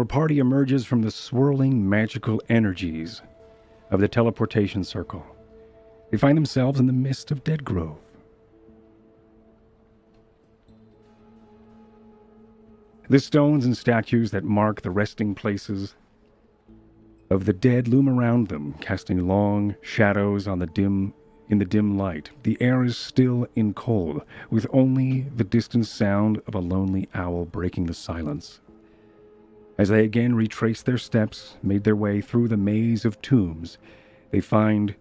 Your party emerges from the swirling magical energies of the teleportation circle. They find themselves in the midst of Dead Grove. The stones and statues that mark the resting places of the dead loom around them, casting long shadows on in the dim light. The air is still and cold, with only the distant sound of a lonely owl breaking the silence. As they again retrace their steps, made their way through the maze of tombs, they find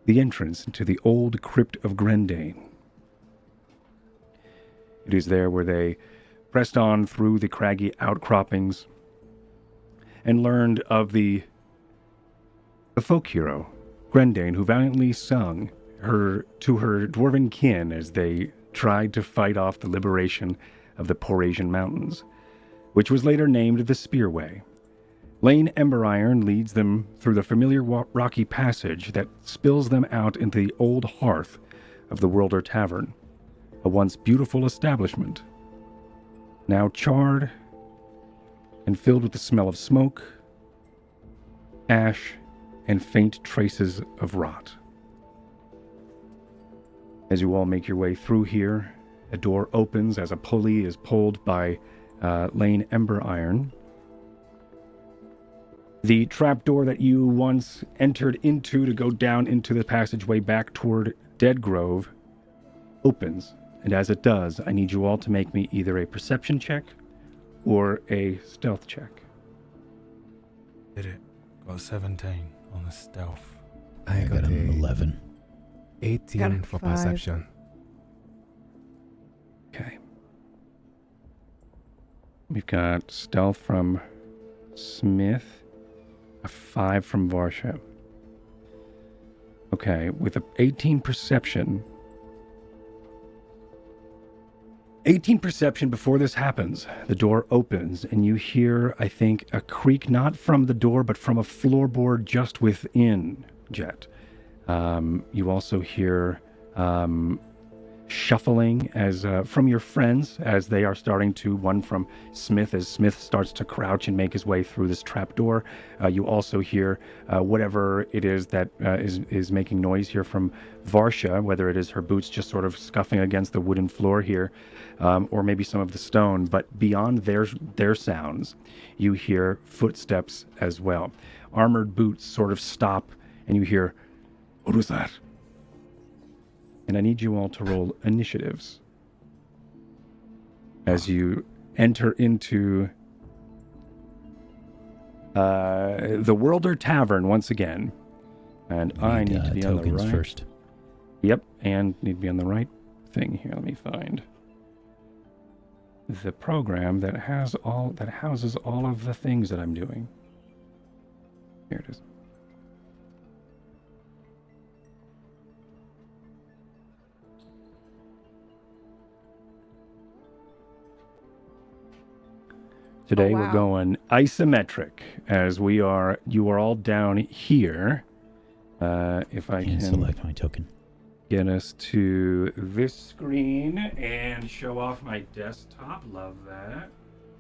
the entrance into the old crypt of Grendane. It is there where they pressed on through the craggy outcroppings and learned of the folk hero, Grendane, who valiantly sung to her dwarven kin as they tried to fight off the liberation of the Porasian Mountains, which was later named the Spearway. Lane Emberiron leads them through the familiar rocky passage that spills them out into the old hearth of the Worlder Tavern, a once beautiful establishment, now charred and filled with the smell of smoke, ash, and faint traces of rot. As you all make your way through here, a door opens as a pulley is pulled by Lane Emberiron. The trapdoor that you once entered into to go down into the passageway back toward Dead Grove opens, and as it does, I need you all to make me either a perception check or a stealth check. Did it. Got 17 on the stealth. I got an 11. 18 for 5. perception. Okay. We've got stealth from Smith, a 5 from Varsha. Okay, with a 18 perception. 18 perception before this happens. The door opens and you hear, I think, a creak not from the door but from a floorboard just within, Jet. You also hear shuffling as from your friends as they are starting to, one from Smith as Smith starts to crouch and make his way through this trapdoor. You also hear whatever it is that is making noise here from Varsha, whether it is her boots just sort of scuffing against the wooden floor here, or maybe some of the stone. But beyond their sounds, you hear footsteps as well. Armored boots sort of stop and you hear, "What was that?" And I need you all to roll initiatives as you enter into the Worlder Tavern once again. And I need to be on the right. First. Yep, and need to be on the right thing here. Let me find the program that houses all of the things that I'm doing. Here it is. Today we're going isometric as you are all down here. If I can select my token. Get us to this screen and show off my desktop. Love that.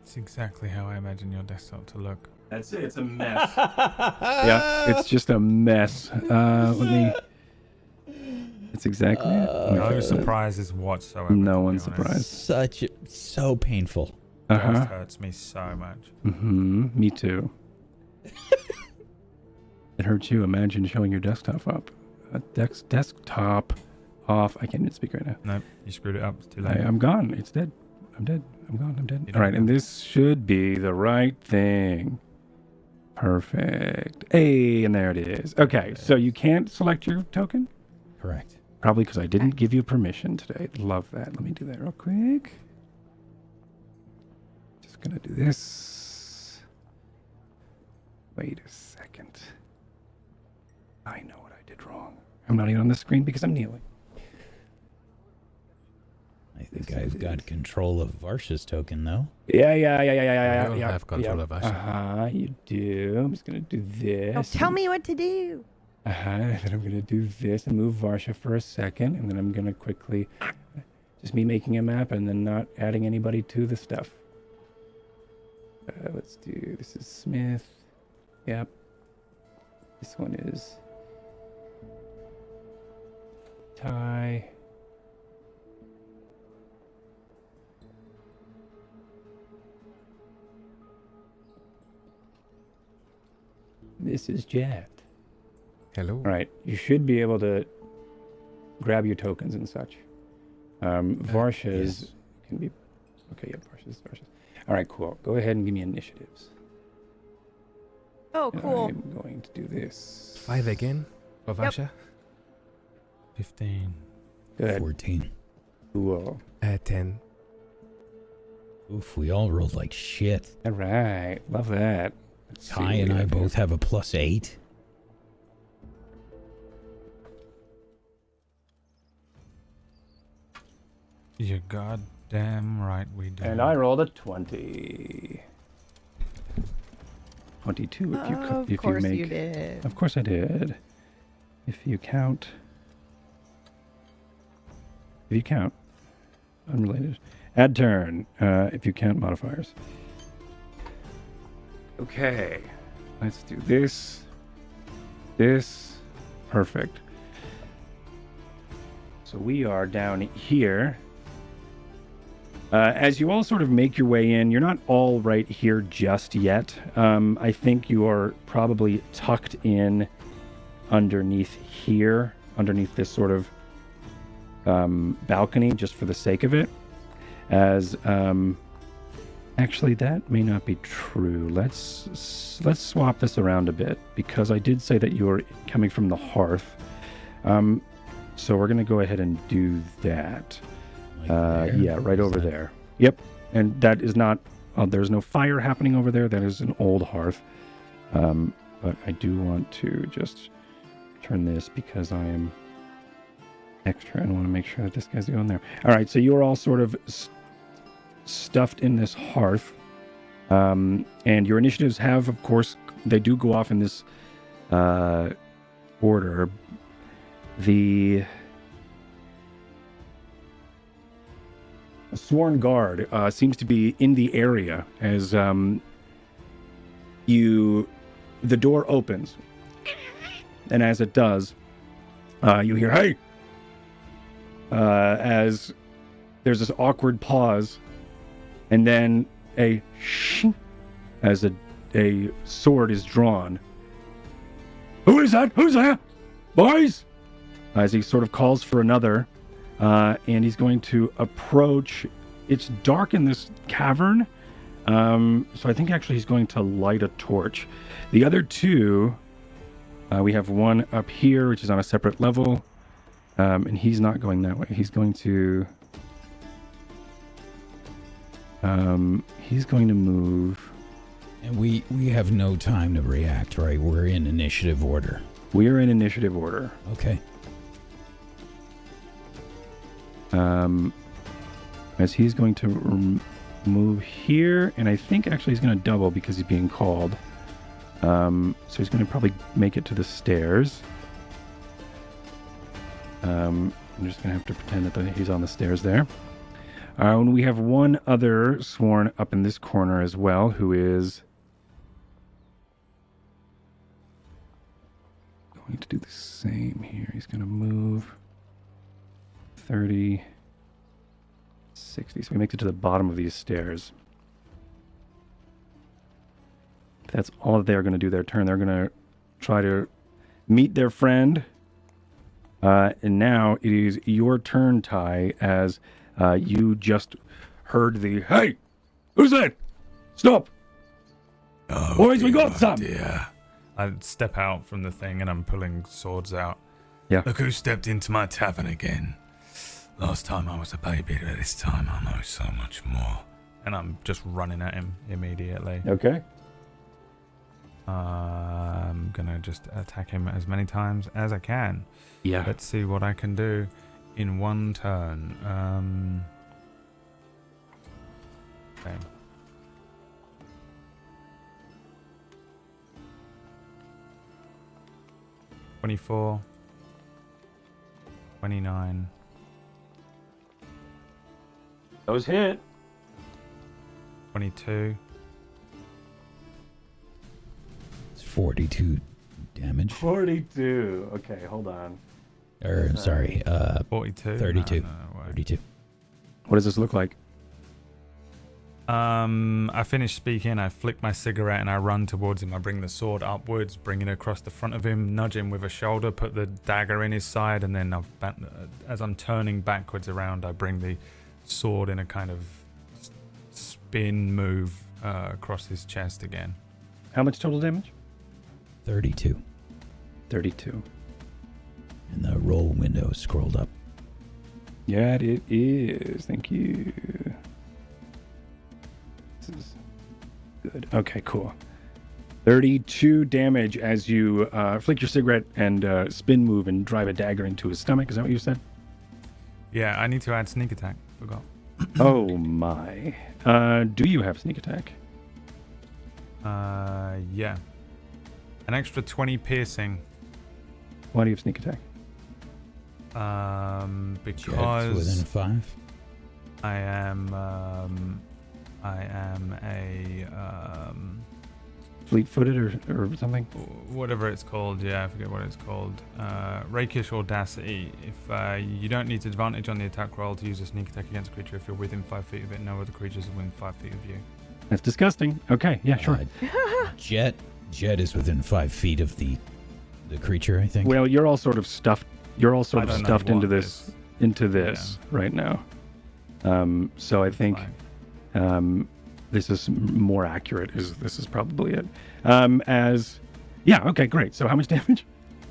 It's exactly how I imagine your desktop to look. That's it. It's a mess. Yeah, it's just a mess. It's exactly it. No surprises whatsoever. No one's surprised. So painful. It hurts me so much. Me too. It hurts you. Imagine showing your desktop up. Desktop off. I can't even speak right now. Nope, you screwed it up. It's too late. I'm gone. It's dead. I'm dead. I'm gone. I'm dead. All right, and this should be the right thing. Perfect. Hey, and there it is. Okay, so you can't select your token? Correct. Probably because I didn't give you permission today. Love that. Let me do that real quick. Just gonna do this. Wait a second. I know what I did wrong. I'm not even on the screen because I'm kneeling. I think I've got control of Varsha's token, though. Yeah. You have control of Varsha. You do. I'm just gonna do this. Now tell me what to do. Then I'm gonna do this and move Varsha for a second, and then I'm gonna quickly, just me making a map and then not adding anybody to the stuff. Let's do, this is Smith. Yep. This one is Ty. This is Jet. Hello. All right, you should be able to grab your tokens and such. Varsha's can be... Okay, yep, Varsha's. All right, cool. Go ahead and give me initiatives. Oh, cool. I'm going to do this. 5 again for Varsha. 15. Good. 14. Cool. 10. Oof, we all rolled like shit. All right, love that. Let's see Ty what and we I have here. both have a +8. You're goddamn right we do. And I rolled a 20. 22 if you Of if course you make. you did. Of course I did. If you count. Unrelated. Add turn. If you count modifiers. Okay. Let's do this. This. Perfect. So we are down here. As you all sort of make your way in, you're not all right here just yet. I think you are probably tucked in underneath here, underneath this sort of balcony, just for the sake of it. As actually, that may not be true. Let's swap this around a bit, because I did say that you were coming from the hearth. So we're gonna go ahead and do that. Yeah, right over there. Yep. And that is not, there's no fire happening over there. That is an old hearth. But I do want to just turn this because I am extra and want to make sure that this guy's going there. All right, so you're all sort of stuffed in this hearth. And your initiatives have, of course, they do go off in this order. The sworn guard seems to be in the area as the door opens, and as it does, you hear "Hey!" As there's this awkward pause, and then a shing as a sword is drawn. Who is that? Who's there, boys? As he sort of calls for another. And he's going to approach. It's dark in this cavern, so I think actually he's going to light a torch. The other two, we have one up here, which is on a separate level, and he's not going that way. He's going to move. And we have no time to react, right? We're in initiative order. We're in initiative order. Okay. As he's going to move here, and I think actually he's going to double because he's being called. So he's going to probably make it to the stairs. I'm just going to have to pretend that he's on the stairs there. And we have one other sworn up in this corner as well, who is going to do the same here. He's going to move 30, 60. So he makes it to the bottom of these stairs. That's all they're going to do their turn. They're going to try to meet their friend. And now it is your turn, Ty, as you just heard the, "Hey, who's that? Stop. Oh, Boys, we got some." Yeah. I step out from the thing and I'm pulling swords out. Yeah. Look who stepped into my tavern again. Last time I was a baby, but this time I know so much more. And I'm just running at him immediately. Okay. I'm gonna just attack him as many times as I can. Yeah. Let's see what I can do in one turn. Okay. $24, 29, Those hit. 22, 42 damage. 42. Okay, hold on. Or, sorry, 42. 32. No, wait. 32. What does this look like? I finish speaking, I flick my cigarette and I run towards him. I bring the sword upwards, bring it across the front of him, nudge him with a shoulder, put the dagger in his side, and then as I'm turning backwards around, I bring the sword in a kind of spin move across his chest again. How much total damage? 32. 32. And the roll window scrolled up. Yeah, it is. Thank you. This is good. Okay, cool. 32 damage as you flick your cigarette and spin move and drive a dagger into his stomach. Is that what you said? Yeah, I need to add sneak attack. Forgot. Oh my. Do you have sneak attack? Yeah. An extra 20 piercing. Why do you have sneak attack? Jed's Because within 5. I am a Fleet-footed or something? whatever it's called. Yeah, I forget what it's called. Rakish audacity. If you don't need advantage on the attack roll to use a sneak attack against a creature if you're within 5 feet of it, no other creatures are within 5 feet of you. That's disgusting. Okay, yeah, sure. Jet is within 5 feet of the creature, I think. Well, you're all sort of stuffed. You're all sort I of don't know stuffed into what this is. right now. So I think this is more accurate. This is probably it. Okay, great. So how much damage?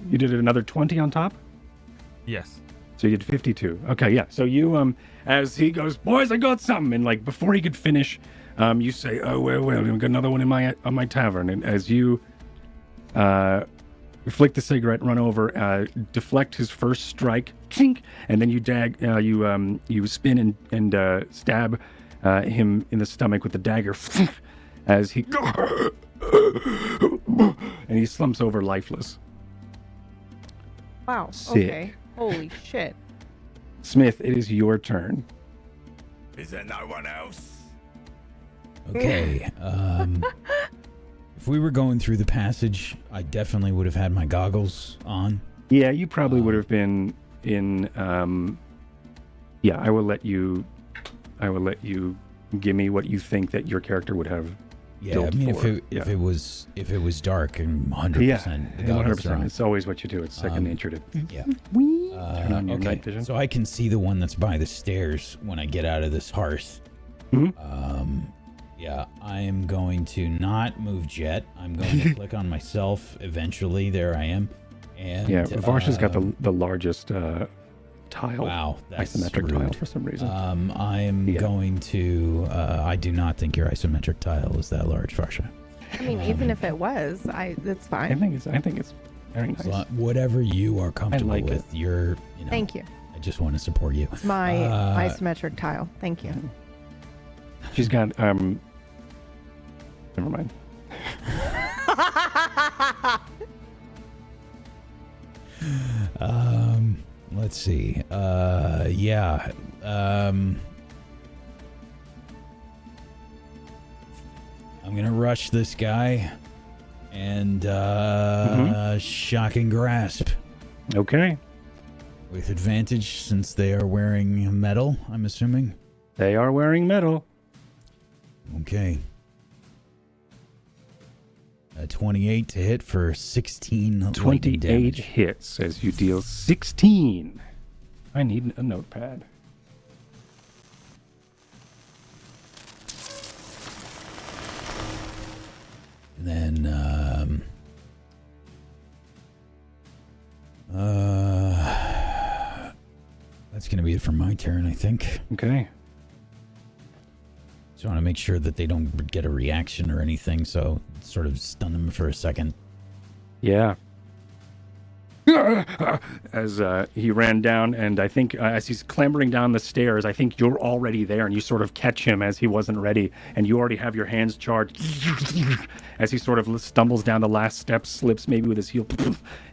You did another 20 on top. Yes. So you did 52. Okay, yeah. So you as he goes, boys, I got something, and like before he could finish, you say, oh well, we got another one in my tavern, and as you flick the cigarette, run over, deflect his first strike, chink, and then you spin and stab him in the stomach with the dagger as he and he slumps over lifeless. Wow. Sick. Okay. Holy shit. Smith, it is your turn. Is there no one else? Okay. If we were going through the passage, I definitely would have had my goggles on. Yeah, you probably would have been in. I will let you give me what you think that your character would have. Yeah, I mean, if it was dark and 100%, the goggles are on. It's always what you do. It's second nature to Yeah. turn on your Okay, night vision. so I can see the one that's by the stairs when I get out of this hearth. Mhm. Yeah, I am going to not move Jet. I'm going to click on myself eventually. There I am. And Yeah, Varsha's got the largest tile. Wow, that's isometric tile rude. for some reason. I am going to. I do not think your isometric tile is that large, Varsha. I mean, even if it was, that's I fine. think it's very nice. So, whatever you are comfortable like with, you're. You know, Thank you. I just want to support you. It's my isometric tile. Thank you. She's got never mind. Let's see. Yeah. I'm gonna rush this guy and shocking grasp Okay. with advantage since they are wearing metal, I'm assuming. They are wearing metal. Okay. 28 to hit for 16 lightning 28 damage. hits as you deal 16. I need a notepad. And then that's going to be it for my turn, I think. Okay. So I want to make sure that they don't get a reaction or anything, so sort of stun them for a second. Yeah. As he ran down, and I think as he's clambering down the stairs, I think you're already there, and you sort of catch him as he wasn't ready, and you already have your hands charged. As he sort of stumbles down the last step, slips maybe with his heel,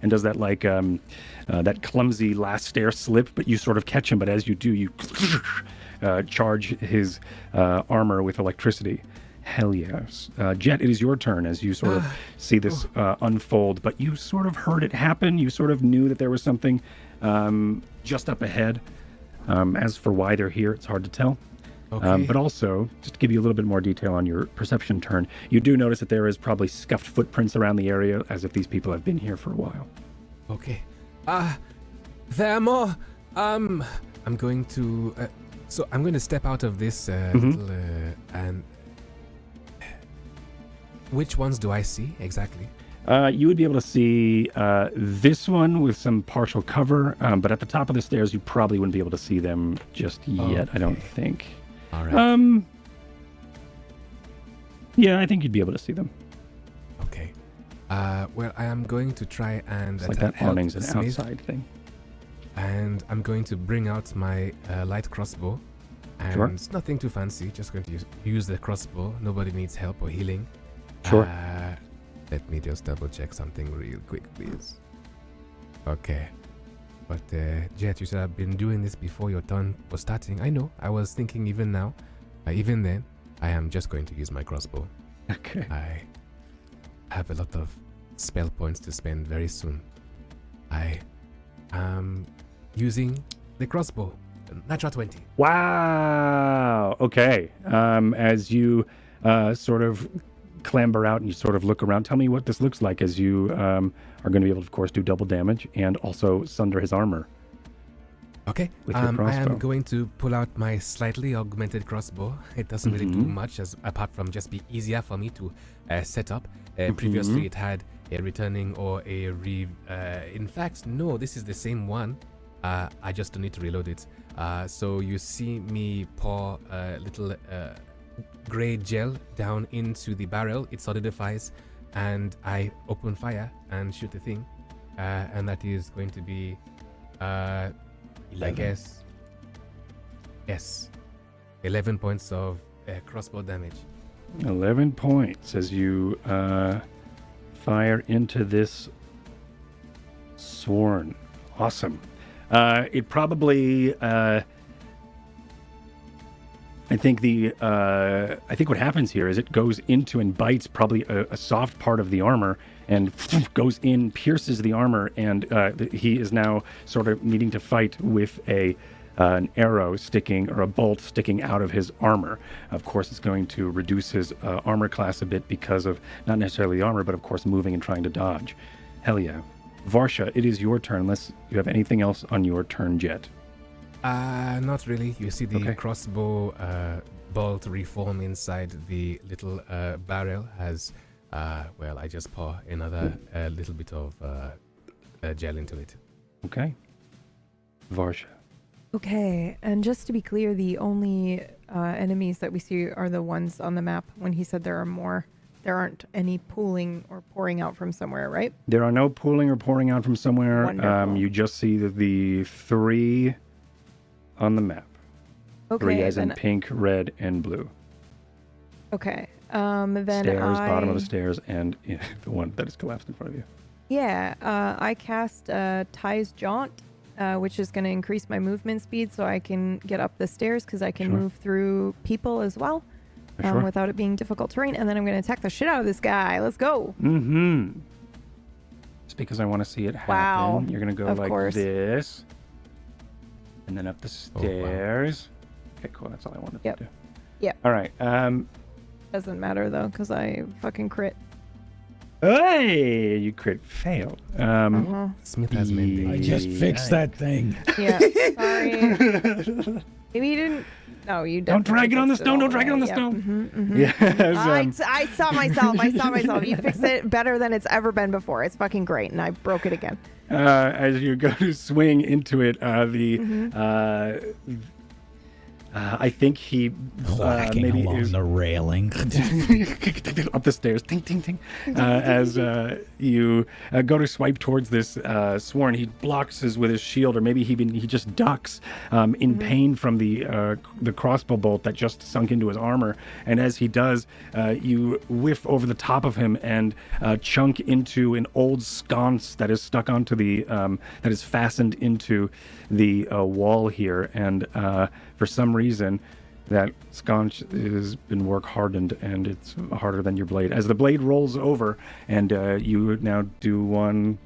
and does that like that clumsy last stair slip, but you sort of catch him, but as you do, you charge his armor with electricity, Hell yes. Jet, it is your turn as you sort of see this unfold, but you sort of heard it happen. You sort of knew that there was something just up ahead. As for why they're here, it's hard to tell. Okay. But also, just to give you a little bit more detail on your perception turn, you do notice that there is probably scuffed footprints around the area as if these people have been here for a while. Okay. There are more. I'm going to. So I'm going to step out of this little, and. Which ones do I see exactly? You would be able to see this one with some partial cover, but at the top of the stairs, you probably wouldn't be able to see them just yet, I don't think. All right. Yeah, I think you'd be able to see them. Okay. Well, I am going to try and It's like that help awning's an Smith, outside thing. and I'm going to bring out my light crossbow. And Sure. it's nothing too fancy. Just going to use the crossbow. Nobody needs help or healing. Sure. Let me just double check something real quick, please. Okay. But Jet, you said I've been doing this before your turn was starting. I know. I was thinking even now, even then, I am just going to use my crossbow. Okay. I have a lot of spell points to spend very soon. I am using the crossbow. Natural 20. Wow. Okay. As you sort of clamber out and you sort of look around, tell me what this looks like as you are going to be able to, of course, do double damage and also sunder his armor. Okay. With your I crossbow. am going to pull out my slightly augmented crossbow. It doesn't really do much apart from just be easier for me to set up. Previously, it had a returning or a in fact, no, this is the same one. I just don't need to reload it. So you see me pour a little gray gel down into the barrel. It solidifies, and I open fire and shoot the thing. And that is going to be, I guess, yes, 11 points of crossbow damage. 11 points as you fire into this sworn. Awesome. It probably, I think what happens here is it goes into and bites probably a soft part of the armor and goes in, pierces the armor, and he is now sort of needing to fight with an arrow sticking or a bolt sticking out of his armor. Of course, it's going to reduce his armor class a bit because of not necessarily the armor, but of course moving and trying to dodge. Hell yeah. Varsha, it is your turn, unless you have anything else on your turn, Jet. Not really. You see the crossbow bolt reform inside the little barrel as, well, I just pour another little bit of gel into it. Okay. Varsha. Okay, and just to be clear, the only enemies that we see are the ones on the map. When he said there are more, there aren't any pooling or pouring out from somewhere, right? There are no pooling or pouring out from somewhere. Wonderful. You just see the three on the map. Okay, Three as in then, pink, red, and blue. okay. Then Stairs, bottom of the stairs, and the one that is collapsed in front of you. Yeah, I cast Ty's Jaunt, which is going to increase my movement speed so I can get up the stairs because I can Sure. move through people as well Sure. without it being difficult terrain. And then I'm going to attack the shit out of this guy. Let's go. Mm-hmm. Just because I want to see it happen. Wow. You're going to go Of like course. this. And then up the wow. stairs. Okay, cool. That's all I wanted Yep. to do. Yep. All right. Doesn't matter though because I fucking crit. Hey, you crit failed. Smith has mending. I just fixed that thing. Yeah, sorry. Maybe you didn't. No, you Don't drag it on the stone. Don't drag it on the stone. Yes. I saw myself. I saw myself. You fixed it better than it's ever been before. It's fucking great, and I broke it again. As you go to swing into it, I think he Clacking maybe along is the railing. up the stairs, ting ting ting. As you go to swipe towards this sworn, he blocks with his shield, or maybe he just ducks in pain from the crossbow bolt that just sunk into his armor. And as he does, you whiff over the top of him and chunk into an old sconce that is stuck onto the that is fastened into the wall here. And for some reason, That sconce has been work hardened, and it's harder than your blade. As the blade rolls over, and you now do one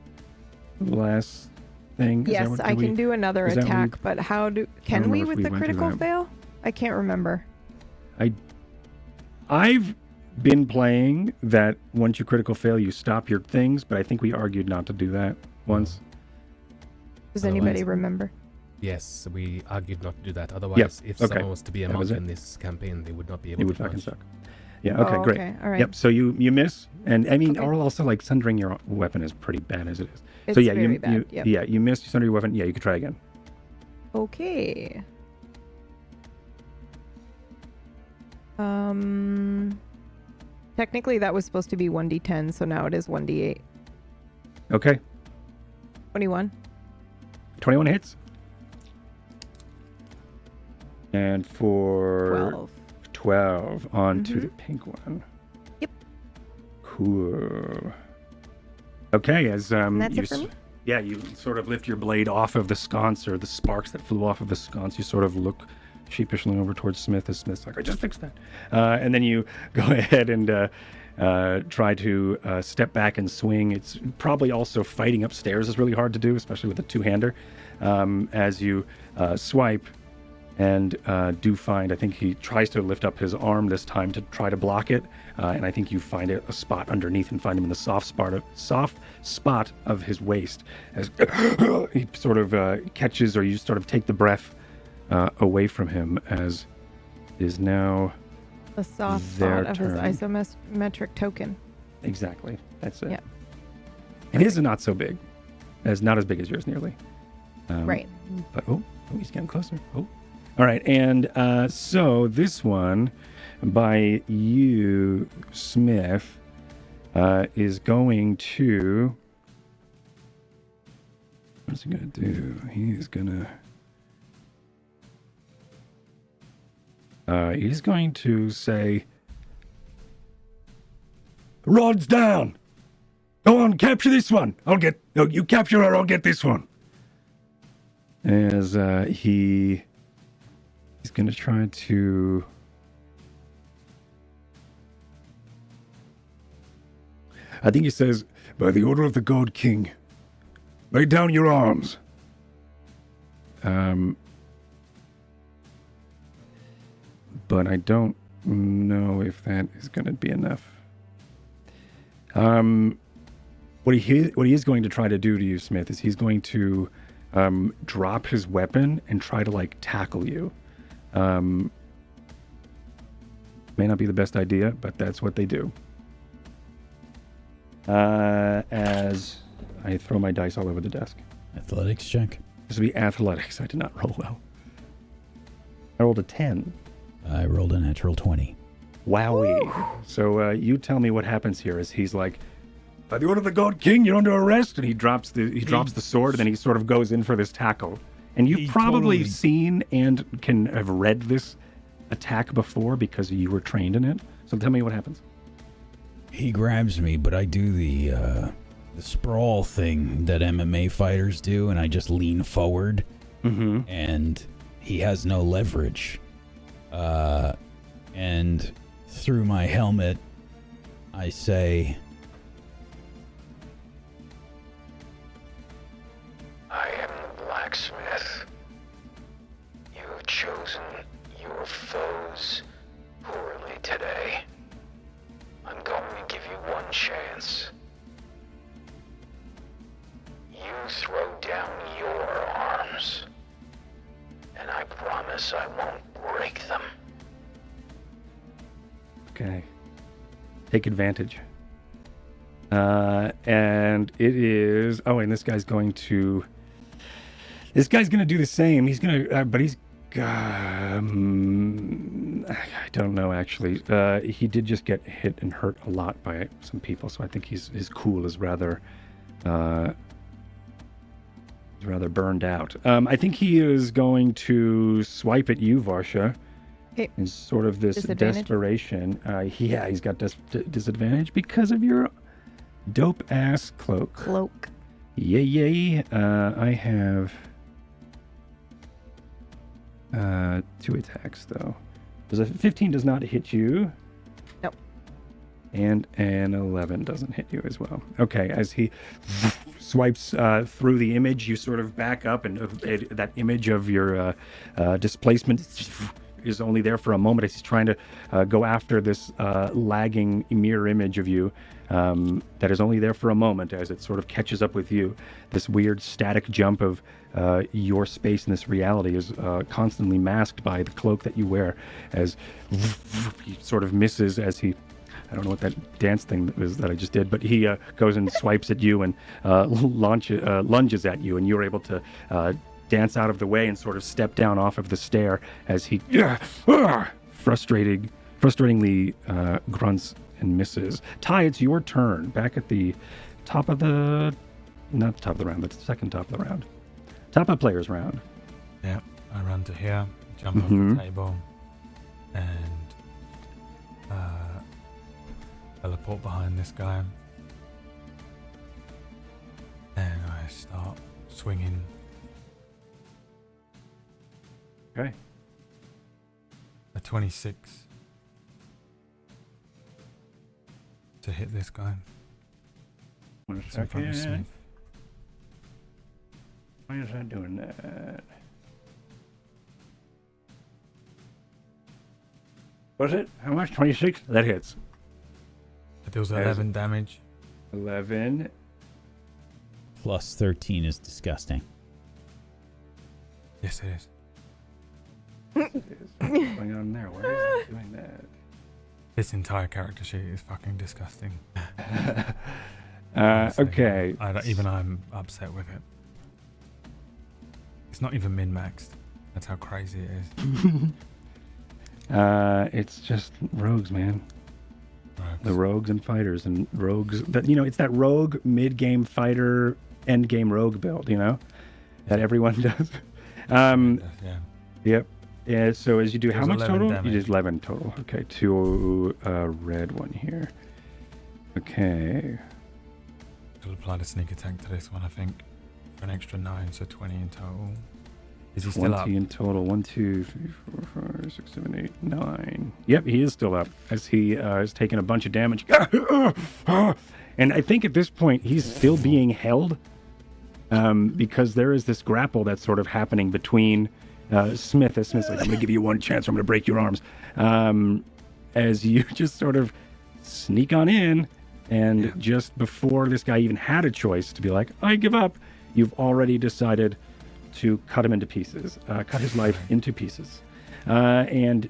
last thing. Yes, I can do another is that what attack, but how do... Can remember we if with we the went through critical that. fail? I can't remember. I've been playing that once you critical fail, you stop your things, but I think we argued not to do that once. Does anybody Otherwise- remember? Yes, we argued not to do that. Otherwise, if okay. someone was to be a That was monk it. in this campaign, they would not be able It to would fucking dodge. suck. Yeah, okay, Oh, great. okay, all right. Yep, so you miss, and I mean, Okay. or also like sundering your weapon is pretty bad as it is. It's so yeah, very you bad. Yep. yeah, you missed, you sunder your weapon. Yeah, you could try again. Okay. Technically that was supposed to be 1d10, so now it is 1d8. Okay, 21. 21 hits. And for 12 on to the pink one. Yep. Cool. Okay, as And that's you it for me? yeah, you sort of lift your blade off of the sconce, or the sparks that flew off of the sconce. You sort of look sheepishly over towards Smith, as Smith's like, I just fixed that. And then you go ahead and try to step back and swing. It's probably also fighting upstairs is really hard to do, especially with a two-hander. As you swipe and do find, I think he tries to lift up his arm this time to try to block it. And I think you find a spot underneath and find him in the soft spot of his waist. As he sort of catches, or you sort of take the breath away from him, as is now The soft their spot of his turn. isometric token. Exactly. That's it. Yeah. And his is not so big. It's not as big as yours, nearly. Right. But he's getting closer. Oh. All right. And so this one by you, Smith, is going to... What's he going to do? He's going to say, Rod's down. Go on, capture this one. You capture her, I'll get this one. As he's going to try to... I think he says, by the order of the God King, lay down your arms. But I don't know if that is going to be enough. What he is going to try to do to you, Smith, is he's going to drop his weapon and try to like tackle you. May not be the best idea, but that's what they do. As I throw my dice all over the desk. Athletics check. This would be athletics. I did not roll well. I rolled a 10. I rolled a natural 20. Wowie. So you tell me what happens here. As he's like, by the order of the God King, you're under arrest, and he drops the sword, and then he sort of goes in for this tackle. And you've probably seen and can have read this attack before because you were trained in it. So tell me what happens. He grabs me, but I do the sprawl thing that MMA fighters do, and I just lean forward, and he has no leverage. And through my helmet, I say, I am the blacksmith. You have chosen your foes poorly today. I'm going to give you one chance. You throw down your arms, and I promise I won't break them. Okay. Take advantage. And it is... Oh, and this guy's going to do the same. He's going to... but he's... I don't know, actually. He did just get hit and hurt a lot by some people, so I think his cool is rather burned out. I think he is going to swipe at you, Varsha. Okay. In sort of this Disadvantage? desperation. He's got disadvantage because of your dope-ass cloak. Cloak. Yay. I have 2 attacks, though. Does a 15 does not hit you. Nope. And an 11 doesn't hit you as well. Okay, as he swipes through the image, you sort of back up, and that image of your displacement is only there for a moment as he's trying to go after this lagging mirror image of you that is only there for a moment as it sort of catches up with you. This weird static jump of your space in this reality is constantly masked by the cloak that you wear as he sort of misses as he... I don't know what that dance thing was that I just did, but he goes and swipes at you and lunges at you, and you're able to dance out of the way and sort of step down off of the stair as he frustratingly grunts and misses. Ty, it's your turn. Back at the top of the... Not the top of the round, but the second top of the round. Top of players round. Yeah, I run to here, jump off the table, and teleport behind this guy. And I start swinging. Okay. A 26 to hit this guy. One It's in front of second. Smith. Why is that doing that? Was it? How much? 26? That hits. It deals 11 damage. 11. Plus 13 is disgusting. Yes, it is. What's going on there? Why is it doing that? This entire character sheet is fucking disgusting. Honestly, Okay. Even I'm upset with it. It's not even min-maxed. That's how crazy it is. It's just rogues, man. Rogues. The rogues and fighters and rogues. That it's that rogue mid-game fighter, end-game rogue build. That everyone does. Yeah. Yep. Yeah. So as you do, It how was much 11 total? damage. You did 11 total. Okay. 2 red one here. Okay. I'll apply the sneak attack to this one, I think. For an extra 9, so 20 in total. Is he still up? 20 in total. 1, 2, 3, 4, 5, 6, 7, 8, 9. Yep, he is still up as he is taking a bunch of damage. And I think at this point he's still being held because there is this grapple that's sort of happening between Smith. As Smith's like, I'm going to give you one chance or I'm going to break your arms. As you just sort of sneak on in, and just before this guy even had a choice to be like, I give up, you've already decided to cut him into pieces, cut his life into pieces. And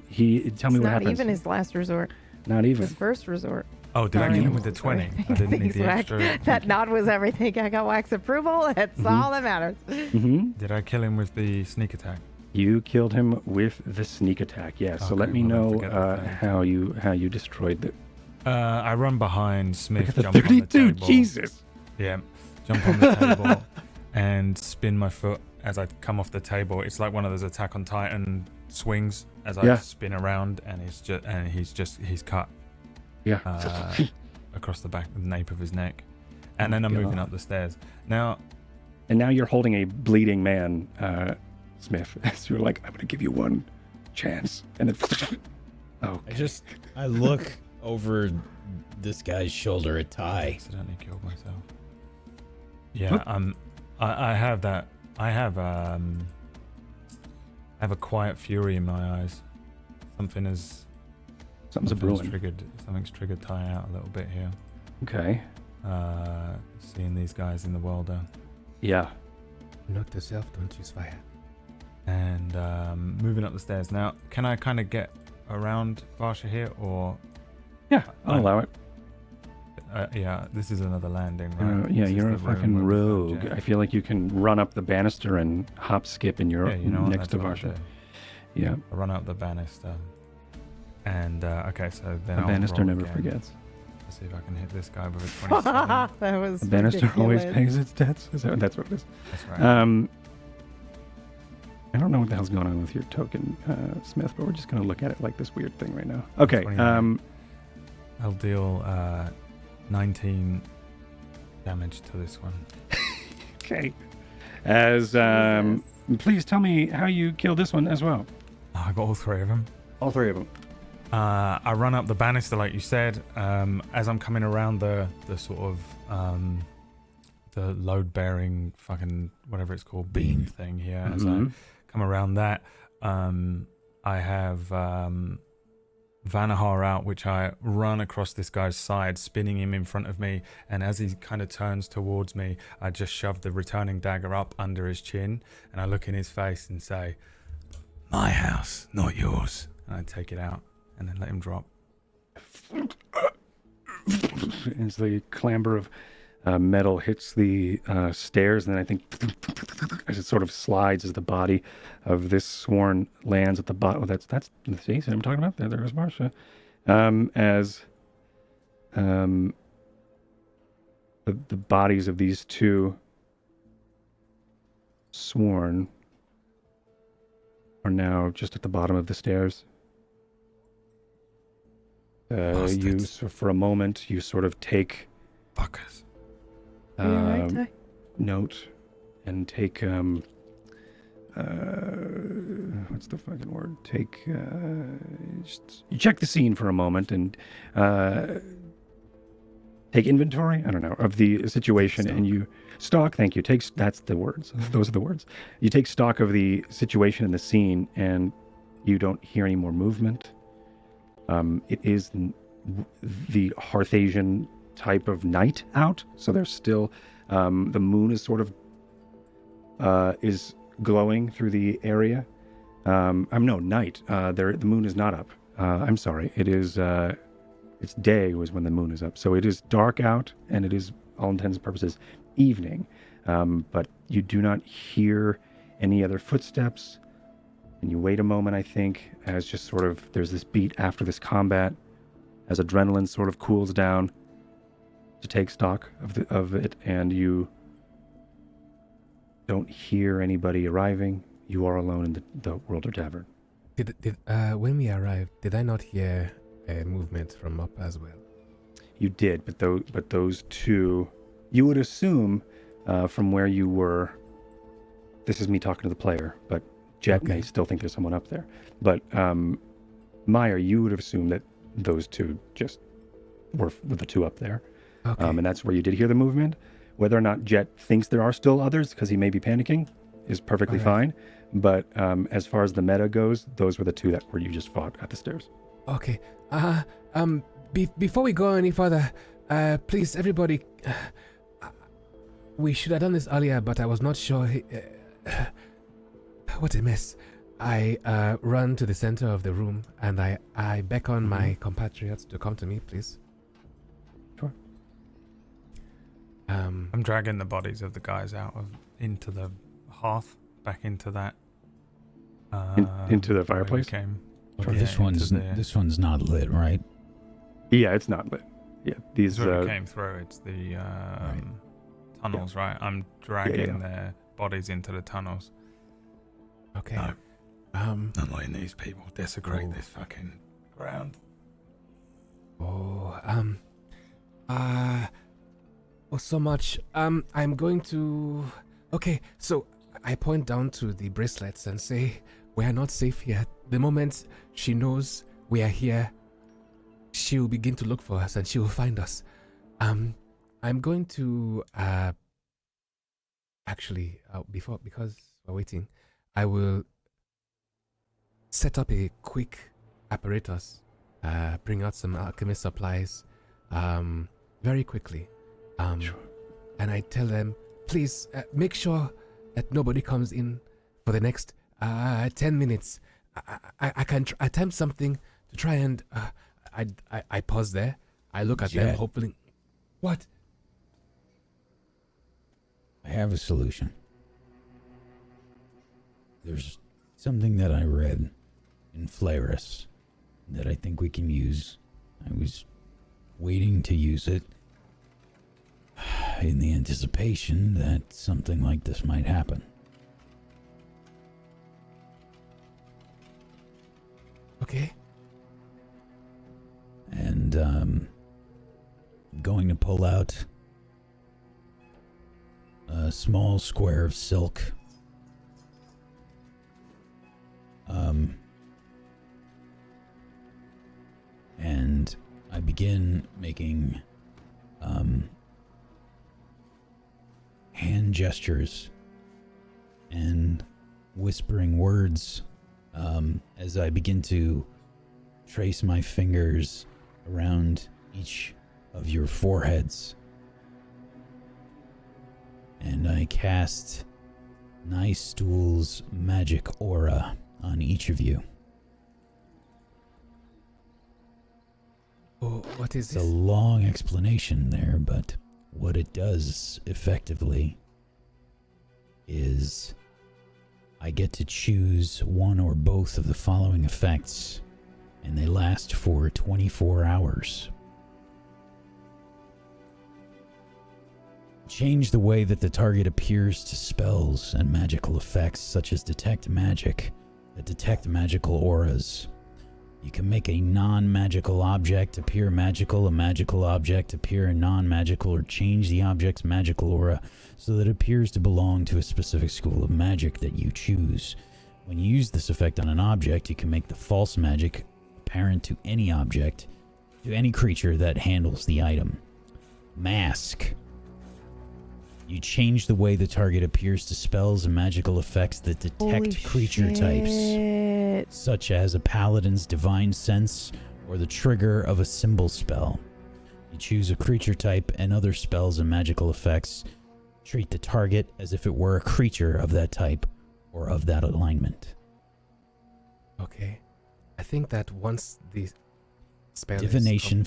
tell me what happens. Not even his last resort. Not even. His first resort. Oh, did I Sorry. kill him with the 20? I didn't need the Wax. extra. That nod was everything. I got wax approval. That's all that matters. Mm-hmm. Did I kill him with the sneak attack? You killed him with the sneak attack, yes. So Okay, let me well, know forget the thing. how you destroyed the... I run behind Smith, The jump on the 32, table. Jesus! Yeah, jump on the table and spin my foot as I come off the table. It's like one of those Attack on Titan swings as I spin around, and he's cut Yeah. across the back, the nape of his neck, and then I'm moving up the stairs. Now, And now you're holding a bleeding man, Smith. So you're like, I'm going to give you one chance. And then... Oh, I look over this guy's shoulder at Ty. accidentally killed myself. Yeah, I have that. I have a quiet fury in my eyes. Something's triggered Ty out a little bit here. Okay. Seeing these guys in the welder. Yeah. Note to self, don't use fire. And moving up the stairs. Now, can I kind of get around Varsha here, or... Yeah, I'll allow it. Yeah, this is another landing, right? Yeah, This is you're the a room fucking with the rogue. Fudge. I feel like you can run up the banister and hop, skip, and you're Yeah, you know what? next to That's what I'll Varsha. do. Yeah. I run up the banister. And, okay, so then A I'll banister roll never again. forgets. Let's see if I can hit this guy with a 27. That was A banister always ridiculous. pays its debts. That's what it is. That's right. I don't know what the hell's going on with your token, Smith, but we're just going to look at it like this weird thing right now. Okay. 29. I'll deal 19 damage to this one. Okay. As please tell me how you killed this one as well. Oh, I got all 3 of them. All three of them. I run up the banister like you said. As I'm coming around the sort of the load bearing fucking whatever it's called beam thing here. As I come around that, I have Vanahar out, which I run across this guy's side, spinning him in front of me, and as he kind of turns towards me, I just shove the returning dagger up under his chin, and I look in his face and say, "My house, not yours." And I take it out and then let him drop. As the clamber of metal hits the stairs, and then I think as it sort of slides as the body of this sworn lands at the bottom. Oh, that's the see I'm talking about. There's Marcia. As the bodies of these two sworn are now just at the bottom of the stairs. So for a moment, you sort of take Fuckers. Are you all right, Ty? Note and take what's the fucking word? Take you check the scene for a moment and take inventory. I don't know of the situation, and you stock. Thank you. That's the words. Those are the words. You take stock of the situation in the scene, and you don't hear any more movement. It is the Harthasian type of night out, so there's still the moon is sort of is glowing through the area. Night. The moon is not up. I'm sorry. It is. It's day was when the moon is up, so it is dark out, and it is all intents and purposes evening. But you do not hear any other footsteps. And you wait a moment, I think, as just sort of there's this beat after this combat, as adrenaline sort of cools down to take stock of it, and you don't hear anybody arriving. You are alone in the Worlder Tavern. When we arrived, did I not hear a movement from up as well? You did, but those two, you would assume from where you were. This is me talking to the player, but Jet may still think there's someone up there. But Meyer, you would have assumed that those two just were the two up there. Okay. And that's where you did hear the movement. Whether or not Jet thinks there are still others because he may be panicking is perfectly fine. But as far as the meta goes, those were the two that you just fought at the stairs. Okay. Before we go any further, please, everybody, we should have done this earlier, but I was not sure. What a mess. I run to the center of the room, and I beckon my compatriots to come to me, please. Sure. I'm dragging the bodies of the guys into the hearth, back into that. Into the fireplace? Came. Sure, Yeah, this one's not lit, right? Yeah, it's not lit. Yeah, these came through. It's the tunnels, right? I'm dragging their bodies into the tunnels. Okay. No. I'm letting these people desecrate this fucking ground. So much. I'm going to. Okay, so I point down to the bracelets and say, "We are not safe here. The moment she knows we are here, she will begin to look for us, and she will find us." I'm going to because we're waiting, I will set up a quick apparatus, bring out some alchemist supplies, very quickly. Sure. And I tell them, please make sure that nobody comes in for the next 10 minutes. I can attempt something to try and I pause there. I look at them, hoping. What? I have a solution. There's something that I read in Flaris that I think we can use. I was waiting to use it in the anticipation that something like this might happen. Okay. And I'm going to pull out a small square of silk. I begin making hand gestures and whispering words as I begin to trace my fingers around each of your foreheads. And I cast Nystool's magic aura on each of you. Oh, what is It's this? a long explanation there, but what it does effectively is I get to choose one or both of the following effects, and they last for 24 hours. Change the way that the target appears to spells and magical effects such as detect magic that detect magical auras. You can make a non-magical object appear magical, a magical object appear non-magical, or change the object's magical aura so that it appears to belong to a specific school of magic that you choose. When you use this effect on an object, you can make the false magic apparent to any object, to any creature that handles the item. Mask. You change the way the target appears to spells and magical effects that detect Holy creature types, shit. such as a paladin's divine sense or the trigger of a symbol spell. You choose a creature type, and other spells and magical effects treat the target as if it were a creature of that type or of that alignment. Okay. I think that once the spell Divination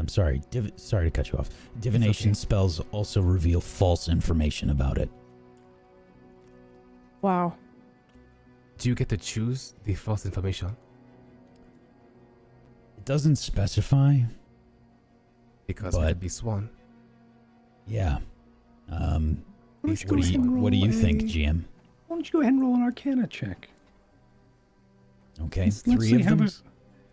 sorry to cut you off. Divination okay. spells also reveal false information about it. Wow. do you get to choose the false information? It doesn't specify. Because it But- could be sworn. Yeah. Let's What do you think, GM? Why don't you go ahead and roll an Arcana check? Okay, Let's three see of how them. this,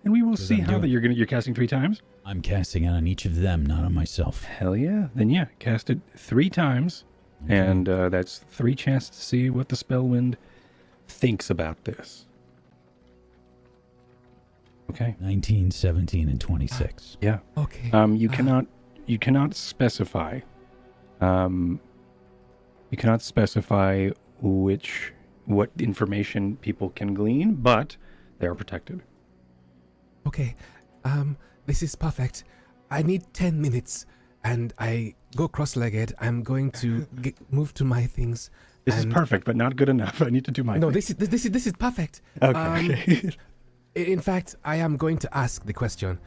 and we will Because see I'm how that doing- you're casting 3 times. I'm casting it on each of them, not on myself. Hell yeah! Then yeah, cast it 3 times, Okay. and that's 3 chances to see what the Spellwind thinks about this. Okay. 19, 17, and 26. Yeah. Okay. You cannot specify. You cannot specify what information people can glean, but they are protected. Okay. This is perfect. I need 10 minutes, and I go cross-legged. I'm going to move to my things. This is and- perfect, but not good enough. I need to do my No, thing. this is perfect. Okay. In fact, I am going to ask the question.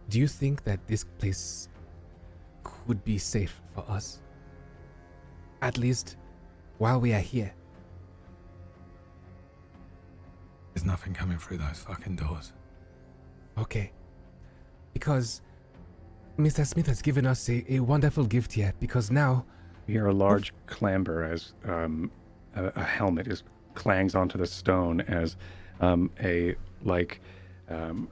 Do you think that this place could be safe for us? At least while we are here. There's nothing coming through those fucking doors. Okay. Because Mr. Smith has given us a wonderful gift here. Because now, You hear a large clamber as a helmet clangs onto the stone as a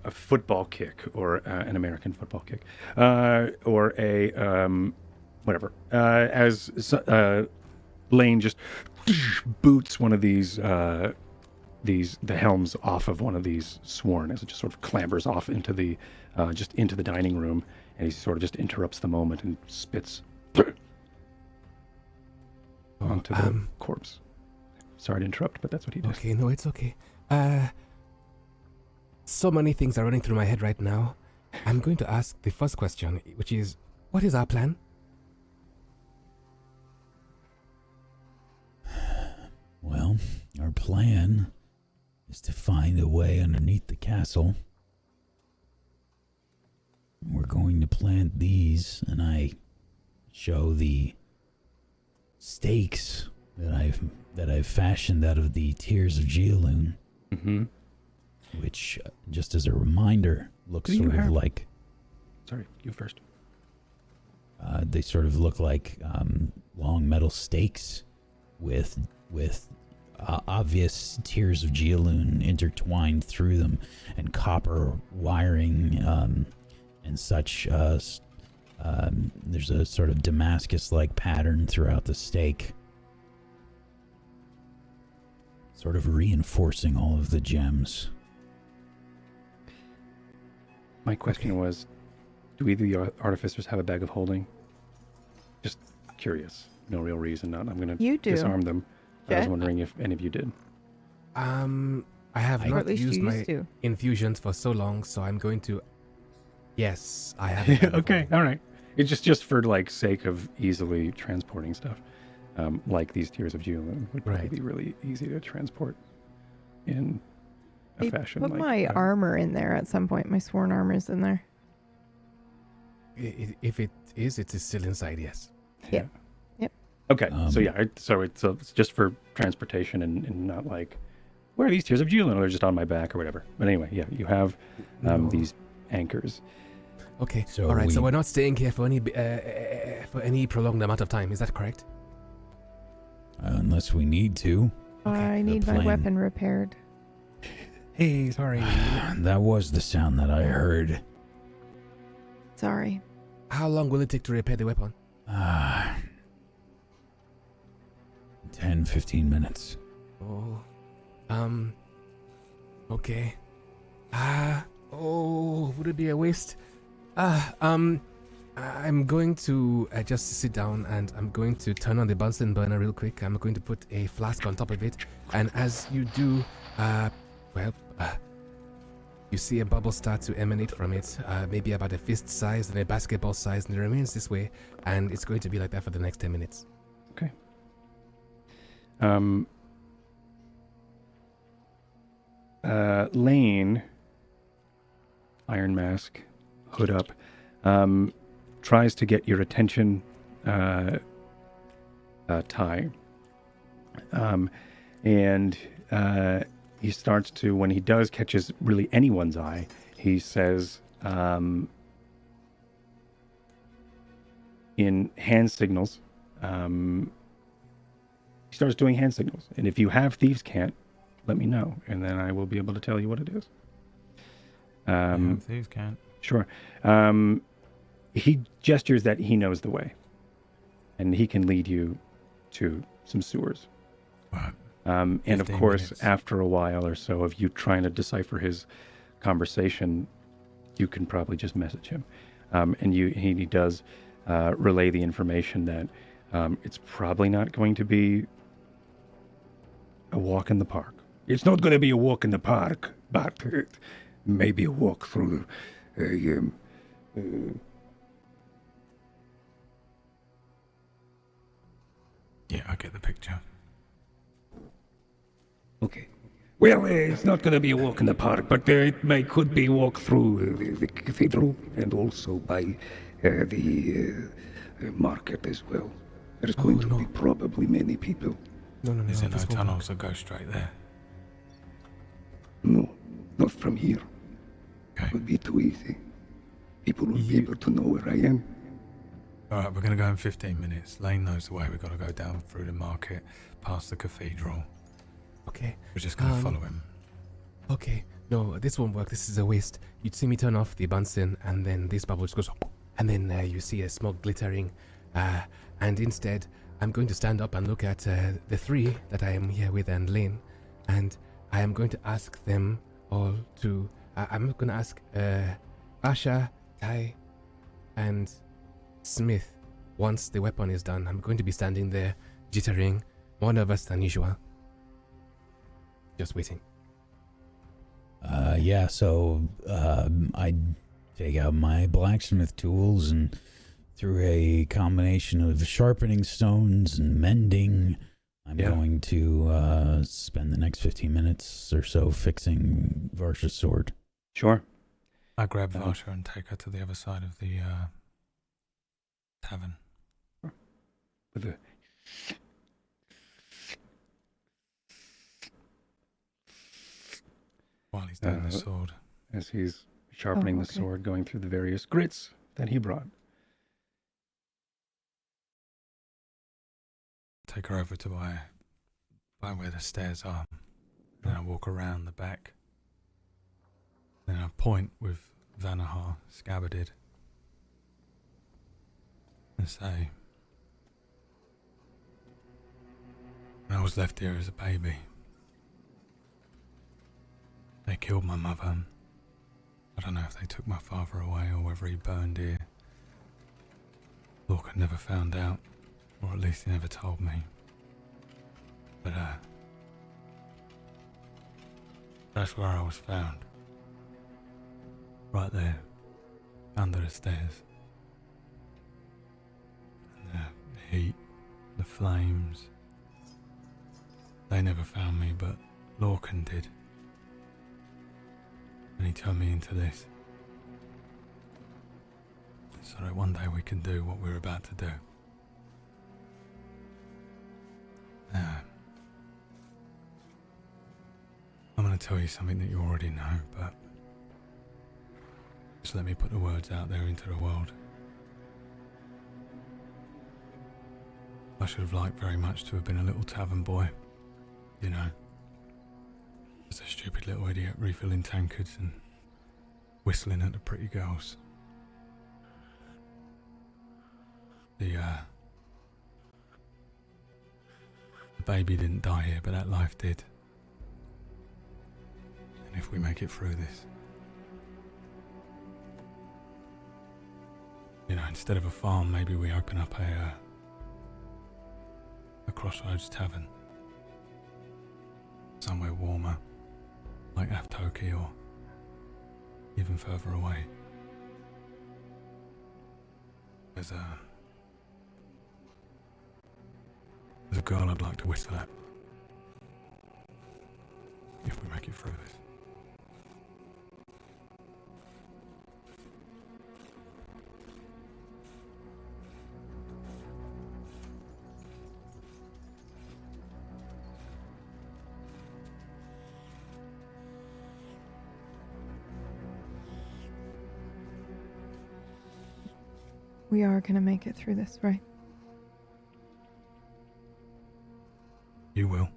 football kick, or an American football kick, or a whatever. As Lane just boots one of the helms off of one of these sworn, as it just sort of clambers off into the dining room, and he sort of just interrupts the moment and spits onto the corpse. Sorry to interrupt, but that's what he does. okay, no, it's okay. So many things are running through my head right now. I'm going to ask the first question, which is, what is our plan? Well, our plan is to find a way underneath the castle. We're going to plant these, and I show the stakes that I've fashioned out of the Tears of Geoloon, Mm-hmm. which, just as a reminder, looks Do you sort of have- like Sorry, you first. they sort of look like long metal stakes with obvious Tears of Geoloon intertwined through them, and copper wiring and such. There's a sort of Damascus-like pattern throughout the stake, sort of reinforcing all of the gems. My question was, do either of the artificers have a bag of holding? Just curious. No real reason. Not. I'm going You to do. disarm them. I was Jet? wondering if any of you did. I have Or not at least you used used my to. infusions for so long, so I'm going to. Yes, I have. a bag of Okay. holding. All right. It's just for like sake of easily transporting stuff. Like these Tears of Julin would probably Right. be really easy to transport in a I fashion put like my that. armor in there at some point. My sworn armor's in there. If it is still inside. Yes. Yep. Yep. Okay. So it's just for transportation and not like, where are these Tears of Julin? Or they're just on my back or whatever. But anyway, yeah, you have No. these anchors. Okay. So All right. So we- we're not staying here for any prolonged amount of time. Is that correct? Unless we need to. I The need my plan. weapon repaired. Hey, sorry. That was the sound that I heard. Sorry. How long will it take to repair the weapon? 10, 15 minutes. Oh. Okay. Would it be a waste? I'm going to just sit down and I'm going to turn on the Bunsen burner real quick. I'm going to put a flask on top of it. And as you do, you see a bubble start to emanate from it, maybe about a fist size and a basketball size, and it remains this way. And it's going to be like that for the next 10 minutes. Okay. Lane, Iron Mask, hood up, tries to get your attention, Ty. And he starts to, when he does catches really anyone's eye, he says, in hand signals, he starts doing hand signals. And if you have Thieves' Cant, let me know, and then I will be able to tell you what it is. Thieves can't. Sure. He gestures that he knows the way, and he can lead you to some sewers. Right. And of 15 course, minutes. after a while or so of you trying to decipher his conversation, you can probably just message him. And he does relay the information that it's probably not going to be a walk in the park. It's not going to be a walk in the park, but maybe a walk through Yeah, I get the picture. Okay. Well, it's not going to be a walk in the park, but could be a walk through the cathedral and also by the market as well. There's going to be probably many people. No. Is there no this won't work. tunnels that go straight there? No, not from here. Okay. It would be too easy. People will be able to know where I am. Alright, we're going to go in 15 minutes. Lane knows the way. We've got to go down through the market, past the cathedral. Okay. We're just going to follow him. Okay. No, this won't work. This is a waste. You'd see me turn off the Bunsen, and then this bubble just goes, and then you see a smoke glittering. And instead, I'm going to stand up and look at the three that I am here with and Lane, and I am going to ask them all to. I'm going to ask Asha, Ty, and Smith. Once the weapon is done, I'm going to be standing there, jittering, more nervous than usual. Just waiting. So I take out my blacksmith tools and through a combination of sharpening stones and mending, I'm going to spend the next 15 minutes or so fixing Varsha's sword. Sure. I grab Varsha and take her to the other side of the tavern. With the While he's doing the sword. as he's sharpening the okay. sword, going through the various grits that he brought. Take her over to by where the stairs are. Then I walk around the back. Then I point with Vanahar scabbarded and say, I was left here as a baby. They killed my mother. I don't know if they took my father away or whether he burned here. Lorcan never found out, or at least he never told me. But, that's where I was found. Right there, under the stairs. And the heat, the flames. They never found me, but Lorcan did. And he turned me into this. So that one day we can do what we're about to do. Now, I'm going to tell you something that you already know, but just let me put the words out there into the world. I should have liked very much to have been a little tavern boy, you know. Just a stupid little idiot refilling tankards and whistling at the pretty girls. The baby didn't die here, but that life did. And if we make it through this, you know, instead of a farm, maybe we open up a crossroads tavern. Somewhere warmer, like Aftoki, or even further away. There's a girl I'd like to whistle at. If we make it through this. We are going to make it through this, right? You will.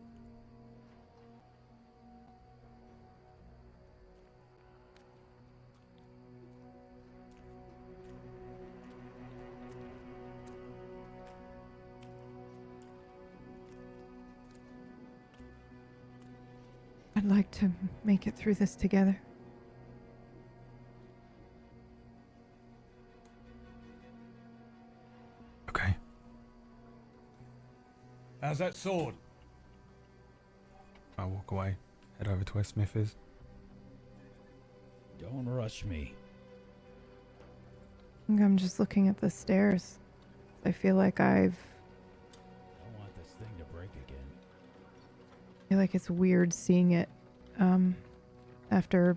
I'd like to make it through this together. Okay. How's that sword? I walk away, head over to where Smith is. Don't rush me. I think I'm just looking at the stairs. I feel like I don't want this thing to break again. I feel like it's weird seeing it after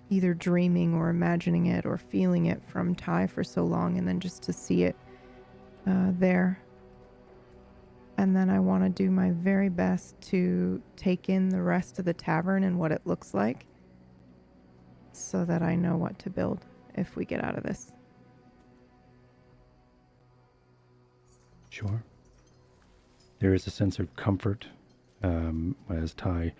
either dreaming or imagining it or feeling it from Ty for so long, and then just to see it there. And then I want to do my very best to take in the rest of the tavern and what it looks like so that I know what to build if we get out of this. Sure. There is a sense of comfort as Ty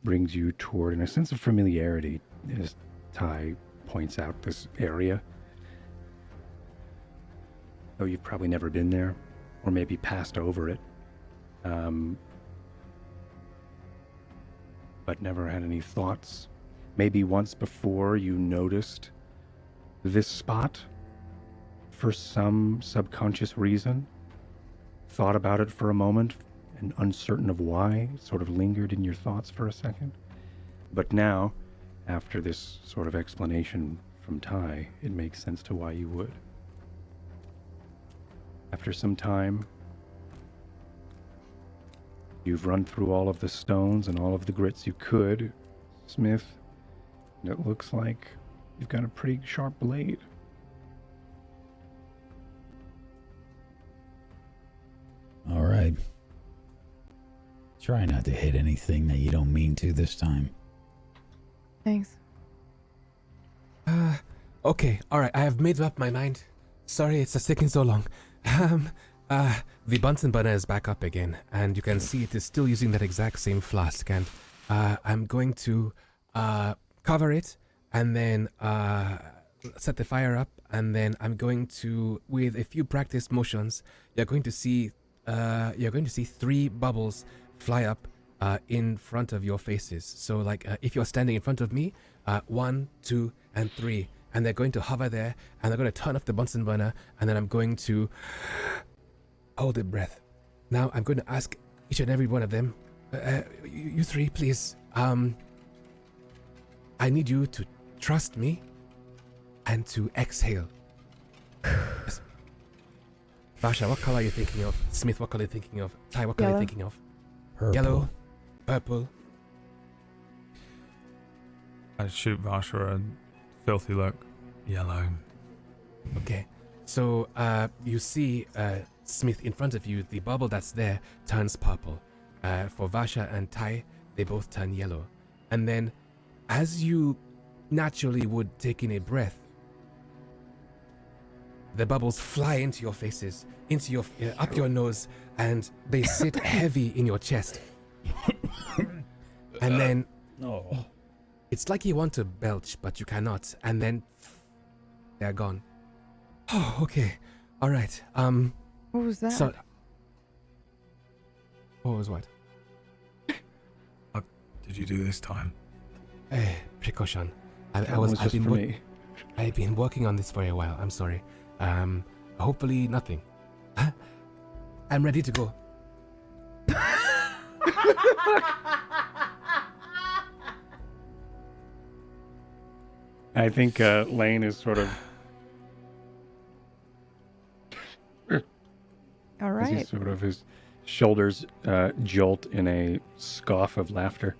brings you toward, and a sense of familiarity as Ty points out this area. Though you've probably never been there, or maybe passed over it. But never had any thoughts. Maybe once before you noticed this spot for some subconscious reason, thought about it for a moment, and uncertain of why, it sort of lingered in your thoughts for a second. But now, after this sort of explanation from Ty, it makes sense to why you would. After some time, you've run through all of the stones and all of the grits you could, Smith, and it looks like you've got a pretty sharp blade. All right. Try not to hit anything that you don't mean to this time. Thanks. Okay, alright, I have made up my mind. Sorry it's taking so long. The Bunsen burner is back up again, and you can see it is still using that exact same flask, and I'm going to cover it, and then set the fire up, and then I'm going to, with a few practice motions, you're going to see 3 bubbles fly up in front of your faces. So like if you're standing in front of me, 1, 2, and 3, and they're going to hover there, and they're going to turn off the Bunsen burner, and then I'm going to hold a breath. Now I'm going to ask each and every one of them, you 3, please. I need you to trust me and to exhale. Yes. Vasha, what color are you thinking of? Smith, what color are you thinking of? Ty, what color are you Yellow. thinking of? Purple. Yellow, purple. I shoot Varsha a filthy look. Yellow. Okay. So you see Smith in front of you, the bubble that's there turns purple. For Vasha and Tai, they both turn yellow. And then as you naturally would take in a breath, the bubbles fly into your faces, into your up your nose, and they sit heavy in your chest. And then it's like you want to belch, but you cannot. And then they're gone. Oh, okay. All right. What was that? So, what was what? Did you do this time? Precaution. That was just for me. I've been working on this for a while. I'm sorry. Hopefully nothing. I'm ready to go. I think Lane is sort of All as he right. sort of his shoulders jolt in a scoff of laughter.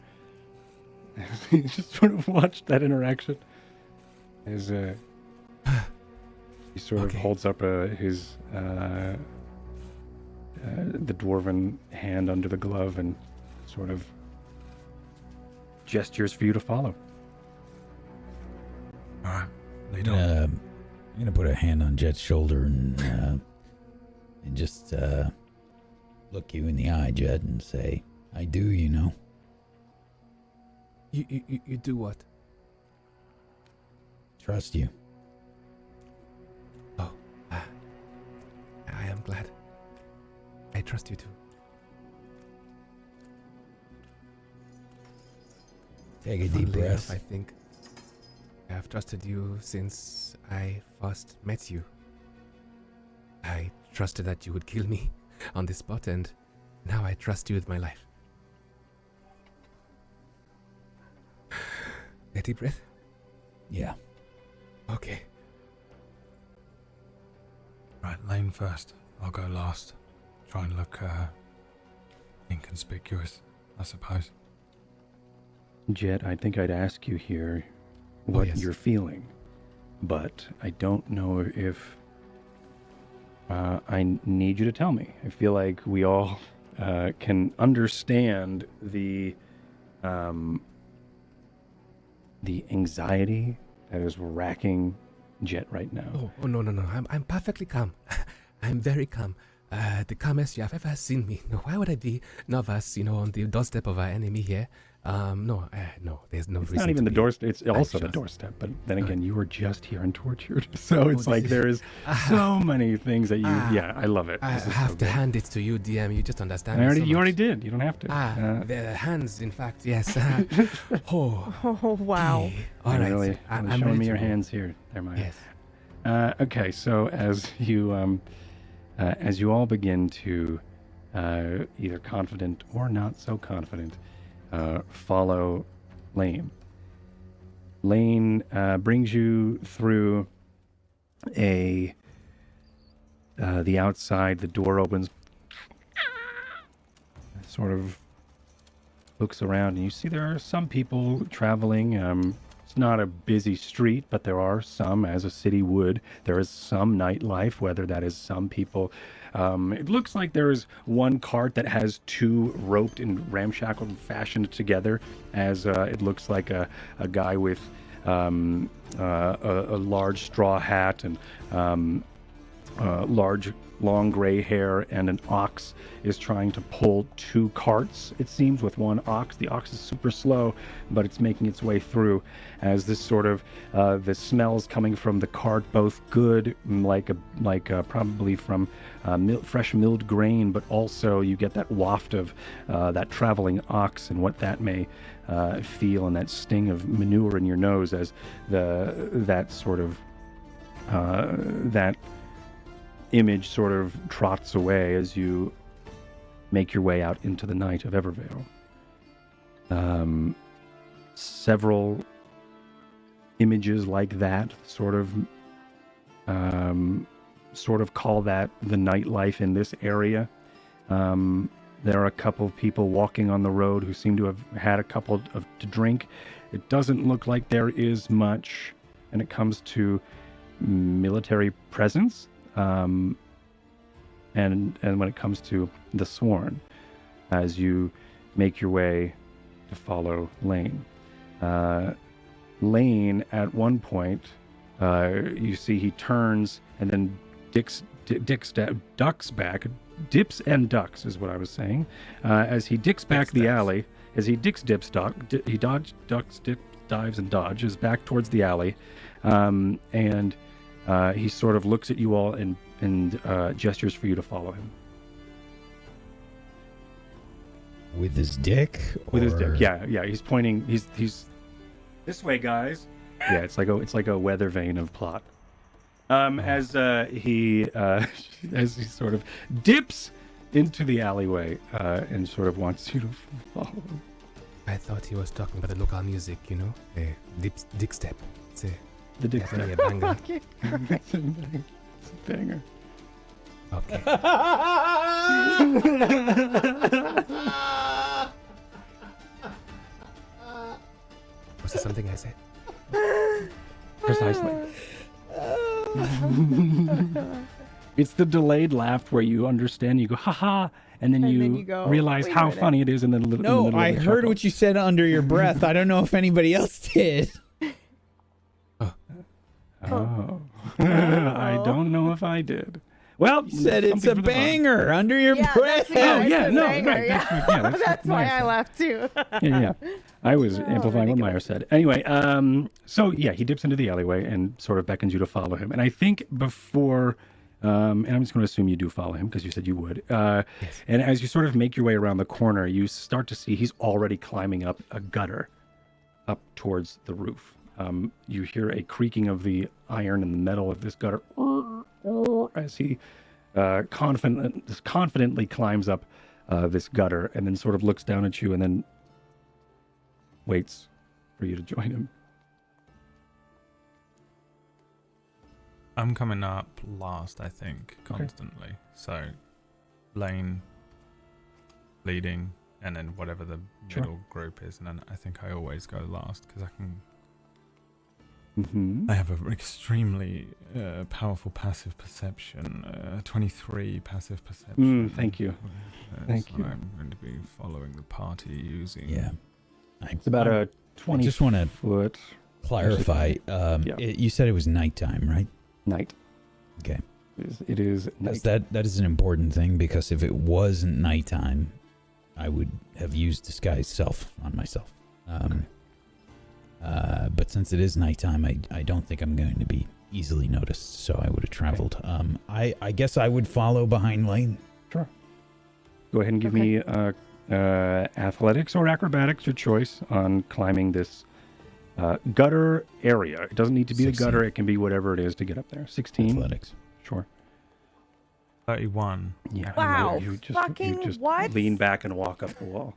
He just sort of watched that interaction as he sort of Okay. holds up his the dwarven hand under the glove and sort of gestures for you to follow. All right. Lead I'm on. gonna put a hand on Jet's shoulder and just look you in the eye, Jet, and say, "I do, you know." You do what? Trust you. Oh, I am glad. I trust you too. Take a deep Funnily enough, breath. I think I have trusted you since I first met you. I trusted that you would kill me on the spot, and now I trust you with my life. A deep breath? Yeah. Okay. Right, Lane first. I'll go last. Try and look inconspicuous, I suppose. Jet, I think I'd ask you here what yes. you're feeling, but I don't know if I need you to tell me. I feel like we all can understand the anxiety that is racking Jet right now. Oh no. I'm perfectly calm. I'm very calm. The calmest you have ever seen me. No, why would I be nervous, on the doorstep of our enemy here? No, there's no It's reason. not even to the be doorstep. It's also the anxious. doorstep. But then again, you were just here and tortured. So it's this like is- there is so many things that you. Yeah, I love it. I This is have so to good. hand it to you, DM. You just understand. I me already, so you already much. did. You don't have to. The hands, in fact, yes. Oh, Oh wow. okay. All You're right. really I'm showing ready me to your go. hands here. There, Maya. Yes. Okay, so as you all begin to either confident or not so confident follow Lane. Lane brings you through the outside. The door opens. Sort of looks around, and you see there are some people traveling. It's not a busy street, but there are some, as a city would. There is some nightlife, whether that is some people. It looks like there is one cart that has two roped and ramshackled and fashioned together, as it looks like a guy with a large straw hat and large, long gray hair, and an ox is trying to pull 2 carts, it seems, with one ox. The ox is super slow, but it's making its way through as this sort of, the smells coming from the cart, both good, probably from fresh milled grain, but also you get that waft of that traveling ox and what that may feel, and that sting of manure in your nose as that image sort of trots away as you make your way out into the night of Evervale. Several images like that sort of call that the nightlife in this area. There are a couple of people walking on the road who seem to have had a couple to drink. It doesn't look like there is much when it comes to military presence. And when it comes to the Sworn, as you make your way to follow Lane. Lane, at one point, you see he turns and then dips and ducks is what I was saying. As he dips back the alley, as he dips, ducks, dives, and dodges back towards the alley, and he sort of looks at you all and gestures for you to follow him. With his dick? With his dick, yeah. He's pointing. He's this way, guys. Yeah, it's like a weather vane of plot. As he sort of dips into the alleyway and sort of wants you to follow him. I thought he was talking about the local music, you know, dick step. It's the dick step. a banger. It's a banger. Okay. Was there something I said? Precisely. It's the delayed laugh where you understand, you go, ha, and then you go, realize "Wait a how minute." funny it is, and then No, I heard what you said under your breath. I don't know if anybody else did. Oh. I don't know if I did. Well, You said it's a banger under your breath. That's why I laughed too. Yeah. I was amplifying what Meyer said. Anyway, so yeah, he dips into the alleyway and sort of beckons you to follow him. And I think before, and I'm just going to assume you do follow him because you said you would. Yes. And as you sort of make your way around the corner, you start to see he's already climbing up a gutter up towards the roof. You hear a creaking of the iron and the metal of this gutter as he confidently climbs up this gutter and then sort of looks down at you and then waits for you to join him. I'm coming up last, I think, constantly. So, Lane leading, and then whatever the middle group is, and then I think I always go last because I can. I have an extremely powerful passive perception, 23 passive perception. Thank you. Thank you. I'm going to be following the party using. Yeah. It's about a 20 I just want to foot. clarify. You said it was nighttime, right? Night. Okay. It is night. That is an important thing because if it wasn't nighttime, I would have used disguise self on myself. But since it is nighttime, I don't think I'm going to be easily noticed, so I would have traveled. I guess I would follow behind Lane. Sure. Go ahead and give me athletics or acrobatics, your choice, on climbing this gutter area. It doesn't need to be 16. the gutter. It can be whatever it is to get up there. 16. Athletics. Sure. 31. Yeah. Wow. You Fucking just what? lean back and walk up the wall.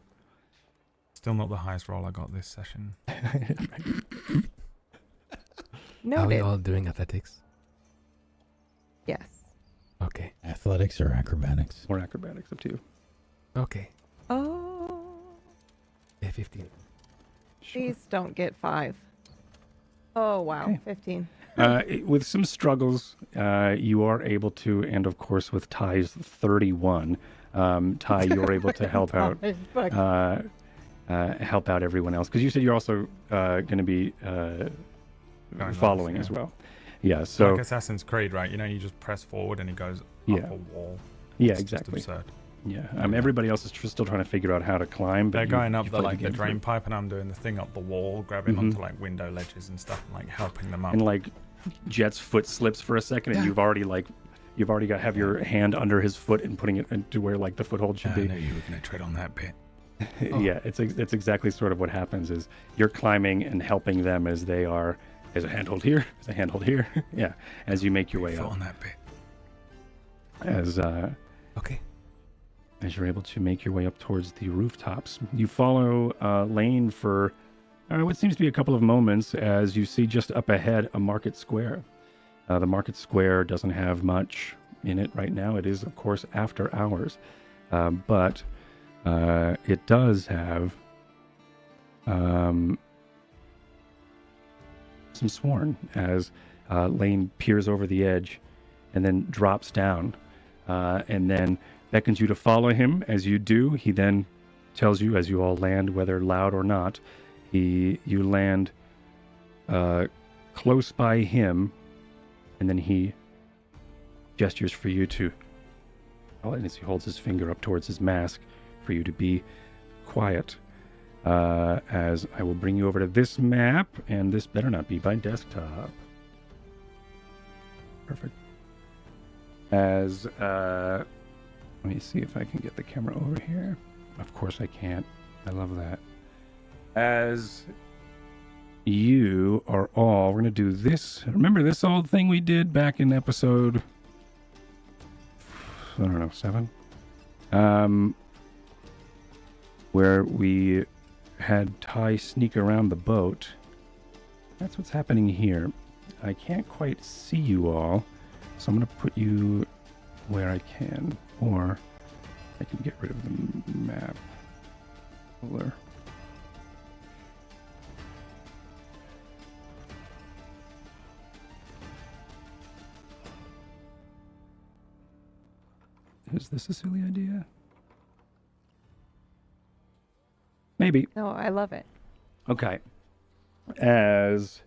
Still not the highest roll I got this session. Are we Noted. all doing athletics? Yes. Okay. Athletics or acrobatics? Or acrobatics, up to you. Okay. Oh, 15. please don't get 5. Oh, wow. Okay. 15. With some struggles, you are able to, and of course with Ty's 31, Ty, you're able to help out. Help out everyone else because you said you're also going to be following as well. Yeah, so like Assassin's Creed, right? You know, you just press forward and it goes Yeah. up a wall. yeah, It's exactly. Just absurd. Yeah, everybody else is still trying to figure out how to climb. But They're going up you've the played the game drain through. pipe, and I'm doing the thing up the wall, grabbing Mhm. onto like window ledges and stuff, and like helping them up. And like Jet's foot slips for a second, and you've already have your hand under his foot and putting it into where like the foothold should I be. knew you were going to tread on that bit. Yeah, it's exactly sort of what happens is you're climbing and helping them as they are. There's a handhold here. There's a handhold here. Yeah, as you make your way Foot up. on that bit. Okay. As you're able to make your way up towards the rooftops, you follow Lane for what seems to be a couple of moments as you see just up ahead a market square. The market square doesn't have much in it right now. It is, of course, after hours, but it does have some sworn as Lane peers over the edge and then drops down and then beckons you to follow him. As you do, he then tells you, as you all land, whether loud or not, you land close by him, and then he gestures for you to, and as he holds his finger up towards his mask, for you to be quiet. As I will bring you over to this map, and this better not be by desktop. Perfect. As let me see if I can get the camera over here. Of course I can't. I love that. As you are all, we're going to do this. Remember this old thing we did back in episode, I don't know, 7? Where we had Ty sneak around the boat. That's what's happening here. I can't quite see you all, so I'm going to put you where I can, or I can get rid of the map color. Is this a silly idea? Maybe. No, I love it. Okay. As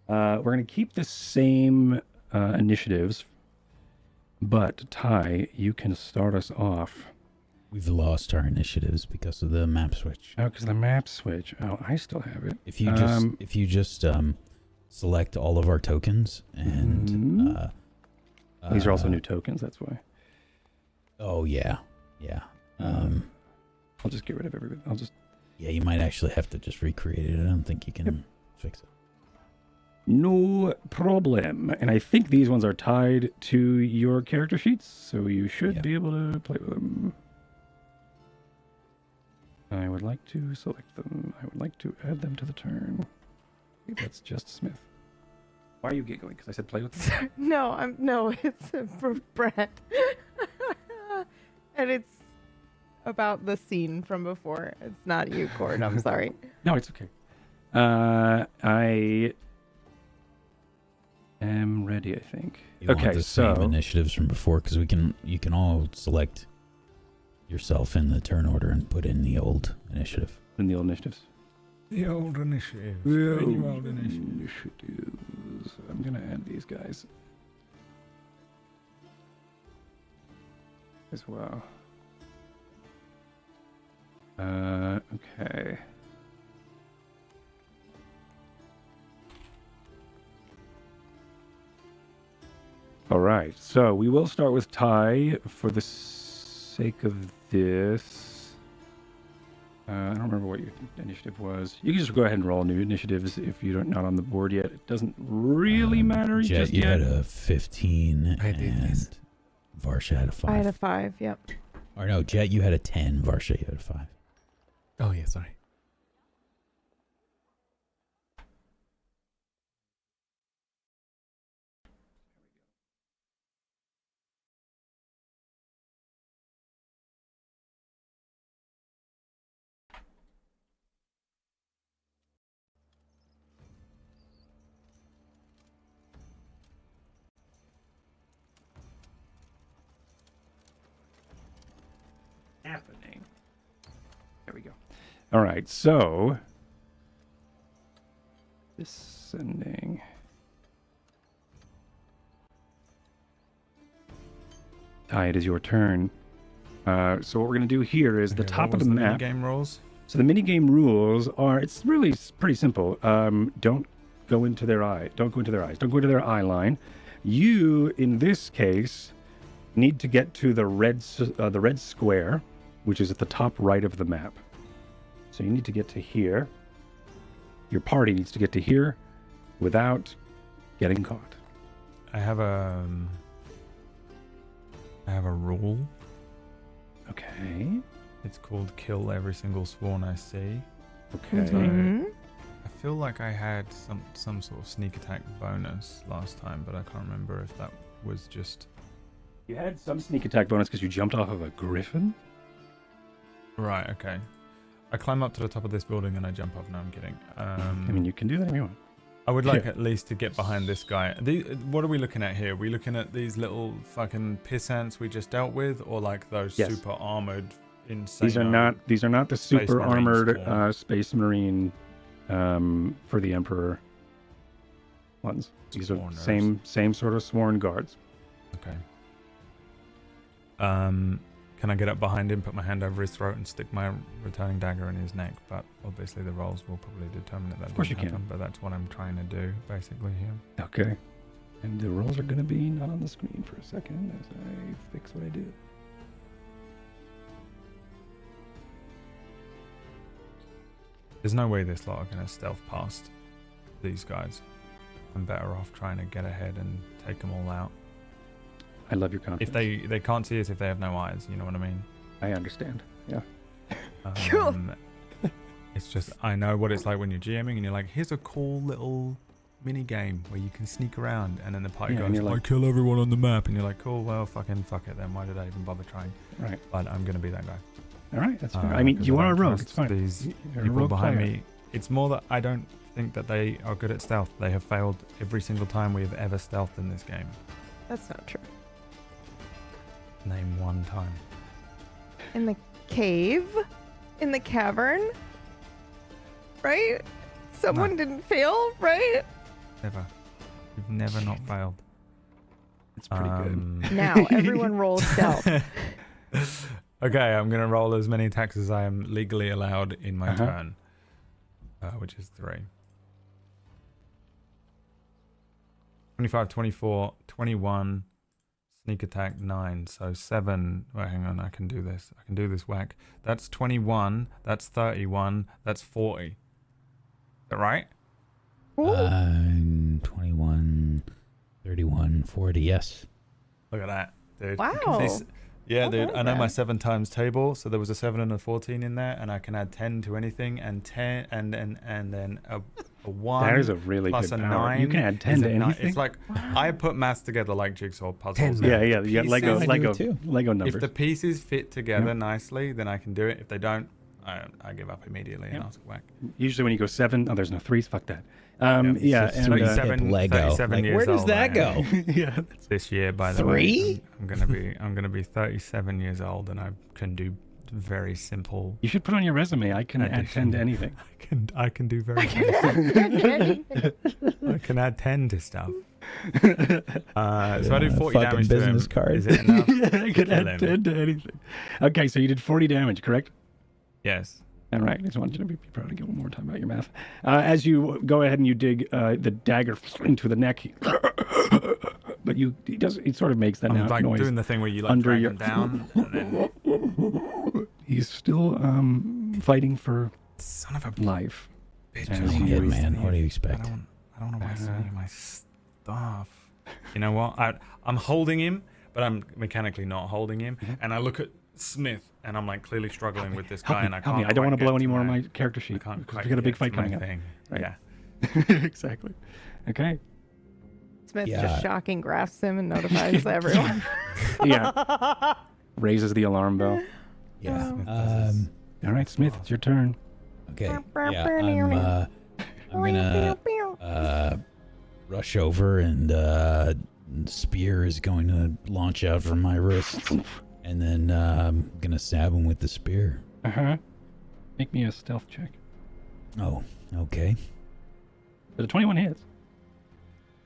we're going to keep the same initiatives, but Ty, you can start us off. We've lost our initiatives because of the map switch. Oh, because the map switch. Oh, I still have it. If you just select all of our tokens and these are also new tokens. That's why. Oh yeah. I'll just get rid of everybody. Yeah, you might actually have to just recreate it. I don't think you can fix it. No problem. And I think these ones are tied to your character sheets, so you should be able to play with them. I would like to select them. I would like to add them to the turn. Okay, that's just Smith. Why are you giggling? Because I said play with them? No, it's for Brett. And it's about the scene from before. It's not you, Cord. I'm sorry. No, it's okay. I am ready, I think. You want the same initiatives from before, because you can all select yourself in the turn order and put in the old initiative. In the old initiatives. The old initiatives. Old initiatives. I'm gonna add these guys as well. Okay. All right, so we will start with Ty for the sake of this. I don't remember what your initiative was. You can just go ahead and roll new initiatives if you're not on the board yet. It doesn't really matter Jet, just you yet. had a 15, I did, and yes. Varsha had a 5. I had a 5, yep. Or no, Jet, you had a 10. Varsha, you had a 5. Oh, yeah, sorry. Happening. There we go. All right, so descending. Ty, it is your turn. So what we're going to do here is the Okay, top what of the was map. Game rules. So the minigame rules are, it's really pretty simple. Don't go into their eye. Don't go into their eyes. Don't go into their eye line. You, in this case, need to get to the red square, which is at the top right of the map. So you need to get to here. Your party needs to get to here without getting caught. I have a rule. Okay. It's called kill every single sworn I see. Okay. Mhm. I feel like I had some sort of sneak attack bonus last time, but I can't remember if that was just... You had some sneak attack bonus because you jumped off of a griffin? Right, okay. I climb up to the top of this building and I jump off. No, I'm kidding. I mean, you can do that if you want. I would like Yeah. at least to get behind this guy. What are we looking at here? Are we looking at these little fucking pissants we just dealt with, or like those Yes. super armored, insane? These are not the Space super Marine armored swarm. Space Marine for the Emperor ones. These are Sworners. same sort of sworn guards. Okay. Can I get up behind him, put my hand over his throat, and stick my returning dagger in his neck? But obviously the rolls will probably determine that course doesn't you can. happen. But that's what I'm trying to do, basically here. Okay. And the rolls are going to be not on the screen for a second as I fix what I do. There's no way this lot are going to stealth past these guys. I'm better off trying to get ahead and take them all out. I love your confidence. If they can't see us if they have no eyes, you know what I mean? I understand. Yeah. It's just, I know what it's like when you're GMing and you're like, here's a cool little mini game where you can sneak around, and then the party Yeah, and goes, you're I like- kill everyone on the map, and you're like, cool, well, fuck it then. Why did I even bother trying? Right. But I'm gonna be that guy. All right. That's fair. I mean, 'cause you I are a don't rogue. trust It's fine. These You're a people rogue behind player. me. It's more that I don't think that they are good at stealth. They have failed every single time we have ever stealthed in this game. That's not true. Name one time. In the cave? In the cavern? Right? Someone didn't fail, right? Never. You've never not failed. It's pretty good. Now, everyone roll stealth. Okay, I'm going to roll as many attacks as I am legally allowed in my Uh-huh. turn, which is 3. 25, 24, 21, sneak attack 9, so 7. Wait, hang on, I can do this. I can do this whack. That's 21, that's 31, that's 40. Is that right? Ooh. 21, 31, 40, yes. Look at that, dude. Wow. This- yeah, Oh, dude. I know okay. my 7 times table, so there was a 7 and a 14 in there, and I can add 10 to anything, and 10, and then a 1. That is a really plus good a power. 9. You can add 10 is to a ni- anything. It's like I put maths together like jigsaw puzzles. 10. Yeah, yeah. You got Lego, Pieces- I do Lego, too. Lego numbers. If the pieces fit together Yep. nicely, then I can do it. If they don't, I give up immediately and Yep. ask whack. Usually when you go 7, oh, there's no 3s. Fuck that. Yeah, Yeah, it's and 37 Lego. 37 Like, years where does old that I go? am. yeah. This year, by the 3? way, I'm gonna be 37 years old, and I can do very simple. You should put on your resume. I can add 10 to anything. I can do very simple. I can add 10 to stuff. So I do 40 fucking damage to him. business card. Is it enough? Yeah, I can kill add him? 10 to anything. Okay, so you did 40 damage, correct? Yes. All right, I just wanted you to be proud to get one more time about your math. As you go ahead and you dig the dagger into the neck, but he sort of makes that I'm like noise. doing the thing where you like under drag your- him down, and then He's still fighting for son of a life. bitch. Yeah, I don't Yeah, wanna waste man. any What do you of- expect? I don't want to waste any of my stuff. You know what? I'm holding him, but I'm mechanically not holding him. And I look at Smith, and I'm like clearly struggling with this guy, and I Help can't. me. I don't quite want to blow get any to more of my character sheet. I can't because quite we got a big get fight to my coming up. thing. Right. Yeah. Exactly. Okay. Smith Yeah. just shocking grasps him and notifies everyone. Yeah. Raises the alarm bell. Yeah. Smith does his- All right, Smith, it's your turn. Okay. Yeah, I'm gonna rush over, and spear is going to launch out from my wrist, and then I'm gonna stab him with the spear. Make me a stealth check. Oh, okay. But a 21 hits.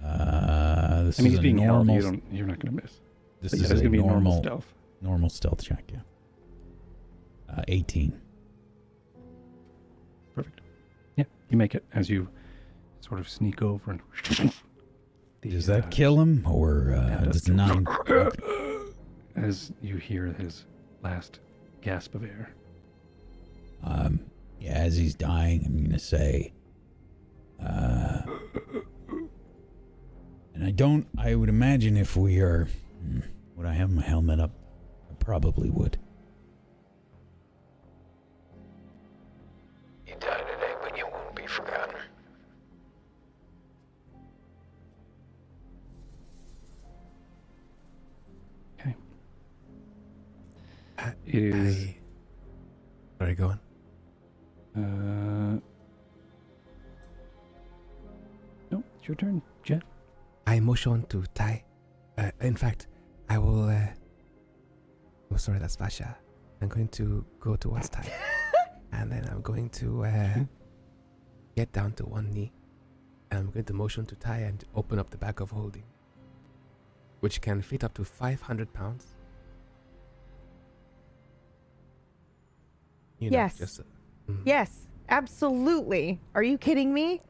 This I mean, is he's a being held. normal. You're not going to miss. This Yeah, is it's a gonna be a normal normal stealth. stealth check, yeah. 18. Perfect. Yeah, you make it as you sort of sneak over and. Does that kill him, or does 9? Okay. As you hear his last gasp of air. Yeah, as he's dying, I'm gonna say, and I would imagine if we are, would I have my helmet up? I probably would. You die today, but you won't be forgotten. Okay. It is. Sorry, go on. No, it's your turn, Jet. I motion to Ty. In fact, I will. Oh, sorry, that's Vasha. I'm going to go towards Ty, and then I'm going to get down to one knee. And I'm going to motion to Ty and open up the bag of holding, which can fit up to 500 pounds. You know, Yes. just, Yes, absolutely. Are you kidding me?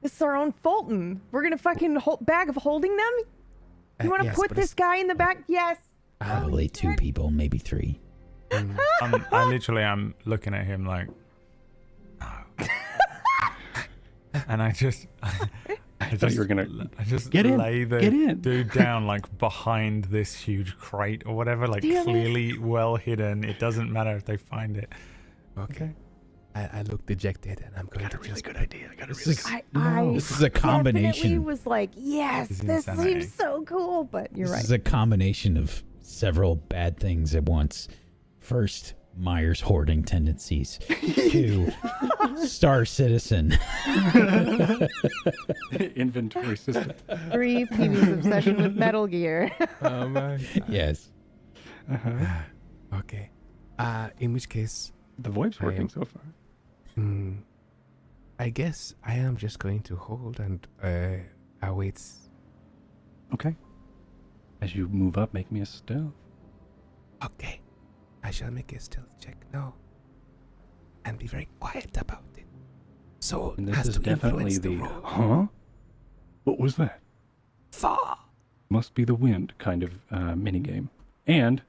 This is our own Fulton. We're gonna fucking bag of holding them? You want to yes, put but this guy in the back? Yes. Probably 2 people, maybe 3. I literally am looking at him like, no. And I just thought you were gonna get in, lay the get in. dude down like behind this huge crate or whatever, like Damn it. clearly well hidden. It doesn't matter if they find it. Okay. I look dejected, and I'm going to just. good idea. I got a This really is, I this is a definitely combination. was like, yes, This is this insanity. seems so cool, but you're This right. is a combination of several bad things at once. First, Myers hoarding tendencies. 2, Star Citizen. inventory system. 3, Phoebe's obsession with Metal Gear. Oh my. Yes. Okay. In which case, The VoIP's working so far. I guess I am just going to hold and await. Okay. As you move up, make me a stealth. Okay. I shall make a stealth check now. And be very quiet about it. So And this as is to definitely influence the the. roll. Huh? What was that? Far. Must be the wind kind of mini game. And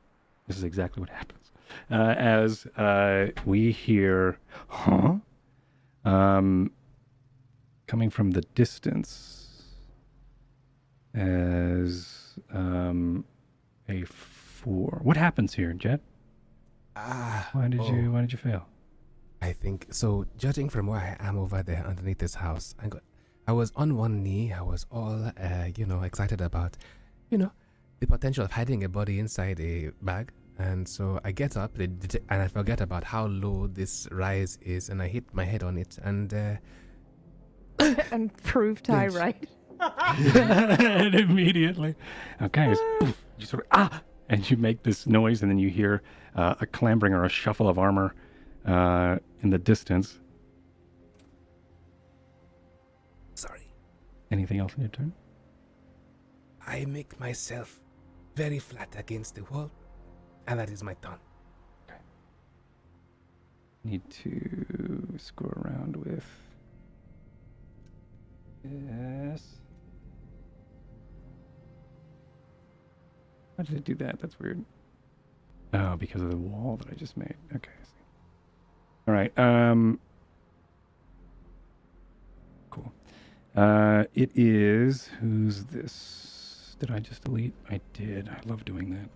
this is exactly what happens. As we hear, huh? Coming from the distance as a 4. What happens here, Jet? Why did you fail? I think so. Judging from where I am over there underneath this house, I was on one knee. I was all, excited about, the potential of hiding a body inside a bag. And so I get up and I forget about how low this rise is, and I hit my head on it, and And prove Ty Yes. right. And immediately, okay, you sort of and you make this noise, and then you hear a clambering or a shuffle of armor in the distance. sorry, Anything else in your turn? I make myself very flat against the wall, and that is my turn. Need to screw around with. Yes. Why did it do that? That's weird. Oh, because of the wall that I just made. Okay. I see. All right. Cool. It is. Who's this? Did I just delete? I did. I love doing that.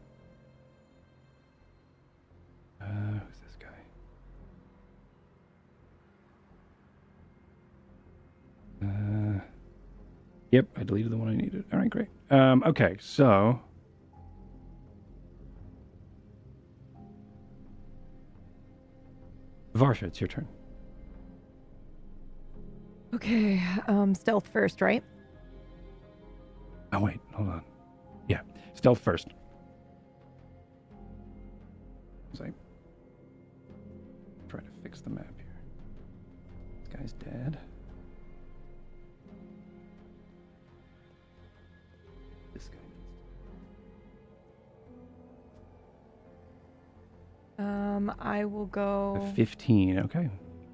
Who's this guy? Yep, I deleted the one I needed. All right, great. Okay, so Varsha, it's your turn. Okay, stealth first, right? Oh wait, hold on. Yeah, stealth first. As I try to fix the map here. This guy's dead. This guy needs I will A go. 15. Okay.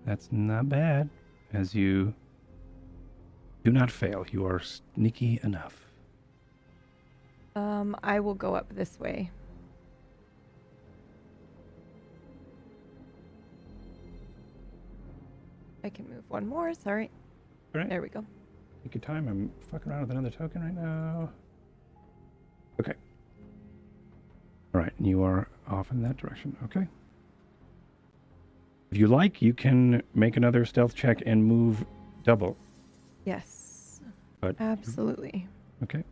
That's not bad. As you do not fail. You are sneaky enough. I will go up this way. I can move one more. Sorry. All right. There we go. Take your time. I'm fucking around with another token right now. Okay. All right. You are off in that direction. Okay. If you like, you can make another stealth check and move double. Yes. But Absolutely. okay.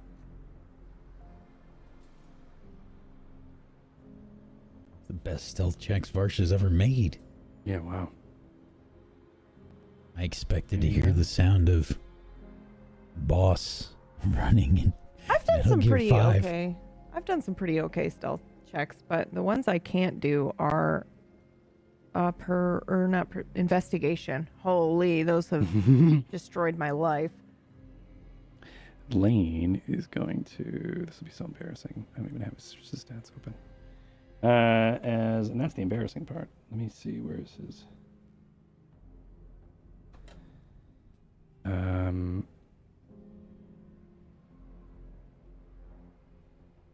The best stealth checks Varsha's ever made. Yeah. Wow. I expected to hear the sound of boss running in I've done Metal some Gear pretty 5. okay. I've done some pretty okay stealth checks, but the ones I can't do are investigation. Holy, those have destroyed my life. Lane is going to. This will be so embarrassing. I don't even have his stats open. And that's the embarrassing part. Let me see. Where is his?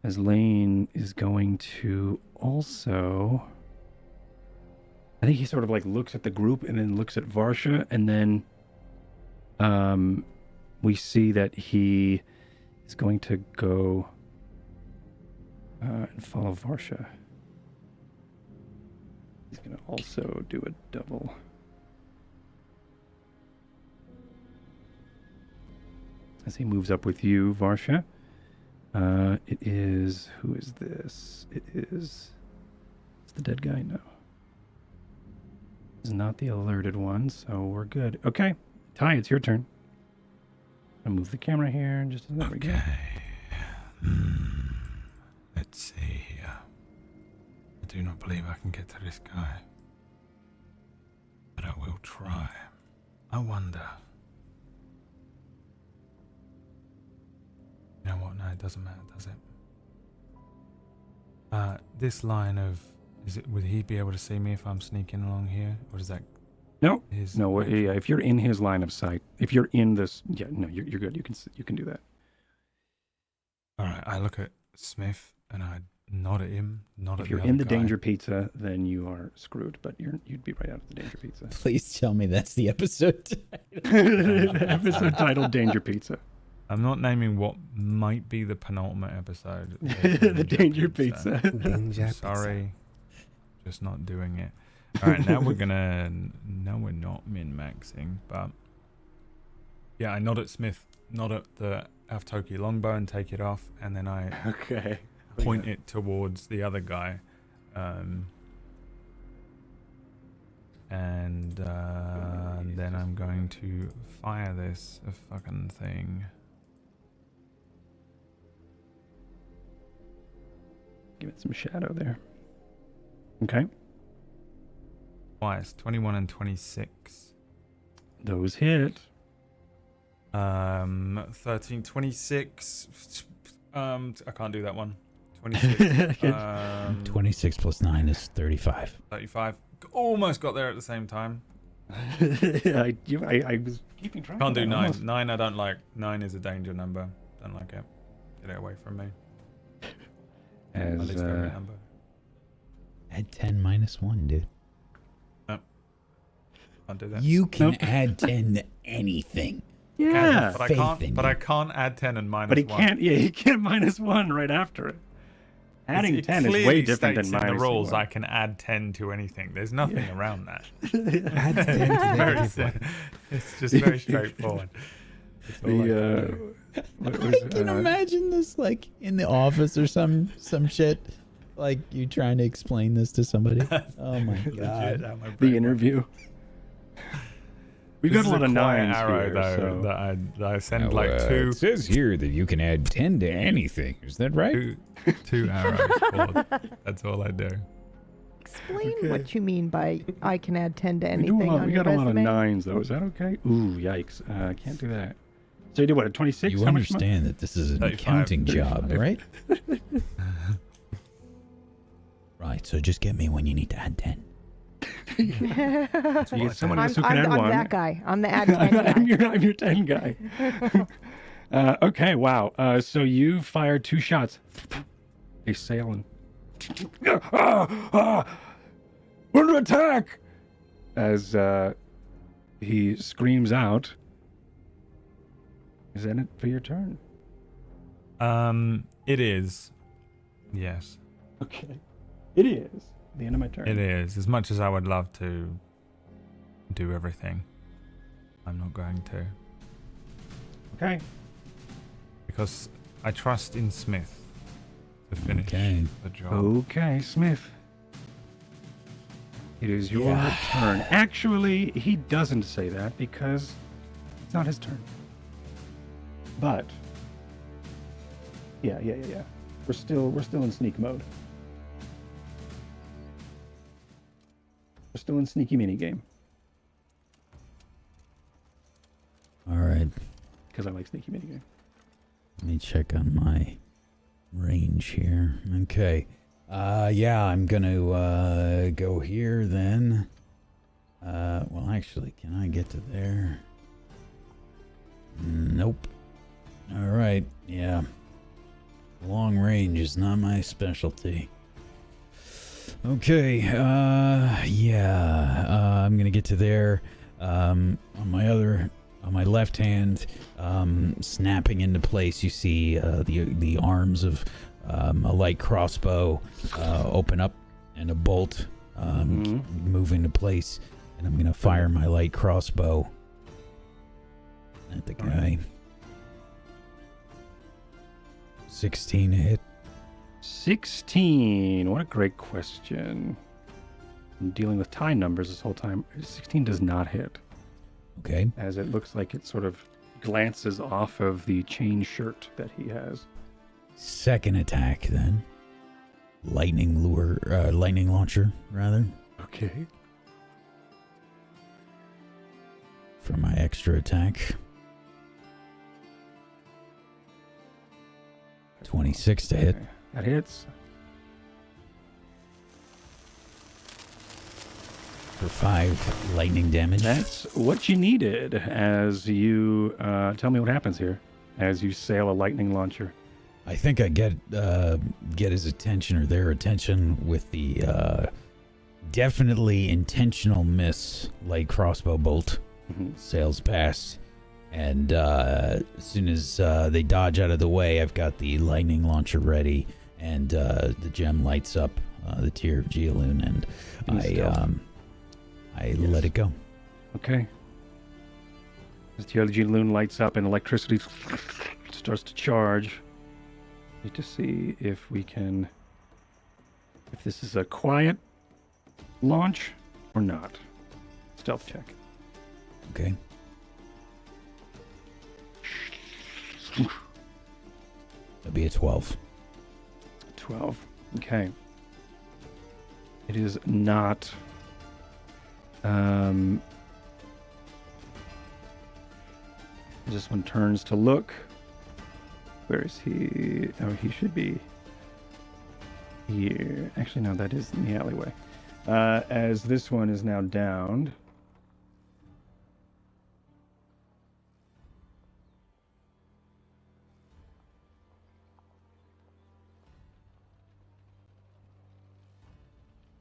As Lane is going to also. I think he sort of like looks at the group and then looks at Varsha, and then we see that he is going to go and follow Varsha. He's going to also do a double. As he moves up with you, Varsha. It is... Who is this? It is... It's the dead guy? No. This is not the alerted one, so we're good. Okay. Ty, it's your turn. I'll move the camera here and just... There we go. Let's see here. I do not believe I can get to this guy. But I will try. I wonder... You know what? No, it doesn't matter, does it? This line of... Would he be able to see me if I'm sneaking along here? Or is that... No. his... No, yeah, if you're in his line of sight, if you're in this... Yeah, no, you're good. You can do that. Alright, I look at Smith and I nod at him, nod at If you're the in other the guy. danger pizza, then you are screwed, but you'd be right out of the danger pizza. Please tell me that's the episode Episode titled Danger Pizza. I'm not naming what might be the penultimate episode. The Danger Pizza. Danger Sorry. Just not doing it. Alright, now we're gonna... No, we're not min-maxing, but... Yeah, I nod at Smith, nod at the Avtoki longbow and take it off, and then I Okay. point it towards the other guy. And then I'm going to fire this fucking thing. Give it some shadow there. Okay. Twice, 21 and 26. Those hit. 13, 26. I can't do that one. 26. 26 plus 9 is 35. 35. Almost got there at the same time. I was keeping track. Can't of do that 9. almost. 9 I don't like. 9 is a danger number. Don't like it. Get it away from me. My As least favorite number. Add 10 minus 1, dude. Can't do that. You can Nope. add 10 to anything. yeah, But I faith can't. in But you. I can't add 10 and minus but he 1. can't. Yeah, he can't minus 1 right after it. Adding It 10 is clearly way different than states in minus the rules. 1. I can add 10 to anything. There's nothing around that. Add 10 to Very negative sim- 1. it's just very straightforward. That's all I can do. What was, I can imagine this like in the office or some shit. Like you trying to explain this to somebody. Oh my Legit, god. how my the brain interview. We've This got a is lot of quiet nines arrow here, though so. that I send like two It says here that you can add 10 to anything. Is that right? two arrows forward. That's all I do. Explain Okay. what you mean by I can add 10 to We, anything do a lot, on we your got a lot of resume. nines, though. Is that okay? Ooh, yikes. I can't do that. So you did what, a 26? You How much mo- understand that this is an 35, accounting job, 35. right? Right, so just get me when you need to add 10. So you get someone else who can I'm add one. that guy. I'm the add 10 guy. I'm your 10 guy. Okay, wow. So you fire 2 shots. They sail and... Under attack! As he screams out. Is that it for your turn? It is. Yes. Okay. It is. The end of my turn. It is. As much as I would love to do everything, I'm not going to. Okay. Because I trust in Smith to finish the job. Okay, Smith. It is your turn. Actually, he doesn't say that because it's not his turn. But yeah. We're still in sneak mode. We're still in sneaky minigame. All right. Because I like sneaky minigame. Let me check on my range here. Okay. I'm gonna go here then. Well, actually, can I get to there? Nope. All right. Yeah. Long range is not my specialty. Okay. I'm gonna get to there. On my left hand, snapping into place, you see the arms of a light crossbow open up and a bolt move into place, and I'm gonna fire my light crossbow at the guy. 16 to hit. 16. What a great question. I'm dealing with tie numbers this whole time. 16 does not hit. Okay. As it looks like it sort of glances off of the chain shirt that he has. Second attack then. Lightning launcher rather. Okay. For my extra attack. 26 to hit. Okay. That hits. For 5 lightning damage. That's what you needed. As you tell me what happens here as you sail a lightning launcher. I think I get his attention or their attention with the definitely intentional miss light crossbow bolt. Sails past, and as soon as they dodge out of the way, I've got the lightning launcher ready, and the gem lights up the tier of Geoloon, and I let it go. Okay. As the Geoloon lights up and electricity starts to charge. Need to see if we can, if this is a quiet launch or not. Stealth check. Okay. That'd be a 12. 12. Okay. It is not. This one turns to look. Where is he? Oh, he should be here. Actually, no, that is in the alleyway. As this one is now downed.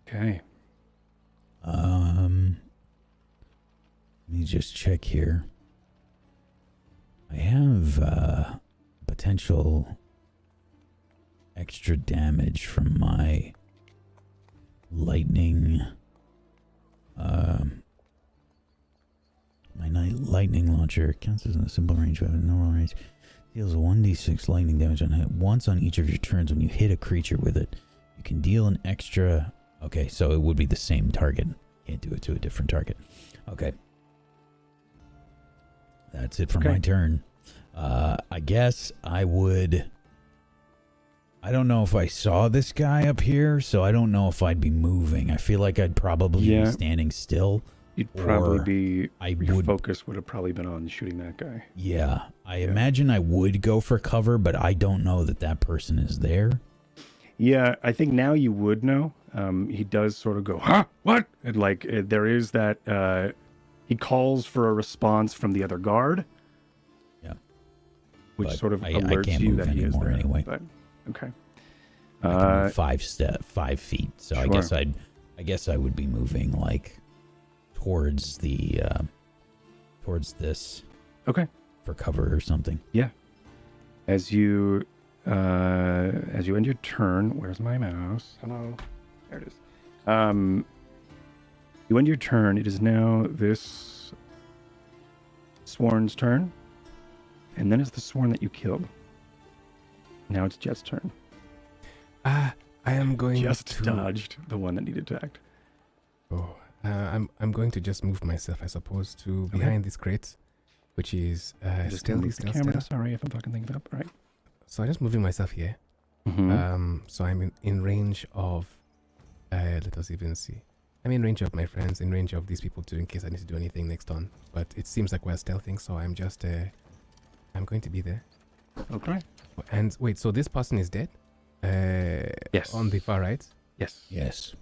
Okay. Let me just check here. I have potential extra damage from my lightning. My lightning launcher counts as a simple range weapon. Normal range deals 1d6 lightning damage on hit once on each of your turns. When you hit a creature with it, you can deal an extra. Okay, so it would be the same target. Can't do it to a different target. Okay. That's it for my turn. I guess I would. I don't know if I saw this guy up here, so I don't know if I'd be moving. I feel like I'd probably be standing still. You'd probably be. Your focus would have probably been on shooting that guy. Yeah, I imagine I would go for cover, but I don't know that person is there. Yeah, I think now you would know. He does sort of go, huh? What? And like there is that. He calls for a response from the other guard, which But sort of I alerts can't you move that he is anymore there. anyway. But okay. I can move 5 feet, so I Sure. guess I would be moving like towards the towards this. Okay. For cover or something. Yeah. As you end your turn, where's my mouse? Hello. There it is. You end your turn. It is now this Sworn's turn, and then it's the Sworn that you killed. Now it's Jet's turn. I am going Just to dodged the one that needed to act. Oh, I'm going to just move myself, I suppose, to behind this crate, which is Just gonna move the camera. stealth. Sorry if I'm fucking things up. All right. So I'm just moving myself here. Mm-hmm. So I'm in range of. Let us even see. I'm in range of my friends, in range of these people too, in case I need to do anything next on. But it seems like we're stealthing, so I'm just. I'm going to be there. Okay. And wait, so this person is dead? Yes. On the far right. Yes. Yes.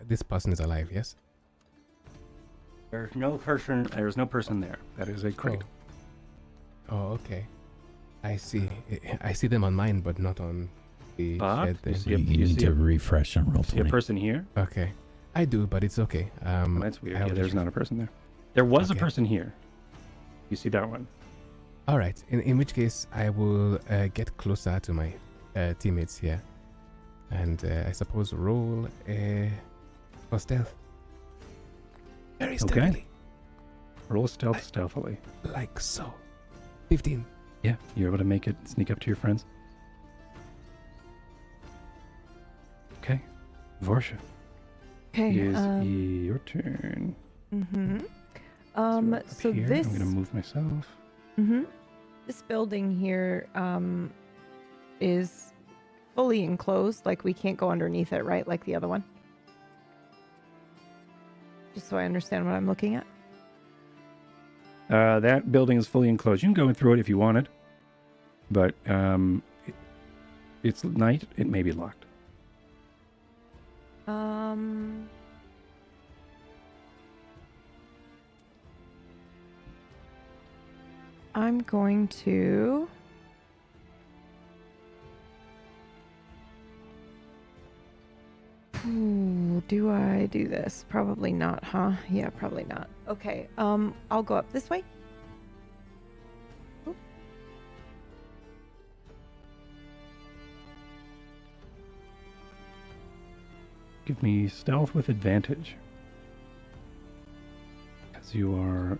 This person is alive. Yes. There's no person. There's no person there. That is a crate. Oh, okay. I see. I see them on mine, but not on the Bob, shed you thing. see You, you need see to a- refresh on roll See a 20. person here? Okay. I do, but it's okay. Oh, that's weird. I'll Yeah, there's just- not a person there. There was a Okay. person here. You see that one? All right. In which case, I will get closer to my teammates here, and I suppose roll for stealth. Very stealthily, Roll stealth stealthily. like so. 15. Yeah, you're able to make it sneak up to your friends. Okay. Vorsha, Okay. it is your turn. Mm-hmm. Up So here, this. I'm going to move myself. Mm-hmm. This building here is fully enclosed. Like we can't go underneath it, right? Like the other one. Just so I understand what I'm looking at. That building is fully enclosed. You can go in through it if you wanted. But it's night. It may be locked. I'm going to. Ooh, do I do this? Probably not, huh? Yeah, probably not. Okay. I'll go up this way. Oop. Give me stealth with advantage. As you are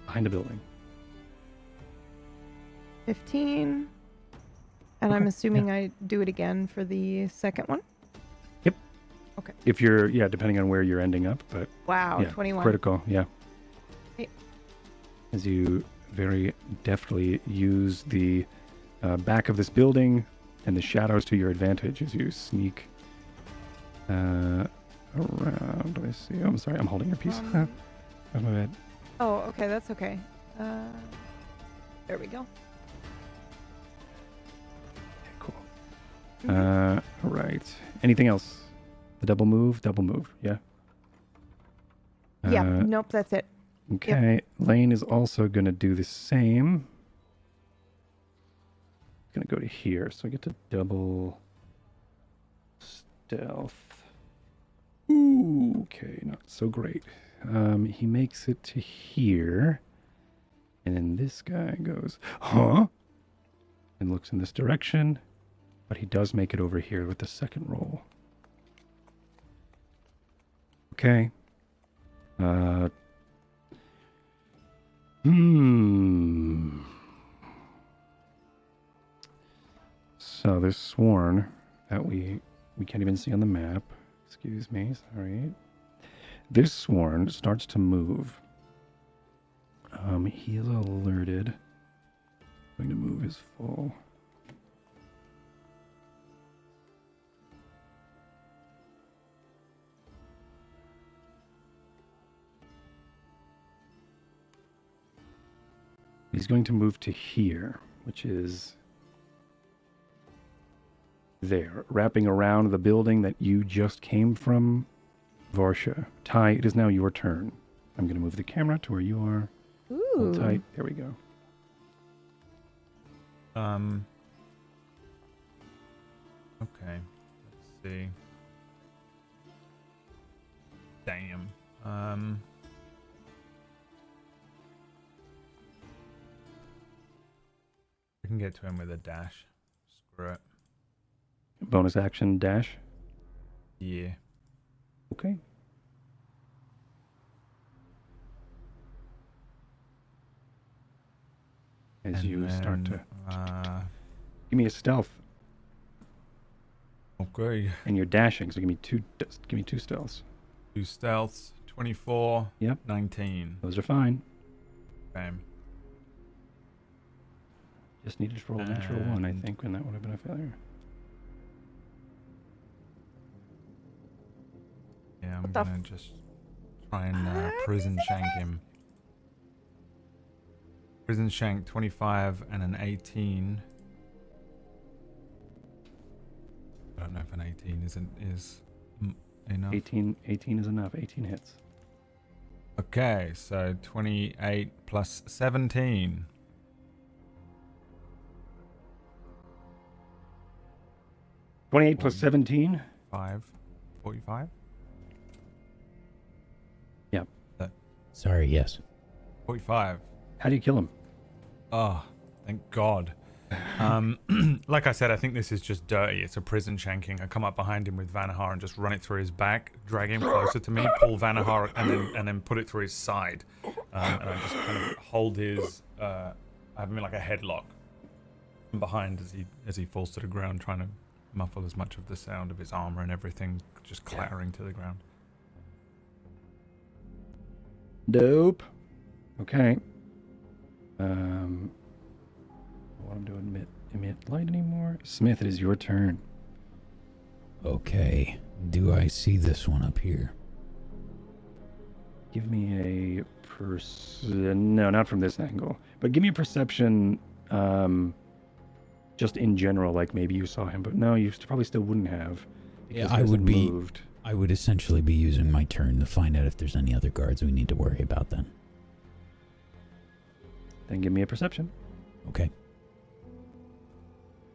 behind a building. 15. And I'm assuming I do it again for the second one. If you're, depending on where you're ending up, but Wow, yeah, 21. critical, yeah. Okay. As you very deftly use the back of this building and the shadows to your advantage as you sneak around. Let me see. Oh, I'm sorry, I'm holding your piece. That's my bad. Oh, okay, that's okay. There we go. Okay, cool. Mhm. All right. Anything else? The double move, yeah. Yeah, nope, that's it. Okay, Lane is also going to do the same. Going to go to here, so I get to double stealth. Ooh, okay, not so great. He makes it to here, and then this guy goes, huh? And looks in this direction, but he does make it over here with the second roll. Okay. So this sworn that we can't even see on the map. Excuse me, sorry. This sworn starts to move. He is alerted. Going to move his full. He's going to move to here, which is there, wrapping around the building that you just came from. Varsha, Ty, it is now your turn. I'm going to move the camera to where you are. Hold Ooh. tight. There we go. Okay. Let's see. Damn. We can get to him with a dash. Screw it. Bonus action dash. Yeah. Okay. As And you start to then, give me a stealth, okay. and you're dashing, so give me two stealths. 2 stealths. 24. Yep. 19. Those are fine. Okay. Just needed to roll a natural one, I think, and that would have been a failure. Yeah, I'm What the gonna just try and prison shank him. Prison shank 25 and an 18. I don't know if an 18 is enough. 18 is enough. 18 hits. Okay, so 28 plus 17. 28 plus 17. 45? Yep. Sorry, yes. 45. How do you kill him? Oh, thank God. Like I said, I think this is just dirty. It's a prison shanking. I come up behind him with Vanahar and just run it through his back, drag him closer to me, pull Vanahar, and then put it through his side. And I just kind of hold his. I have him in like a headlock from behind as he falls to the ground, trying to muffle as much of the sound of his armor and everything just clattering to the ground. Dope. Okay. I want him to emit light anymore. Smith, it is your turn. Okay. Do I see this one up here? Give me a no, not from this angle. But give me a perception, just in general, like maybe you saw him, but no, you probably still wouldn't have. Yeah, because he hasn't moved. I would essentially be using my turn to find out if there's any other guards we need to worry about then. Then give me a perception. Okay.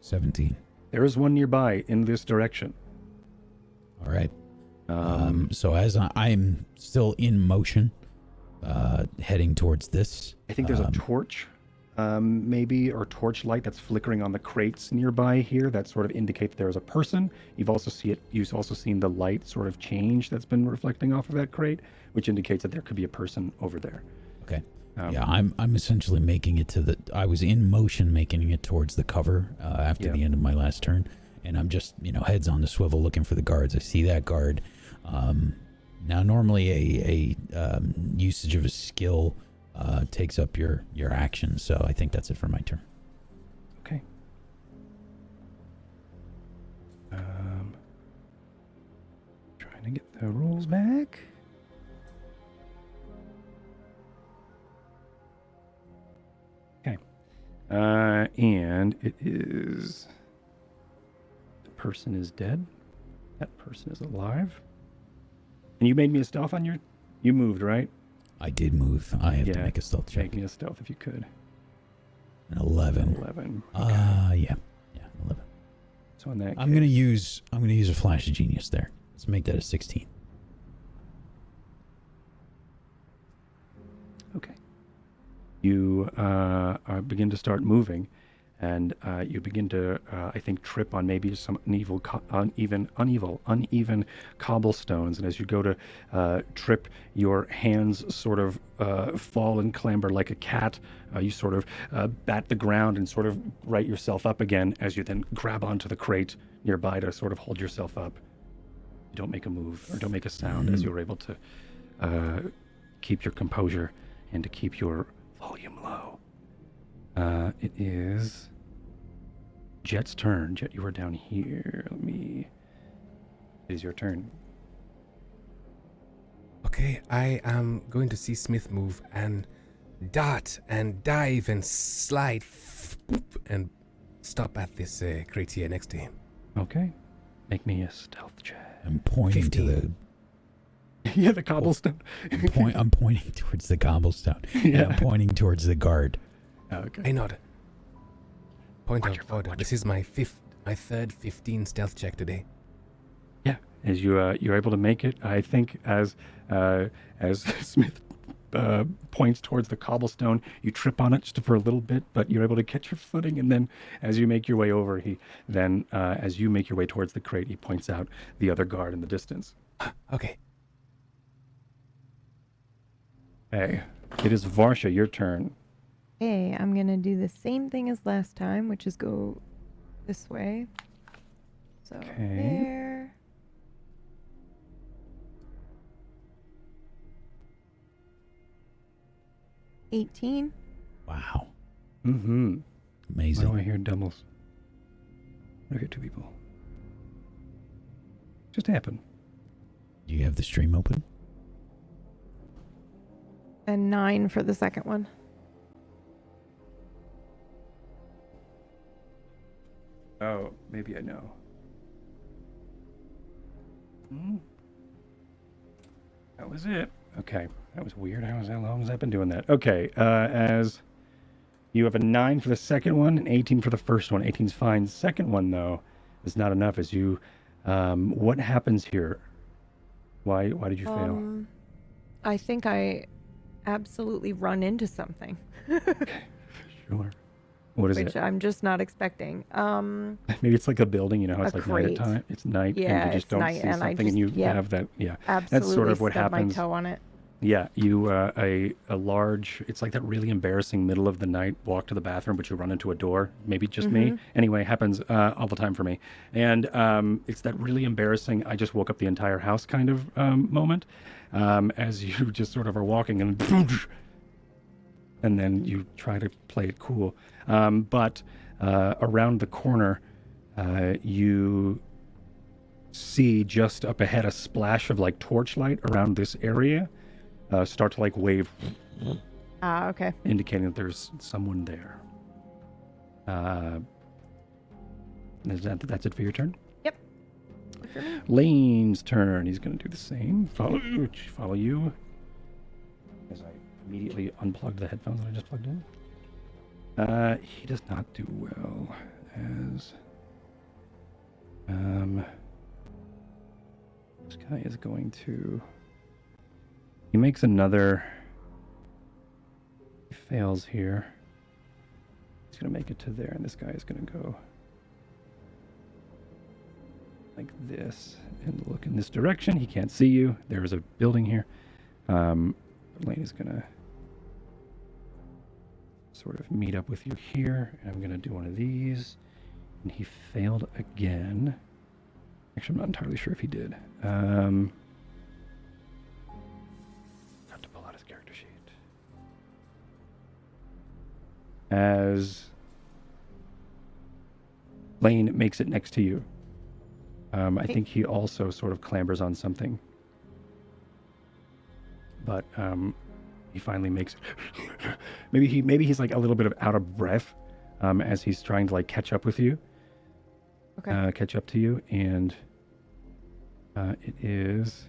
17. There is one nearby in this direction. All right. So as I'm still in motion, heading towards this. I think there's a torch, maybe, or torch light that's flickering on the crates nearby here that sort of indicate that there is a person. You've also seen the light sort of change that's been reflecting off of that crate, which indicates that there could be a person over there. Okay. Yeah, I'm essentially making it to I was in motion making it towards the cover after the end of my last turn, and I'm just, heads on the swivel looking for the guards. I see that guard. Now, normally a usage of a skill takes up your action, so I think that's it for my turn. Okay. Trying to get the rolls back. Okay. And it is... The person is dead. That person is alive. And you made me a stealth on your... You moved, right? I did move. I have to make a stealth check. Make me a stealth if you could. An 11. 11. Yeah, 11. So in that I'm gonna use a flash of genius there. Let's make that a 16. Okay. You begin to start moving, and you begin to, I think, trip on maybe some uneven cobblestones. And as you go to trip, your hands sort of fall and clamber like a cat. You sort of bat the ground and sort of right yourself up again as you then grab onto the crate nearby to sort of hold yourself up. You don't make a move or don't make a sound as you're able to keep your composure and to keep your volume low. It is Jet's turn. Jet, you are down here. It is your turn. Okay, I am going to see Smith move and dart and dive and slide and stop at this crate here next to him. Okay. Make me a stealth check. I'm pointing to the. Yeah, the cobblestone. I'm pointing towards the cobblestone. Yeah. And I'm pointing towards the guard. Okay. I nod. Point Watch out your foot, order. watch This is my third 15 stealth check today. Yeah, as you're able to make it, I think as Smith points towards the cobblestone, you trip on it just for a little bit, but you're able to catch your footing, and then as you make your way over, as you make your way towards the crate, he points out the other guard in the distance. Okay. Hey, it is Varsha, your turn. Okay, I'm gonna do the same thing as last time, which is go this way. So Okay. there. $18. Wow. Mm-hmm. Amazing. Why do I hear doubles? I hear two people. Just happened. Do you have the stream open? And 9 for the second one. Oh, maybe I know. That was it. Okay, that was weird. How long has that been doing that? Okay, as you have a 9 for the second one and 18 for the first one. 18's fine. Second one, though, is not enough. As you, what happens here? Why did you fail? I think I absolutely run into something. Sure. What is which it? I'm just not expecting. Maybe it's like a building, you know how it's A like night at crate. time. It's night, Yeah, and you just it's don't night, see and I something, and you just- yep. have that. Yeah, Absolutely that's sort of what stubbed happens. my toe on it. Yeah, you a large. It's like that really embarrassing middle of the night walk to the bathroom, but you run into a door. Maybe just me. Anyway, happens all the time for me. And it's that really embarrassing. I just woke up the entire house kind of moment, as you just sort of are walking and then you try to play it cool. But around the corner, you see just up ahead a splash of like torchlight around this area. Start to like wave, Ah, okay. indicating that there's someone there. That's it for your turn? Yep. For me. Lane's turn. He's going to do the same. Follow you. As I immediately unplugged the headphones that I just plugged in. He does not do well as this guy is going to. He makes another. He fails here. He's going to make it to there, and this guy is going to go like this and look in this direction. He can't see you. There is a building here. Lane is going to sort of meet up with you here, and I'm going to do one of these. And he failed again. Actually, I'm not entirely sure if he did. Have to pull out his character sheet. As Lane makes it next to you, I think he also sort of clambers on something. But he finally makes it. maybe he's like a little bit of out of breath as he's trying to like catch up with you. Okay. Catch up to you, and it is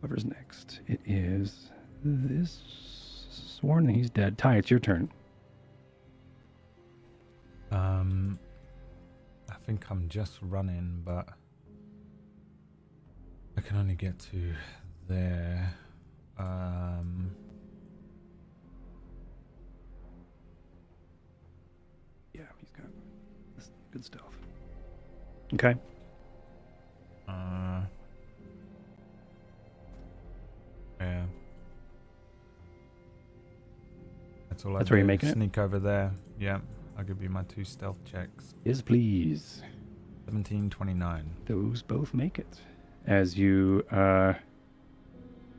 whoever's next. It is this sworn that he's dead. Ty, it's your turn. I think I'm just running, but I can only get to there. Yeah, he's got this good stuff. Okay. Yeah. That's all I That's do. where you're making it? Sneak over there. Yeah. I'll give you my 2 stealth checks. Yes, please. 17, 29. Those both make it. As you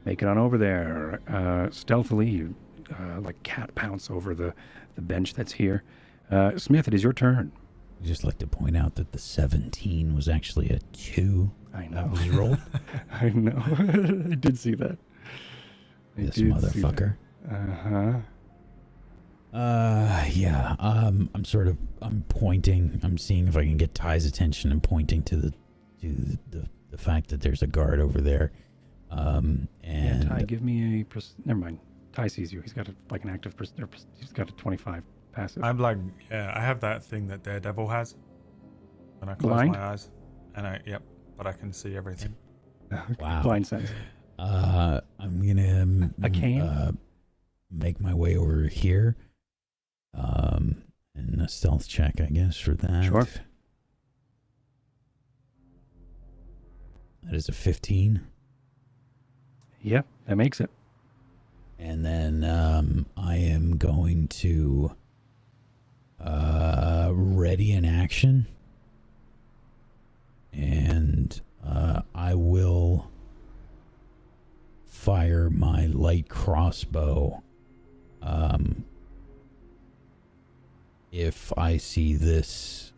make it on over there, stealthily, you like cat pounce over the bench that's here. Smith, it is your turn. I'd just like to point out that the 17 was actually a 2. I know. That was rolled. I know. I did see that. This motherfucker. Uh-huh. Yeah. I'm pointing. I'm seeing if I can get Ty's attention and pointing to the fact that there's a guard over there. And yeah, Ty, give me a. Never mind. Ty sees you. He's got an active. He's got a 25 passive. I'm like, yeah, I have that thing that Daredevil has. And I close Blind? my eyes. And but I can see everything. wow. Blind sense. I'm gonna A cane? make my way over here. And a stealth check, I guess, for that. Sure. That is a 15. Yep, that makes it. And then I am going to ready an action. And I will fire my light crossbow if I see this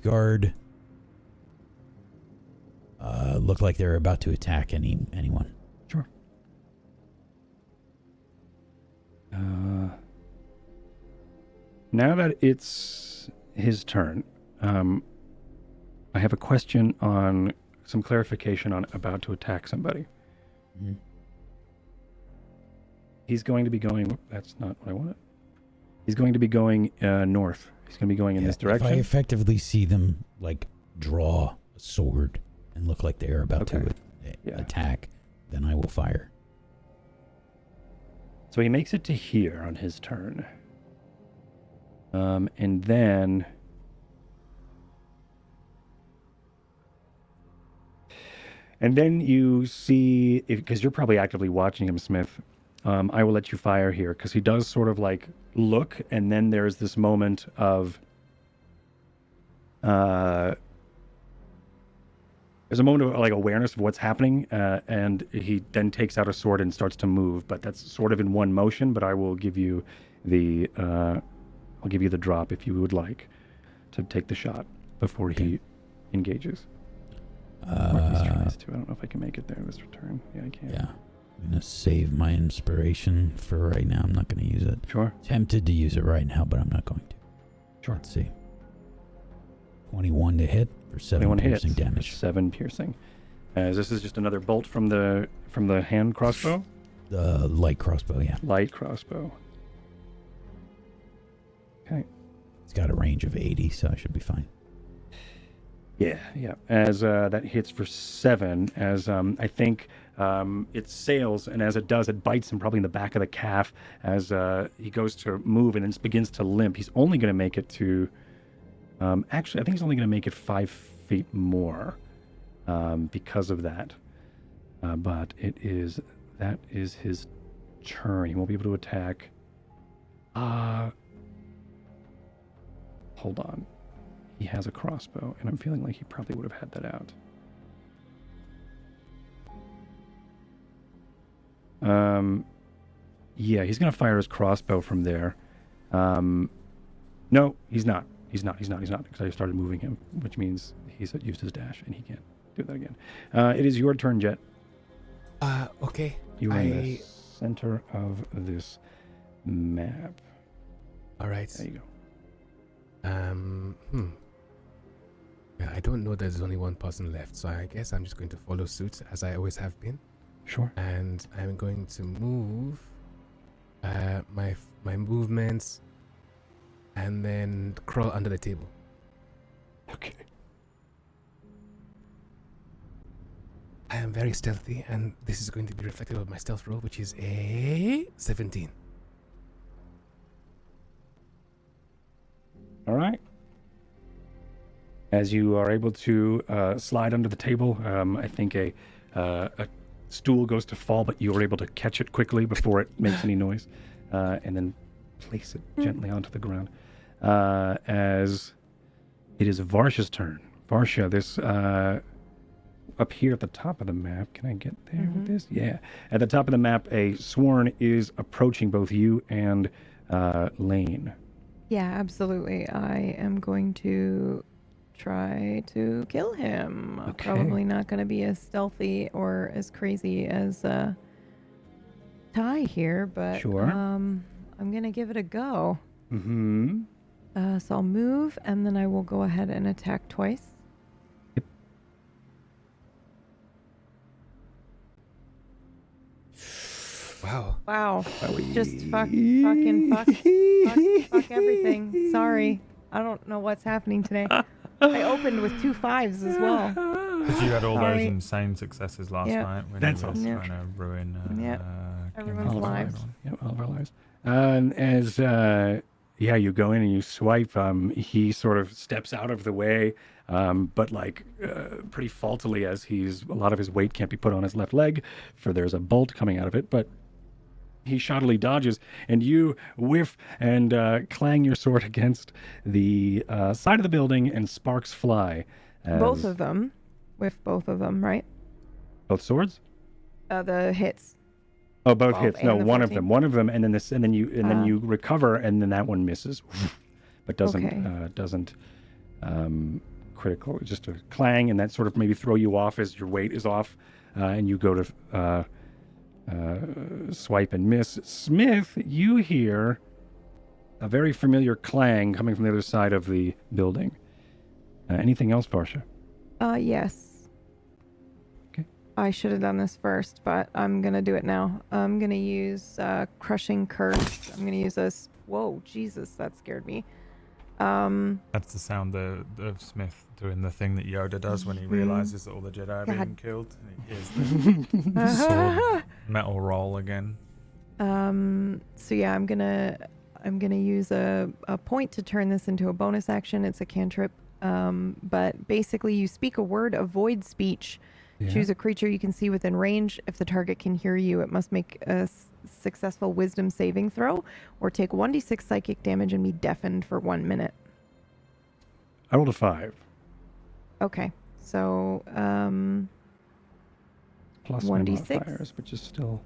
guard look like they're about to attack anyone. Sure. Now that it's his turn, I have a question on some clarification on about to attack somebody. Mm-hmm. He's going to be going. That's not what I wanted. He's going to be going north. He's going to be going in this direction. If I effectively see them like draw a sword and look like they're about to attack, then I will fire. So he makes it to here on his turn. And then you see, because you're probably actively watching him, Smith, I will let you fire here, because he does sort of like look, and then there's this moment of there's a moment of like awareness of what's happening, and he then takes out a sword and starts to move, but that's sort of in one motion. But I will give you the drop if you would like to take the shot before he engages. His turn is too. I don't know if I can make it there this turn. Yeah, I can. Yeah. I'm going to save my inspiration for right now. I'm not going to use it. Sure. Tempted to use it right now, but I'm not going to. Sure. Let's see. 21 to hit for 7 piercing damage. 7 piercing. As this is just another bolt from the hand crossbow? The light crossbow, yeah. Light crossbow. Okay. It's got a range of 80, so I should be fine. Yeah. As that hits for 7, as I think it sails, and as it does, it bites him probably in the back of the calf as he goes to move and then begins to limp. He's only going to make it to... actually, I think he's only going to make it 5 feet more because of that. But that is his turn. He won't be able to attack. Hold on. He has a crossbow, and I'm feeling like he probably would have had that out. Yeah, he's going to fire his crossbow from there. No, he's not. He's not, because I started moving him, which means he's used his dash, and he can't do that again. It is your turn, Jet. Okay. You are in the center of this map. All right. There you go. Yeah, I don't know there's only one person left, so I guess I'm just going to follow suit, as I always have been. Sure. And I'm going to move my movements and then crawl under the table. Okay. I am very stealthy, and this is going to be reflective of my stealth roll, which is a 17. All right. As you are able to slide under the table, I think a stool goes to fall, but you are able to catch it quickly before it makes any noise, and then place it gently onto the ground. As it is Varsha's turn. Varsha, this up here at the top of the map. Can I get there with this? Yeah. At the top of the map, a sworn is approaching both you and Lane. Yeah, absolutely. I am going to try to kill him. Okay. Probably not going to be as stealthy or as crazy as Ty here, but Sure. I'm going to give it a go. Mm-hmm. So I'll move, and then I will go ahead and attack twice. Wow. Wow. Just fucking fuck everything. Sorry. I don't know what's happening today. I opened with 2 5s as well. Because you had all those Sorry. insane successes last Yeah. night when That's you were awesome. trying to ruin Yeah. Everyone's King's lives. Island. Yep, all of our lives. You go in and you swipe. He sort of steps out of the way, but pretty faultily, as a lot of his weight can't be put on his left leg, for there's a bolt coming out of it. But he shoddily dodges, and you whiff and clang your sword against the side of the building, and sparks fly. Both of them. With both of them, right? Both swords? The hits. Oh, both 12 hits. No, and the one of 14. them. One of them, and then you recover, and then that one misses, but doesn't critical. Just a clang, and that sort of maybe throw you off as your weight is off, and you go to swipe and miss. Smith, you hear a very familiar clang coming from the other side of the building. Anything else, Varsha? Yes. Okay. I should have done this first, but I'm gonna do it now. I'm gonna use Crushing Curse. I'm gonna use this. Whoa, Jesus, that scared me. That's the sound of Smith doing the thing that Yoda does when he realizes that all the Jedi are being God. killed. And he hears the sword metal roll again. So yeah, I'm gonna use a point to turn this into a bonus action. It's a cantrip. But basically you speak a word, avoid speech. Yeah. Choose a creature you can see within range. If the target can hear you, it must make a successful wisdom saving throw or take 1d6 psychic damage and be deafened for 1 minute. I rolled a 5. Okay. So, Plus my 1d6. modifiers, which is still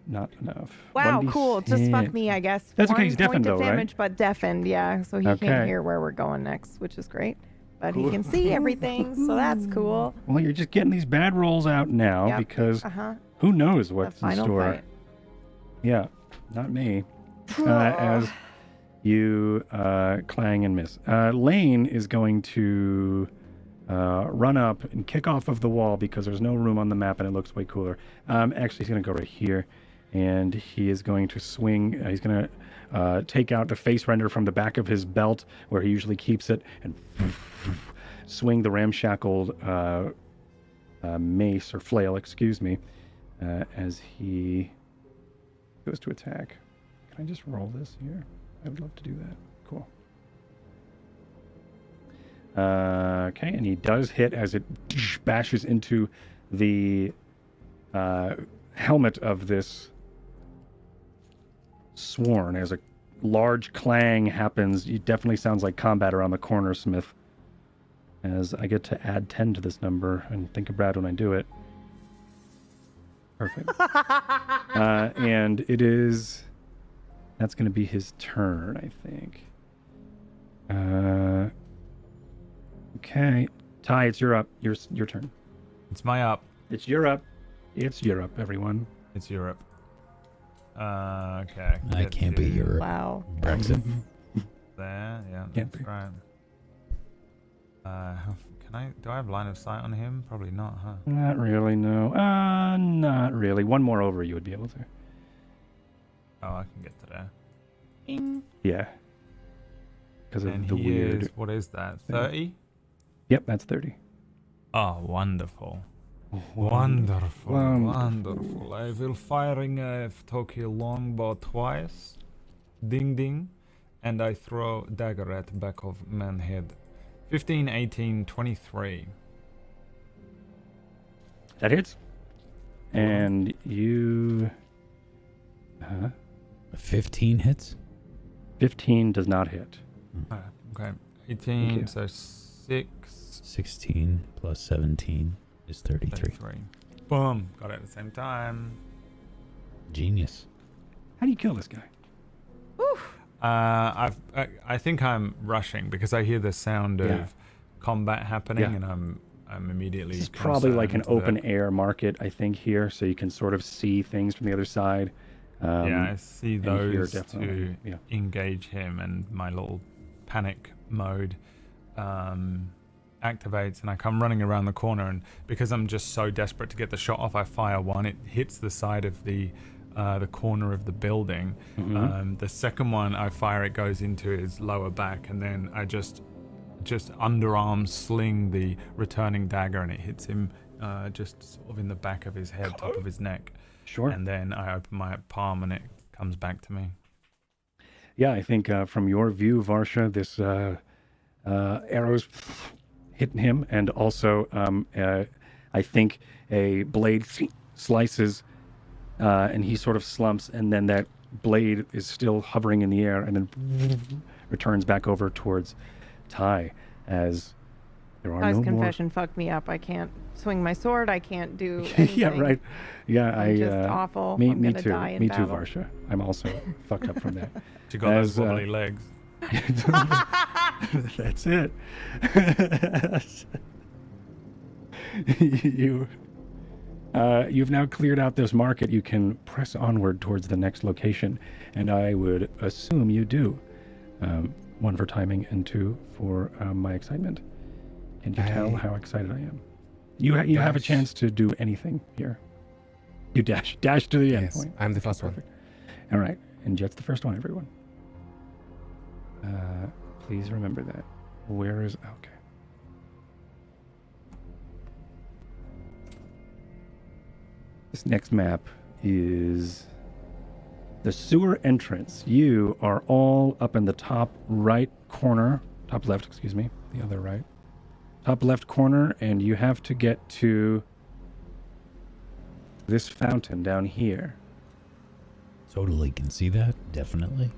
not enough. wow, 1d6. cool. Just fuck me, I guess. That's okay, 1 he's deafened point of though, right? damage, but deafened, yeah. So he Okay. can't hear where we're going next, which is great. But he can see everything, so that's cool. Well, you're just getting these bad rolls out now Yep. because Uh-huh. who knows The what's in final store. fight. Yeah, not me. As you clang and miss. Lane is going to run up and kick off of the wall because there's no room on the map and it looks way cooler. Actually, he's going to go right here, and he is going to swing. He's going to take out the face render from the back of his belt where he usually keeps it and swing the ramshackled mace or flail, excuse me, as he goes to attack. Can I just roll this here? I would love to do that. Cool. Okay, and he does hit as it bashes into the helmet of this sworn. As a large clang happens, it definitely sounds like combat around the corner, Smith. As I get to add 10 to this number and think of Brad when I do it. Perfect. And it is... That's going to be his turn, I think. Okay. Ty, it's your up. Your turn. It's my up. It's your up. It's Europe, everyone. It's Europe. Okay. I can't be Europe. Wow. Brexit. There, yeah, Can't that's be. right. Do I have line of sight on him? Probably not, huh? Not really, no. Not really. One more over, you would be able to. Oh, I can get to there. Yeah. Because of And the he weird... is, what is that, thing. 30? Yep, that's 30. Oh, wonderful. Wonderful, Wonderful. wonderful. I will firing a Tokyo longbow twice. Ding ding. And I throw dagger at back of man head. 15, 18, 23. That hits. And you... 15 hits? 15 does not hit. Okay. you. 18, so 6. 16 plus 17 is 33. Boom. Got it at the same time. Genius. How do you kill this guy? I think I'm rushing because I hear the sound of Yeah. combat happening, Yeah. and I'm immediately. This is probably like an concerned open that- air market, I think, here, so you can sort of see things from the other side. Yeah, I see and here those definitely, to yeah. engage him, and my little panic mode activates, and I come running around the corner, and because I'm just so desperate to get the shot off, I fire one. It hits the side of the corner of the building. The second one I fire, it goes into his lower back, and then I just underarm sling the returning dagger, and it hits him just sort of in the back of his head, top of his neck. Sure. And then I open my palm, and it comes back to me. Yeah, I think from your view, Varsha, this arrows hitting him, and also I think a blade slices, and he sort of slumps, and then that blade is still hovering in the air, and then returns back over towards Ty, as there are Ty's no more. confession fucked me up. I can't swing my sword. I can't do anything. Yeah, right. Yeah, I'm just awful. Me, I'm me gonna too. die in Me too, battle. Varsha. I'm also fucked up from that. She got those As, wobbly legs. That's it. You've now cleared out this market. You can press onward towards the next location, and I would assume you do. One for timing, and two for my excitement. Can you tell how excited I am? You have a chance to do anything here. You dash to the end point. I'm the first one. All right, and Jet's the first one, everyone. Please remember that. Where is... Okay. This next map is the sewer entrance. You are all up in the top right corner. Top left, excuse me. The other right. Top left corner, and you have to get to this fountain down here. Totally can see that. Definitely.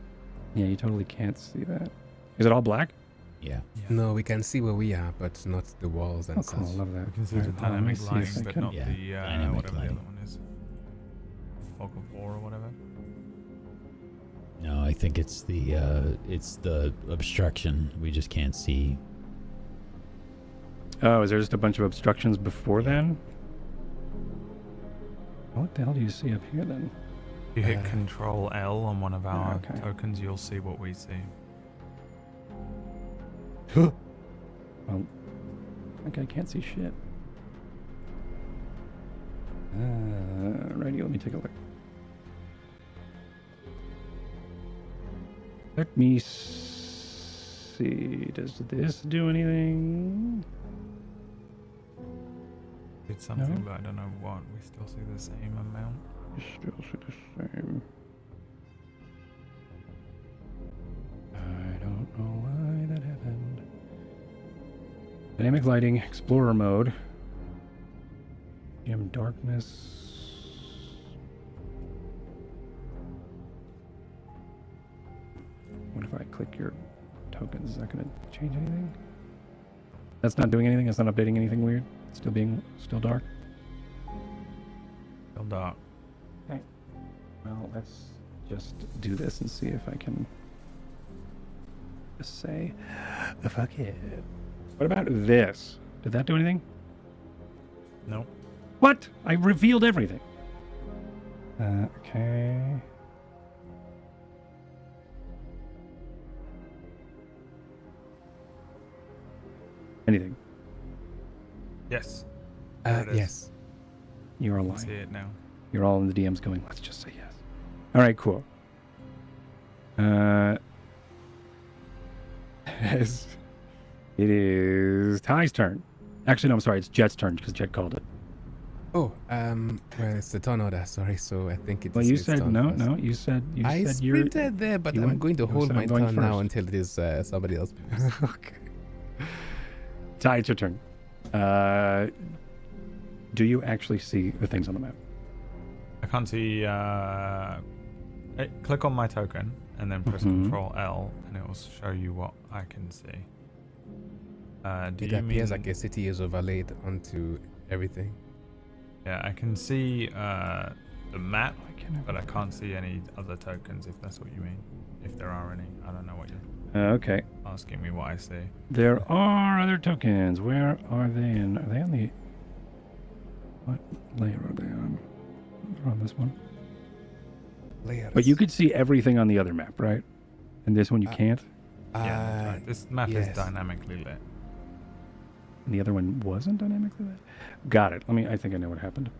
Yeah, you totally can't see that. Is it all black? Yeah. No, we can see where we are, but not the walls and Oh, such. cool. I love that. We can see All the right, hold on, let me dynamic see if lighting, I but can- not Yeah, the dynamic whatever the lighting. other one is. Fog of War or whatever. No, I think it's the obstruction. We just can't see. Oh, is there just a bunch of obstructions before then? What the hell do you see up here then? If you hit Control L on one of our okay. tokens, you'll see what we see. Well, okay, I can't see shit. Righty, let me take a look. Let me see. Does this do anything? Did something, No. but I don't know what. We still see the same amount. I still see the same. I don't know why that happened. Dynamic lighting, explorer mode. Dim darkness. What if I click your tokens? Is that going to change anything? That's not doing anything? That's not updating anything weird? Still dark? Still dark. Well, let's just do this and see if I can say, fuck it. What about this? Did that do anything? No. What? I revealed everything. Okay. Anything? Yes. There it is. Yes. You're I alive. see it now. You're all in the DMs going, let's just say yes. All right, cool. As it is Ty's turn. Actually, no, I'm sorry. It's Jet's turn because Jet called it. Oh, well, it's the turn order. Sorry, so I think it's. Well, you it's said turn no, first. no. You said I said you're. sprinted there, but you I'm went- going to you hold said my I'm going turn now first. until it is somebody else. Okay. Ty, it's your turn. Do you actually see the things on the map? I can't see. Click on my token and then press Mhm. Control L, and it will show you what I can see. Do It you appears mean? like a city is overlaid onto everything. Yeah, I can see the map, I but I can't see any other tokens. If that's what you mean, if there are any, I don't know what you're Okay. asking me. What I see. There are other tokens. Where are they in? Are they on the... What layer are they on? They're on this one. Layers. But you could see everything on the other map, right? And this one you can't? Yeah, that's right. This map is yes. dynamically lit. And the other one wasn't dynamically lit? Got it. I think I know what happened.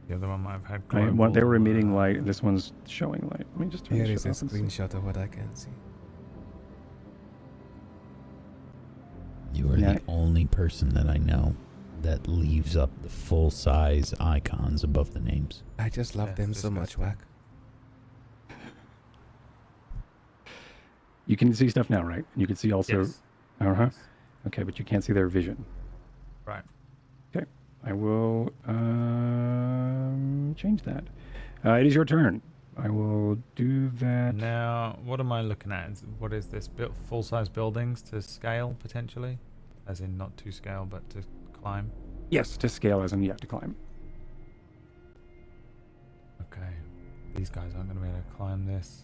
The other one might have had They were emitting light, and this one's showing light. Let me just turn Here this is a off and see. screenshot of what I can see. You are the only person that I know that leaves up the full-size icons above the names. I just love them so much, Whack. You can see stuff now, right? And you can see also... Yes. Uh-huh. Okay, but you can't see their vision. Right. Okay. I will change that. It is your turn. I will do that. Now, what am I looking at? What is this? Full-size buildings to scale, potentially? As in not to scale, but to climb? Yes, to scale as in you have to climb. Okay. These guys aren't going to be able to climb this.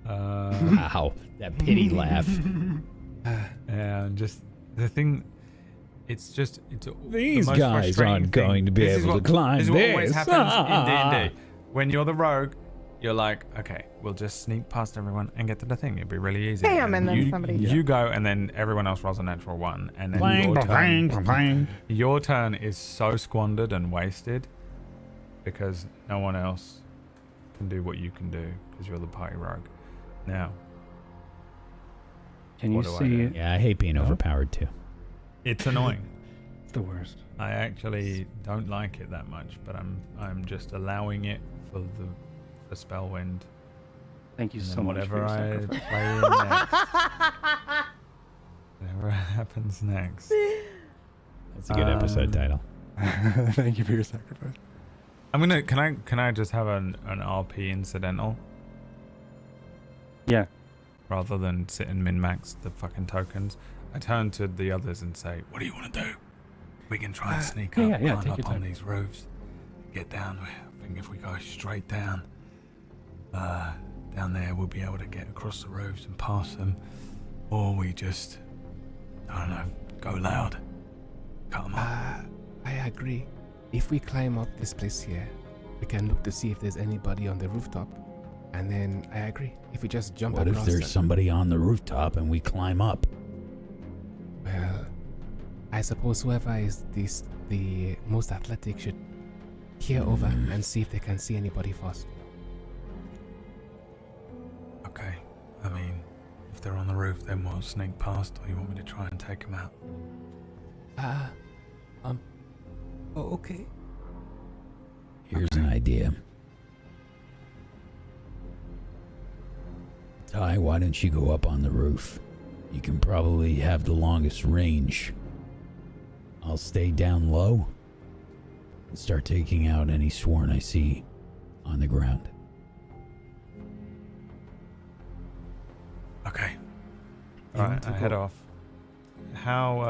Wow, that pity laugh. And just the thing, it's These the most guys frustrating aren't going to be This is able what- to climb This is what always this. happens in D&D. When you're the rogue, you're like, okay, we'll just sneak past everyone and get to the thing. It'd be really easy. Bam, and then you, somebody- You go, and then everyone else rolls a natural 1, and then Bang, your bang, turn, bang. your turn is so squandered and wasted because no one else can do what you can do because you're the party rogue. Now, Can you What do I see do? it? Yeah, I hate being No? overpowered too. it's annoying. It's the worst. I actually don't like it that much, but I'm just allowing it for Spellwind. Thank you And so then much for whatever your I sacrifice. play next, whatever happens next. That's a good episode title. Thank you for your sacrifice. I'm gonna. Can I just have an RP incidental Yeah. rather than sit and min max the fucking tokens? I turn to the others and say, "What do you want to do? We can try and sneak yeah, up, yeah, climb take up your on time. these roofs, get down. I think if we go straight down, down there, we'll be able to get across the roofs and past them, or we just, I don't know, go loud, cut them up." I agree. If we climb up this place here, we can look to see if there's anybody on the rooftop. And then I agree. If we just jump What if across there's and- somebody on the rooftop and we climb up? Well, I suppose whoever is the most athletic should peer over and see if they can see anybody first. Okay. I mean, if they're on the roof, then we'll sneak past, or you want me to try and take them out? Oh, okay. Here's an idea. Ty, why don't you go up on the roof? You can probably have the longest range. I'll stay down low and start taking out any sworn I see on the ground. Okay. You want Alright, to I head go? off. How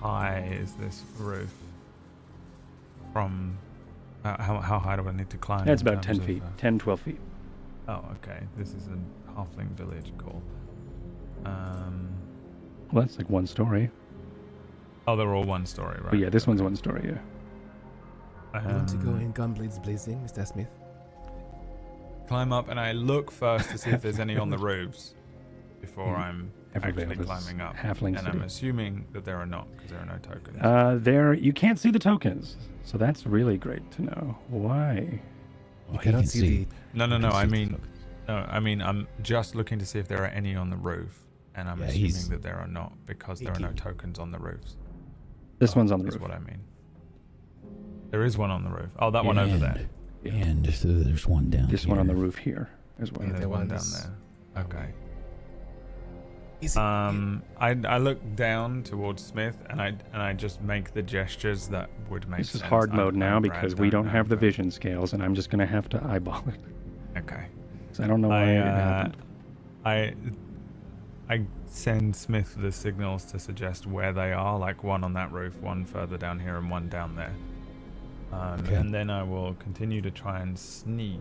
high is this roof? From how high do I need to climb? That's in about 10 terms feet. of, 10, 12 feet. Oh, okay. This is a halfling village. Cool. Well, that's like one story. Oh, they're all one story, right? But yeah, this one's one story, yeah. You want to go in gunblades blazing, Mr. Smith? Climb up, and I look first to see if there's any on the roofs before I'm Evervale actually is climbing up. halfling And city. I'm assuming that there are not, because there are no tokens. There, you can't see the tokens. So that's really great to know. Why? You cannot see No. I mean, I'm just looking to see if there are any on the roof, and I'm Yeah, assuming that there are not because there are no Icky. tokens on the roofs. This one's on the Is roof. what I mean. There is one on the roof. Oh, that one over there. And there's one down This here. one on the roof here as well. And there's the one one down that's- there. Okay. Is it? I look down towards Smith, and I just make the gestures that would make This is sense. hard I- mode now I because we don't know, have the but- vision scales, and I'm just going to have to eyeball it. Okay. So I don't know why it happened. I send Smith the signals to suggest where they are, like one on that roof, one further down here, and one down there. Okay. And then I will continue to try and sneak.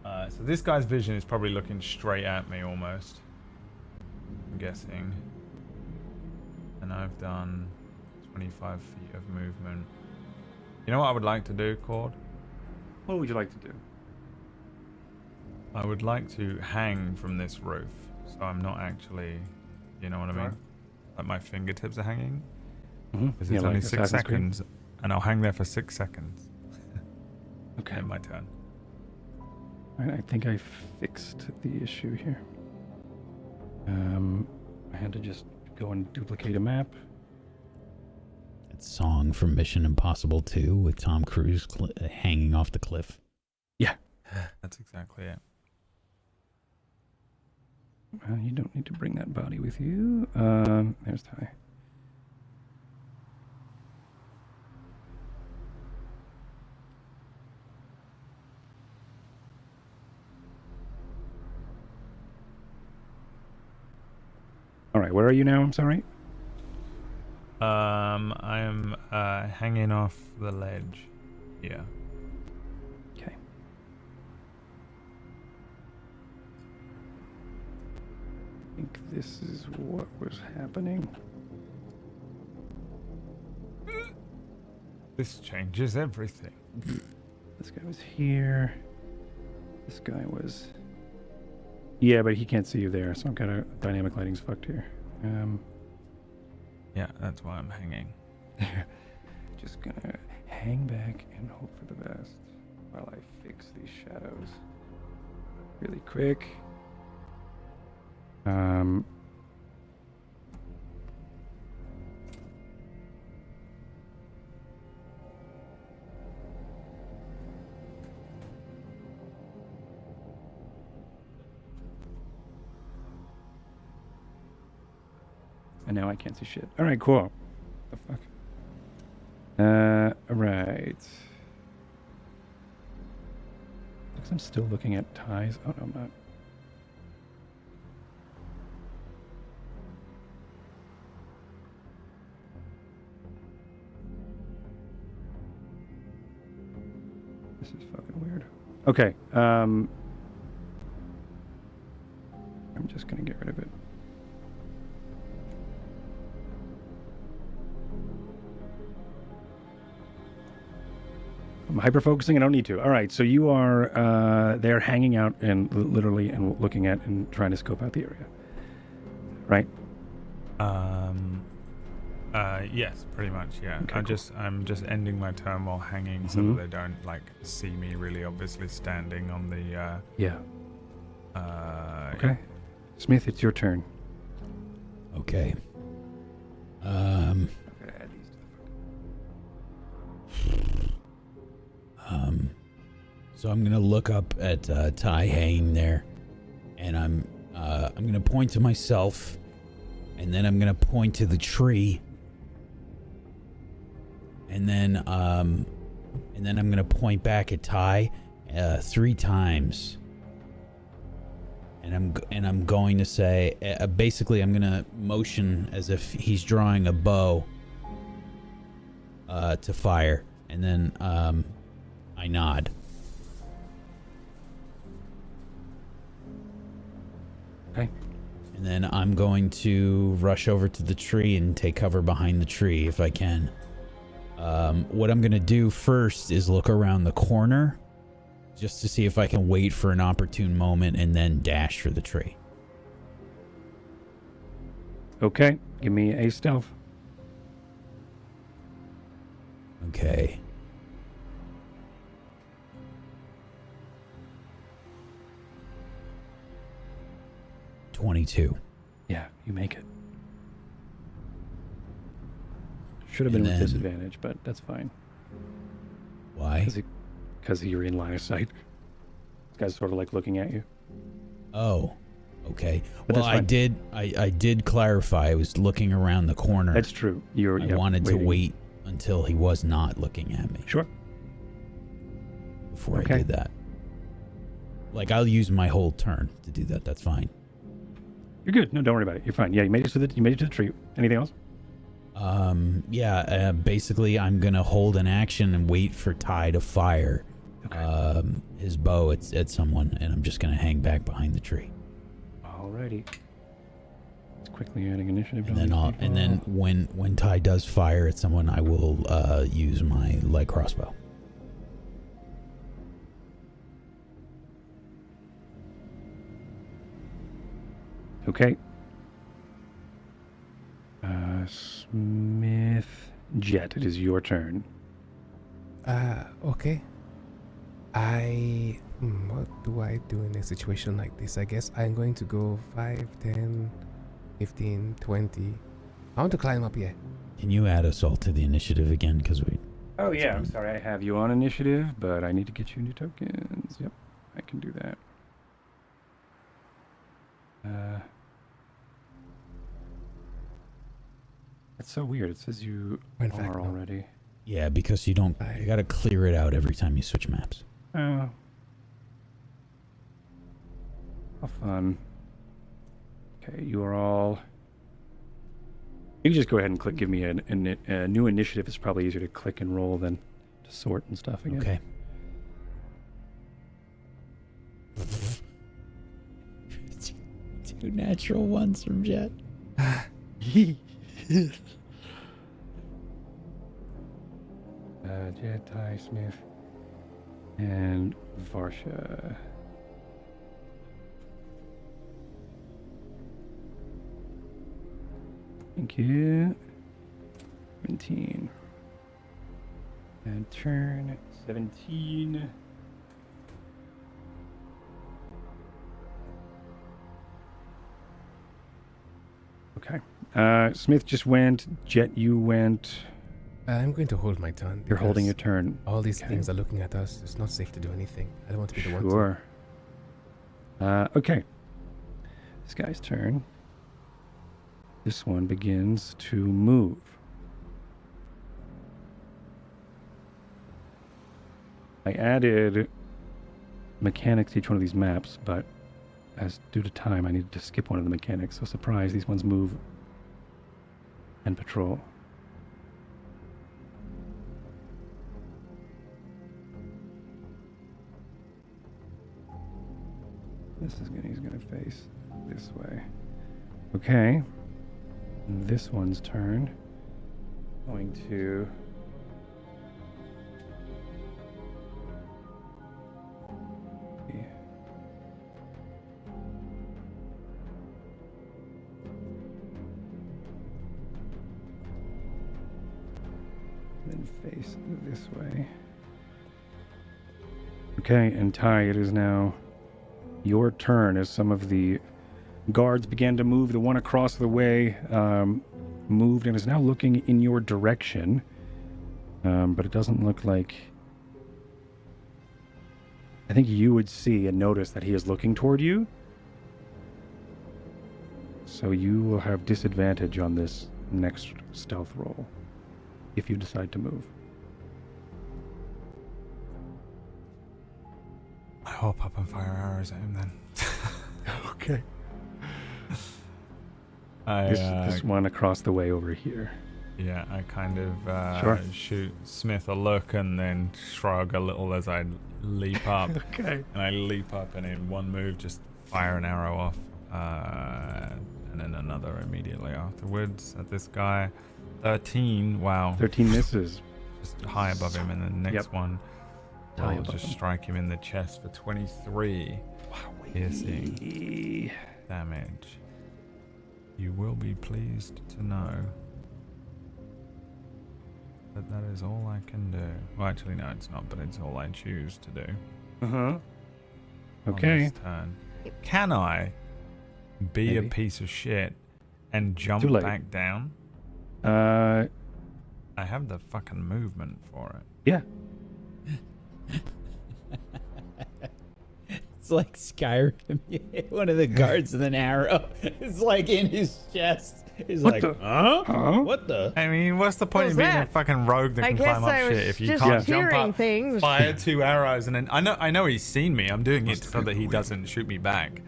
So this guy's vision is probably looking straight at me almost. I'm guessing. And I've done 25 feet of movement. You know what I would like to do, Cord? What would you like to do? I would like to hang from this roof, so I'm not actually, you know what I mean? Right. Like my fingertips are hanging. Mm-hmm. Because it's only 6 seconds, and I'll hang there for 6 seconds. Okay. In my turn. All right, I think I fixed the issue here. I had to just go and duplicate a map. That song from Mission Impossible 2 with Tom Cruise hanging off the cliff. Yeah. That's exactly it. You don't need to bring that body with you. There's Ty. All right, where are you now? I'm sorry. I am hanging off the ledge. Yeah. Okay. I think this is what was happening. This changes everything. This guy was here. This guy was... Yeah, but he can't see you there, so I'm kind of... Dynamic lighting's fucked here. Yeah, that's why I'm hanging. Just gonna hang back and hope for the best while I fix these shadows really quick. And now I can't see shit. All right, cool. The fuck? Right. Looks I'm still looking at ties. Oh, no, I'm not. This is fucking weird. Okay, I'm just gonna get rid of it. I'm hyper-focusing. I don't need to. All right, so you are there hanging out and literally and looking at and trying to scope out the area, right? Yes, pretty much. Yeah. Okay, I'm just ending my turn while hanging, so that they don't like see me really obviously standing on the. Yeah. Okay. Smith, it's your turn. Okay. I'm gonna add these to the So I'm gonna look up at Ty hanging there, and I'm gonna point to myself, and then I'm gonna point to the tree, and then I'm gonna point back at Ty 3 times, and I'm going to say basically I'm gonna motion as if he's drawing a bow to fire, and then I nod. Okay. And then I'm going to rush over to the tree and take cover behind the tree if I can. What I'm going to do first is look around the corner just to see if I can wait for an opportune moment and then dash for the tree. Okay, give me a stealth. Okay. .22. Yeah, you make it. Should have been with disadvantage, but that's fine. Why? Because you're in line of sight. This guy's sort of like looking at you. Oh, okay. But well, I did clarify. I was looking around the corner. That's true. I wanted to wait until he was not looking at me. Sure. Before I did that. Like, I'll use my whole turn to do that. That's fine. You're good. No, don't worry about it. You're fine. Yeah, you made it to the tree. Anything else? Basically I'm gonna hold an action and wait for Ty to fire his bow at someone, and I'm just gonna hang back behind the tree. Alrighty. It's quickly adding initiative. And then when Ty does fire at someone, I will use my light crossbow. Okay. Smith, Jet, it is your turn. Okay. What do I do in a situation like this? I guess I'm going to go 5, 10, 15, 20. I want to climb up here. Can you add us all to the initiative again? Because we... Oh, yeah, I'm sorry. I have you on initiative, but I need to get you new tokens. Yep, I can do that. That's so weird. It says you are already. Yeah, because you don't... You gotta clear it out every time you switch maps. Oh. How fun. Okay, you are all... You can just go ahead and click. Give me a new initiative. It's probably easier to click and roll than to sort and stuff again. Okay. Two natural ones from Jet. Jet, Ty, Smith, and Varsha. Thank you. 17. And turn 17. Okay. Smith just went. Jet, you went. I'm going to hold my turn. You're holding your turn. All these things are looking at us. It's not safe to do anything. I don't want to be the one to. Sure. Okay. This guy's turn. This one begins to move. I added mechanics to each one of these maps, but as due to time, I needed to skip one of the mechanics. So surprise, these ones move and patrol. He's gonna face this way. Okay. This one's turn. Going to then face this way. Okay, and Ty, it is now your turn as some of the guards began to move. The one across the way moved and is now looking in your direction. But it doesn't look like... I think you would see and notice that he is looking toward you. So you will have disadvantage on this next stealth roll if you decide to move. I hop up and fire arrows at him then. Okay. This one across the way over here. Yeah, I kind of Sure. shoot Smith a look and then shrug a little as I leap up. Okay. And I leap up and in one move just fire an arrow off. And then another immediately afterwards at this guy. 13, wow. 13 misses. Just high above him, and the next one High will above just him. strike him in the chest for 23 piercing damage. You will be pleased to know that that is all I can do. Well, actually, no, it's not, but it's all I choose to do. Uh-huh. on Okay. this turn. Can I be a Maybe. piece of shit and jump Too late. back down? Uh, I have the fucking movement for it. yeah. It's like Skyrim. You hit one of the guards with an arrow. It's like in his chest. He's What like, the- huh? Huh? What the? I mean, what's the point What of was being a that? fucking rogue that I can guess climb up I was shit if you just can't jump hearing up, things. fire 2 arrows, and then I know he's seen me. I'm doing it so that he doesn't shoot me back.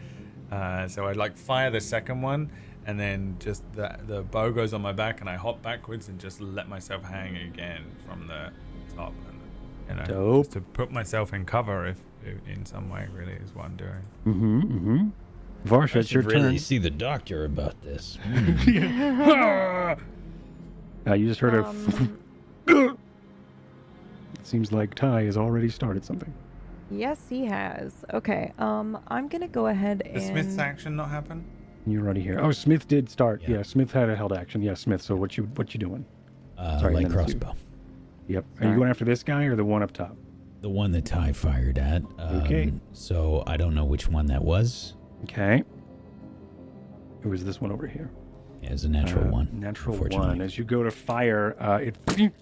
So I like fire the second one, and then just the bow goes on my back, and I hop backwards and just let myself hang again from the top, and Dope. just to put myself in cover if in some way really is what I'm doing. Varsha, I it's your should really turn. see the doctor about this. You just heard a... It seems like Ty has already started something. Yes, he has. Okay. I'm gonna go ahead Did and. Smith's action not happen? You're already here. Oh, Smith did start. Yeah. Yeah, Smith had a held action. Yeah, Smith. So what you doing? Sorry, Light and then it's you. crossbow. Yep. Are you Sorry. going after this guy or the one up top? The one that Ty fired at. Okay. So I don't know which one that was. Okay. It was this one over here. Yeah, it's a natural one. Natural unfortunately. one. As you go to fire,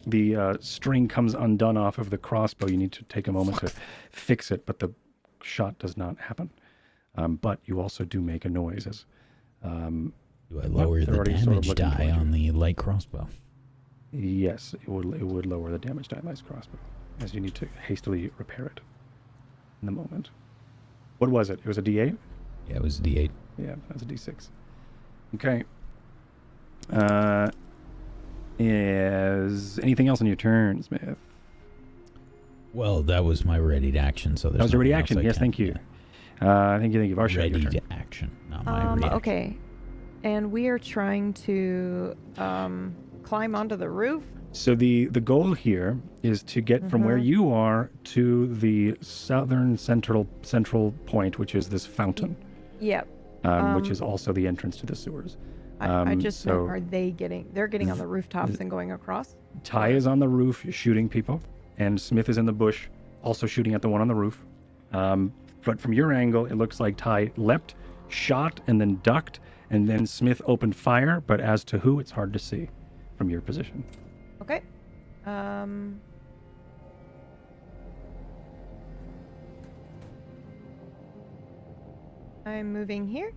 the string comes undone off of the crossbow. You need to take a moment to fix it, but the shot does not happen. But you also do make a noise as. Do I lower they're the already sort of damage looking die toward you. on the light crossbow? Yes, it would lower the damage die by this crossbow, as you need to hastily repair it in the moment. What was it? It was a D8? Yeah, it was a D8. Yeah, that's a D6. Okay. Is anything else on your turn, Smith? Well, that was my ready to action, so there's That was a ready nothing else action. I Yes, can- thank you. yeah. Thank you, Varsha. your Ready turn. to action, not my reaction. Okay. And we are trying to climb onto the roof. So the goal here is to get from where you are to the southern central point, which is this fountain, Yep. which is also the entrance to the sewers. I just meant, so are they getting? They're getting on the rooftops and going across. Ty is on the roof shooting people, and Smith is in the bush also shooting at the one on the roof. But from your angle, it looks like Ty leapt, shot, and then ducked, and then Smith opened fire. But as to who, it's hard to see from your position. Okay. I'm moving here.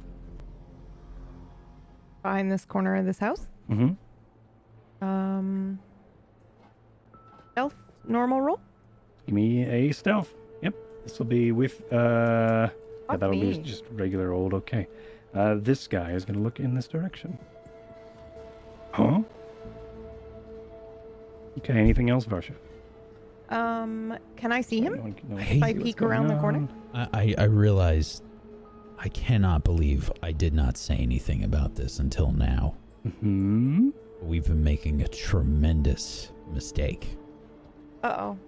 Behind this corner of this house. Mm-hmm. Stealth, normal roll. Give me a stealth. Yep. This will be with yeah, Fuck that'll me. be just regular old okay. This guy is gonna look in this direction. Huh? Okay, anything else, Varsha? Can I see him? No one- no one I can hate- If I see what's peek around going the corner? on. I realized I cannot believe I did not say anything about this until now. Hmm. We've been making a tremendous mistake. Uh-oh.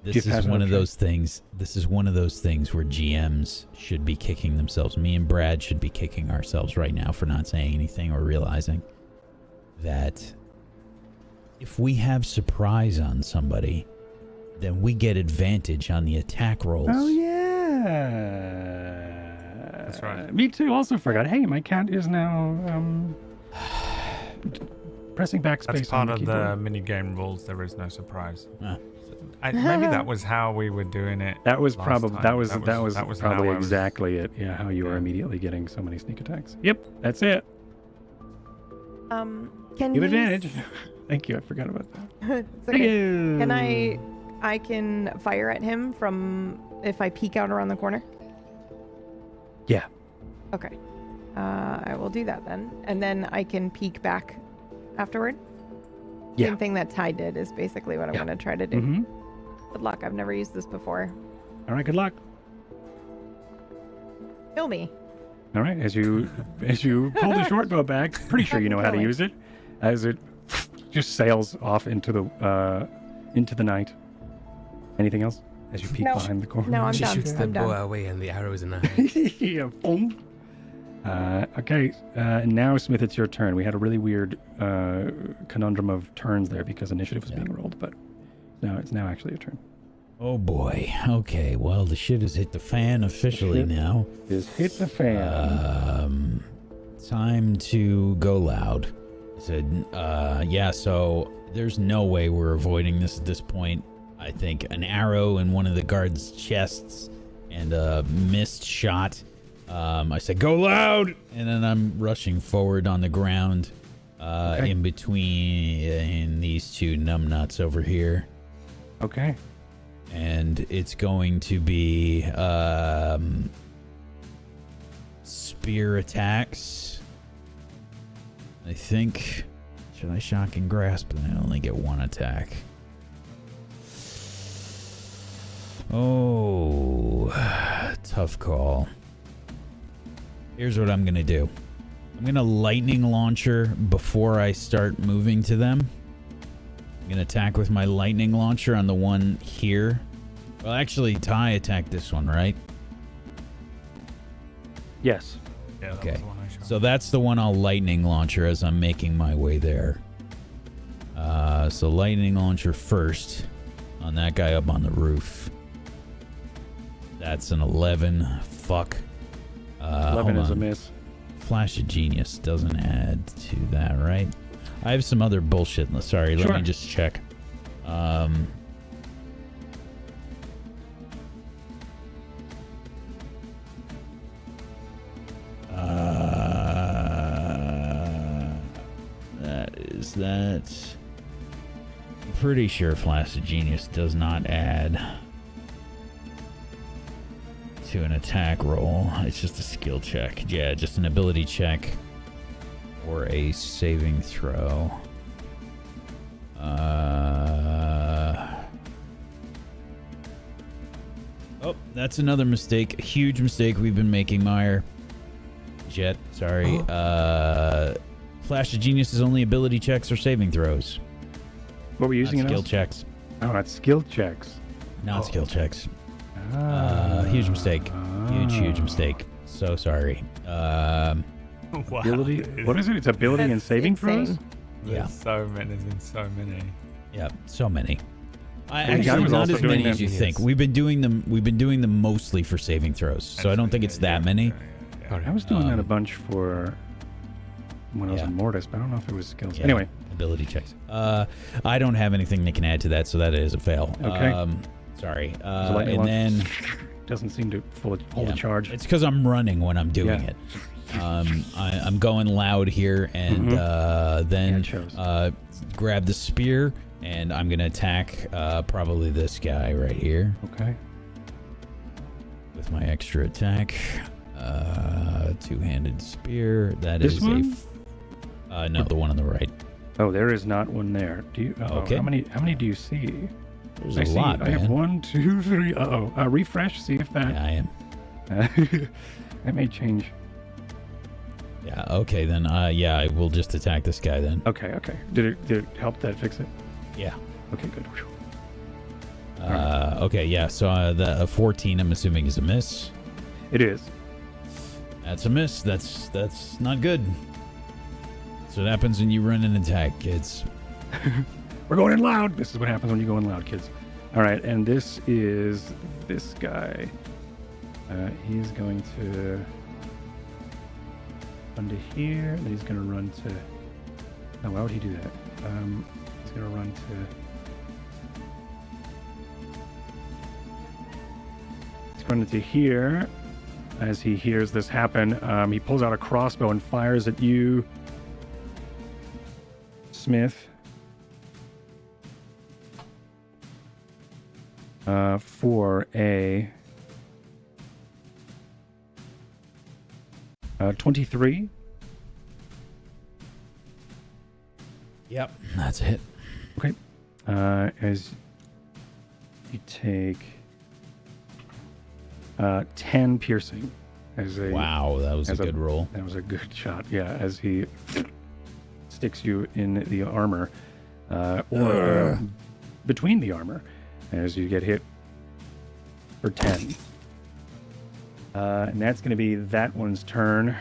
This Just is pass it one up, of Trey. those things. This is one of those things where GMs should be kicking themselves. Me and Brad should be kicking ourselves right now for not saying anything or realizing that if we have surprise on somebody, then we get advantage on the attack rolls. Oh yeah. That's right. Me too. Also forgot. Hey, my cat is now pressing backspace. That's on part of the keyboard. mini game rules. There is no surprise. Ah. Maybe that was how we were doing it. That was last probably time. that was how probably I was- exactly it. Yeah, how you were Yeah. immediately getting so many sneak attacks. Yep, that's it. Can You he have advantage. Thank you. I forgot about that. It's okay. Can I can fire at him from if I peek out around the corner? Yeah. Okay. I will do that then. And then I can peek back afterward. Yeah. Same thing that Ty did is basically what I'm Yeah. going to try to do. Mm-hmm. Good luck. I've never used this before. All right. Good luck. Kill me. All right. As you pull the short bow back, pretty sure you know how to Kill it. use it. As it just sails off into the night. Anything else? As you peek No. behind the corner. No, I'm She done. shoots the I'm bow done. away and the arrow is in her hand. Yeah. Boom. Okay. Now, Smith, it's your turn. We had a really weird conundrum of turns there because initiative was being rolled, but it's now actually your turn. Oh boy. Okay. Well, the shit has hit the fan officially Shit. now. Just hit the fan. Time to go loud. I said, yeah, so there's no way we're avoiding this at this point. I think an arrow in one of the guards' chests and a missed shot. I said, go loud! And then I'm rushing forward on the ground Okay. in between these two numbnuts over here. Okay. And it's going to be spear attacks. I think. Should I shock and grasp? And I only get one attack. Oh, tough call. Here's what I'm gonna do. I'm gonna lightning launcher before I start moving to them. I'm gonna attack with my lightning launcher on the one here. Well, actually, Ty attacked this one, right? Yes. Yeah, that Okay. was the one I shot. So that's the one I'll lightning launcher as I'm making my way there. So lightning launcher first on that guy up on the roof. That's an 11. Fuck. 11 hold is a on. miss. Flash of Genius doesn't add to that, right? I have some other bullshit. Sorry, let Sure. me just check. That. I'm pretty sure Flash of Genius does not add to an attack roll. It's just a skill check. Yeah, just an ability check or a saving throw. Oh, that's another mistake. A huge mistake we've been making, Meyer. Jet, sorry. Flash of Genius is only ability checks or saving throws. What were you Not using it skill as? checks. Oh, that's skill checks. Not skill checks. Ah. Huge mistake. Huge mistake. So sorry. Wow, Ability. dude. What is it? It's ability and That's saving throws? insane. Yeah. There's so many. There's been so many. Yeah, so many. I Actually, was not also as doing many as you them. think. We've been doing them mostly for saving throws, so I don't think it's that many. I was doing that a bunch for when I was yeah. in Mortis, but I don't know if it was skills. Yeah, Anyway, ability checks. I don't have anything that can add to that, so that is a fail. Okay. Sorry. so lightning And launch then doesn't seem to hold yeah, a charge. it's because I'm running when I'm doing Yeah. it. I'm going loud here, and Yeah, then it shows. grab the spear, and I'm gonna attack probably this guy right here Okay. with my extra attack. Two-handed spear. That This is one? no, the one on the right. Oh, there is not one there. Do you? Okay. How many do you see? There's I a see. lot, I have man. 1, 2, 3. Refresh. See if that. Yeah, I am. That may change. Yeah. Okay, then. Yeah, I will just attack this guy then. Okay. Did it help that fix it? Yeah. Okay, good. Okay. Yeah. So the 14, I'm assuming, is a miss. It is. That's a miss. That's not good. So what happens when you run an attack, kids? We're going in loud. This is what happens when you go in loud, kids. All right, and this is this guy. He's going to run to here, and then he's going to run to. No, why would he do that? He's going to run to. He's running to here. As he hears this happen, he pulls out a crossbow and fires at you, Smith. For a 23. Yep. That's a hit. Okay. As you take 10 piercing. As a Wow, that was a as a- good roll. That was a good shot. Yeah, as he sticks you in the armor, or between the armor, as you get hit for 10. And that's going to be that one's turn.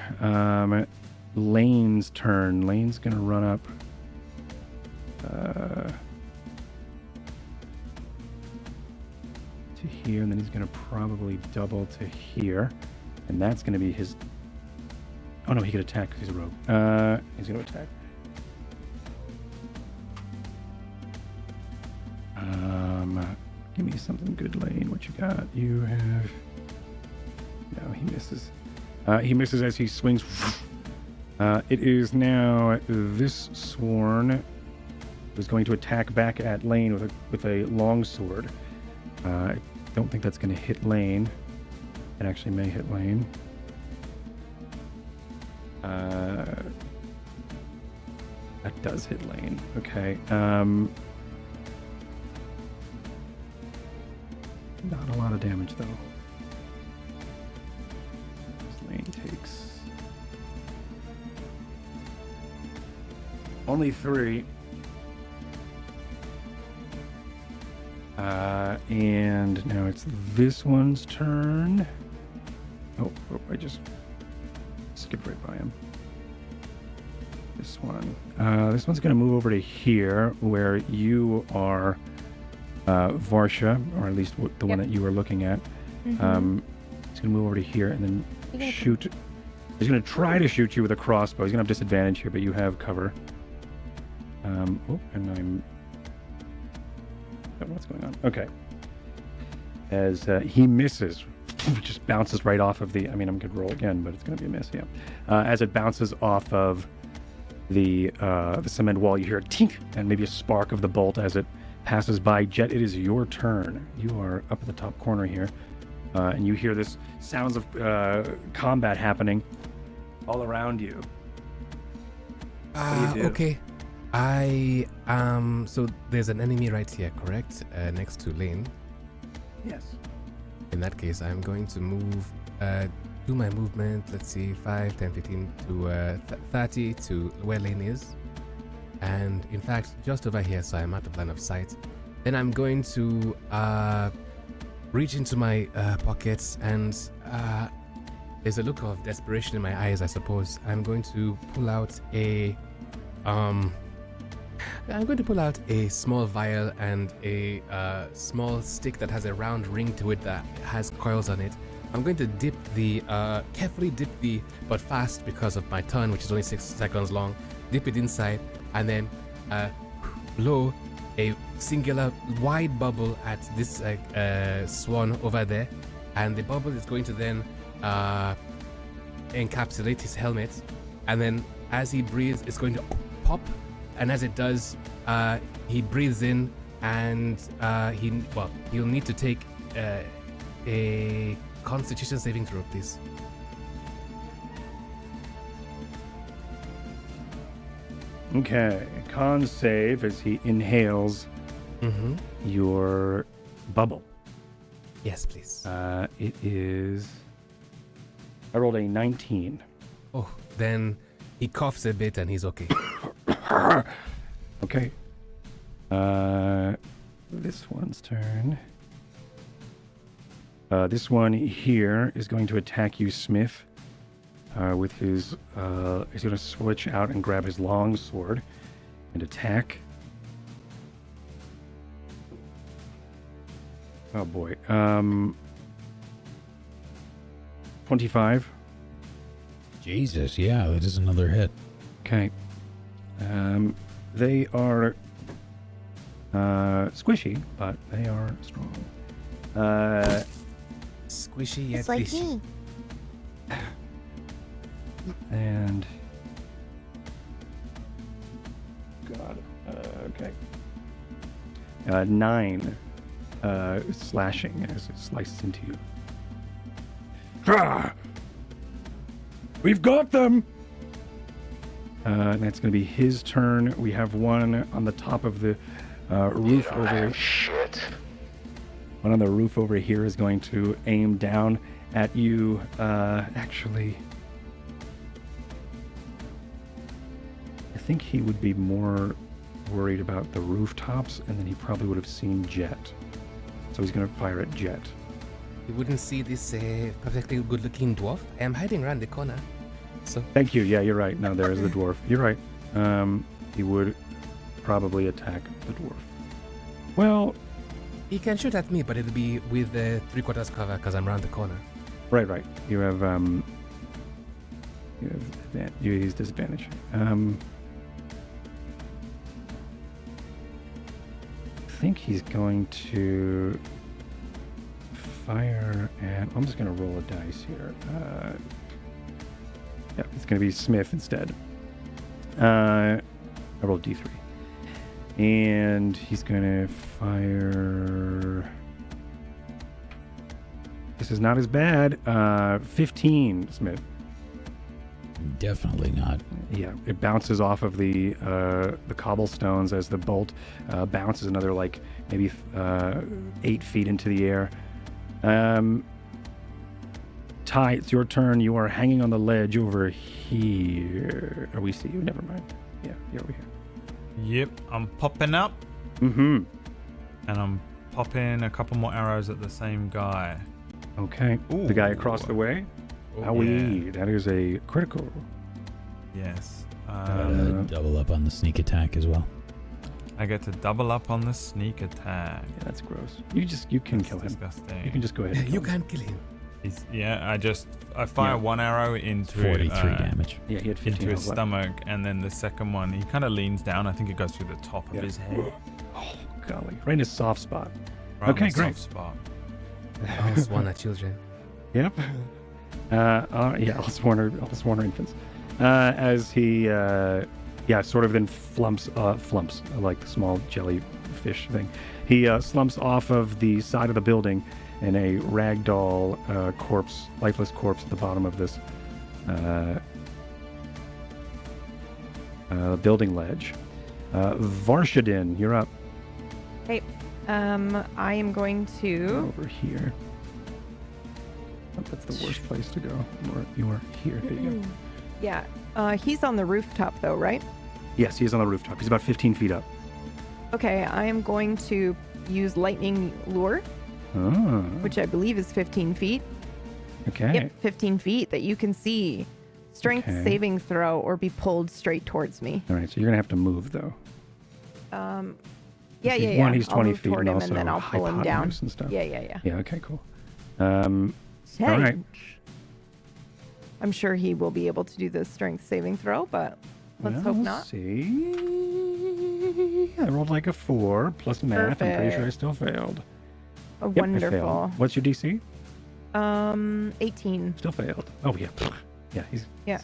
Lane's turn. Lane's going to run up. To here, and then he's going to probably double to here. And that's going to be his. Oh no, he could attack because he's a rogue. He's going to attack. Give me something good, Lane. What you got? You have. No, he misses. He misses as he swings. It is now this sworn is going to attack back at Lane with a long sword. I don't think that's going to hit Lane. It actually may hit Lane. That does hit Lane. Okay. Not a lot of damage though. Only 3. And now it's this one's turn. Oh, I just skipped right by him. This one. This one's going to move over to here, where you are, Varsha, or at least the one that you were looking at. He's going to move over to here and then shoot. He's going to try to shoot you with a crossbow. He's going to have disadvantage here, but you have cover. And I'm... I don't know what's going on. Okay. As he misses, just bounces right off of the... I mean, I'm going to roll again, but it's going to be a miss, yeah. As it bounces off of the cement wall, you hear a tink and maybe a spark of the bolt as it passes by. Jet, it is your turn. You are up at the top corner here. And you hear this sounds of combat happening all around you. What do you do? Okay. So there's an enemy right here, correct? Next to Lane. Yes. In that case, I'm going to move, do my movement, let's see, 5, 10, 15 to 30 to where Lane is. And in fact, just over here, so I'm out of line of sight. Then I'm going to reach into my pockets and there's a look of desperation in my eyes, I suppose. I'm going to pull out a small vial and a small stick that has a round ring to it that has coils on it. I'm going to carefully dip but fast because of my turn, which is only 6 seconds long, dip it inside and then blow a singular wide bubble at this swan over there. And the bubble is going to then encapsulate his helmet. And then as he breathes, it's going to pop. And as it does, he breathes in, and he'll need to take a Constitution saving throw, please. Okay, con save as he inhales your bubble. Yes, please. It is... I rolled a 19. Oh, then he coughs a bit and he's okay. Okay. This one's turn. This one here is going to attack you, Smith. With his... he's going to switch out and grab his long sword and attack. Oh boy. 25. Jesus, yeah, that is another hit. Okay. They are squishy, but they are strong. Squishy yet It's like fishy. me. And God, okay. 9 slashing as it slices into you. Ah! We've got them. And that's going to be his turn. We have one on the top of the roof You don't over. have shit. One on the roof over here is going to aim down at you. Actually, I think he would be more worried about the rooftops, and then he probably would have seen Jet. So he's going to fire at Jet. You wouldn't see this perfectly good-looking dwarf. I am hiding around the corner. So Thank you. Yeah, you're right. No, there is the dwarf. You're right. He would probably attack the dwarf. Well, he can shoot at me, but it'll be with 3/4 cover because I'm around the corner. right. You have you use disadvantage. I think he's going to fire at... I'm just going to roll a dice here. Yeah, it's going to be Smith instead. I rolled D3. And he's going to fire... This is not as bad. 15, Smith. Definitely not. Yeah, it bounces off of the cobblestones as the bolt bounces another like maybe 8 feet into the air. Ty, it's your turn. You are hanging on the ledge over here. Oh, we see you. Never mind. Yeah, you're over here. Yep, I'm popping up. Mm-hmm. And I'm popping a couple more arrows at the same guy. Okay. The guy across the way. Owie, yeah. that is a critical. Yes. Double up on the sneak attack as well. I get to double up on the sneak attack. Yeah, that's gross. You can kill him. Disgusting. You can just go ahead. And You kill him. can't kill him. I fire one arrow into 43 damage. Yeah, he had 15 into his health left. stomach, and then the second one, he kind of leans down. I think it goes through the top Yeah. of his head. Oh, golly. Right in his soft spot. Right Okay, on the great. soft spot. All sworn are children. Yep. All sworn are infants. As he, sort of then flumps, like the small jellyfish thing. He slumps off of the side of the building in a ragdoll lifeless corpse at the bottom of this building ledge. Varshadin, you're up. Okay. I am going to. Over here. Oh, that's the worst place to go. You are here. There you go. Yeah. He's on the rooftop though, right? Yes, he is on the rooftop. He's about 15 feet up. Okay. I am going to use lightning lure, Oh, which I believe is 15 feet. okay. Yep, 15 feet that you can see. Strength Okay. saving throw or be pulled straight towards me. All right, so you're going to have to move, though. Yeah. One, he's I'll 20 move feet toward and him also and then I'll pull him down. hypotenuse and stuff. Yeah. Yeah, okay, cool. All right. I'm sure he will be able to do the strength saving throw, but let's hope Well, not. See, I rolled like a 4 plus math. I'm pretty sure I Perfect. still failed. Oh, Yep, I wonderful. failed. What's your DC? 18. Still failed. Oh yeah, yeah. Yeah.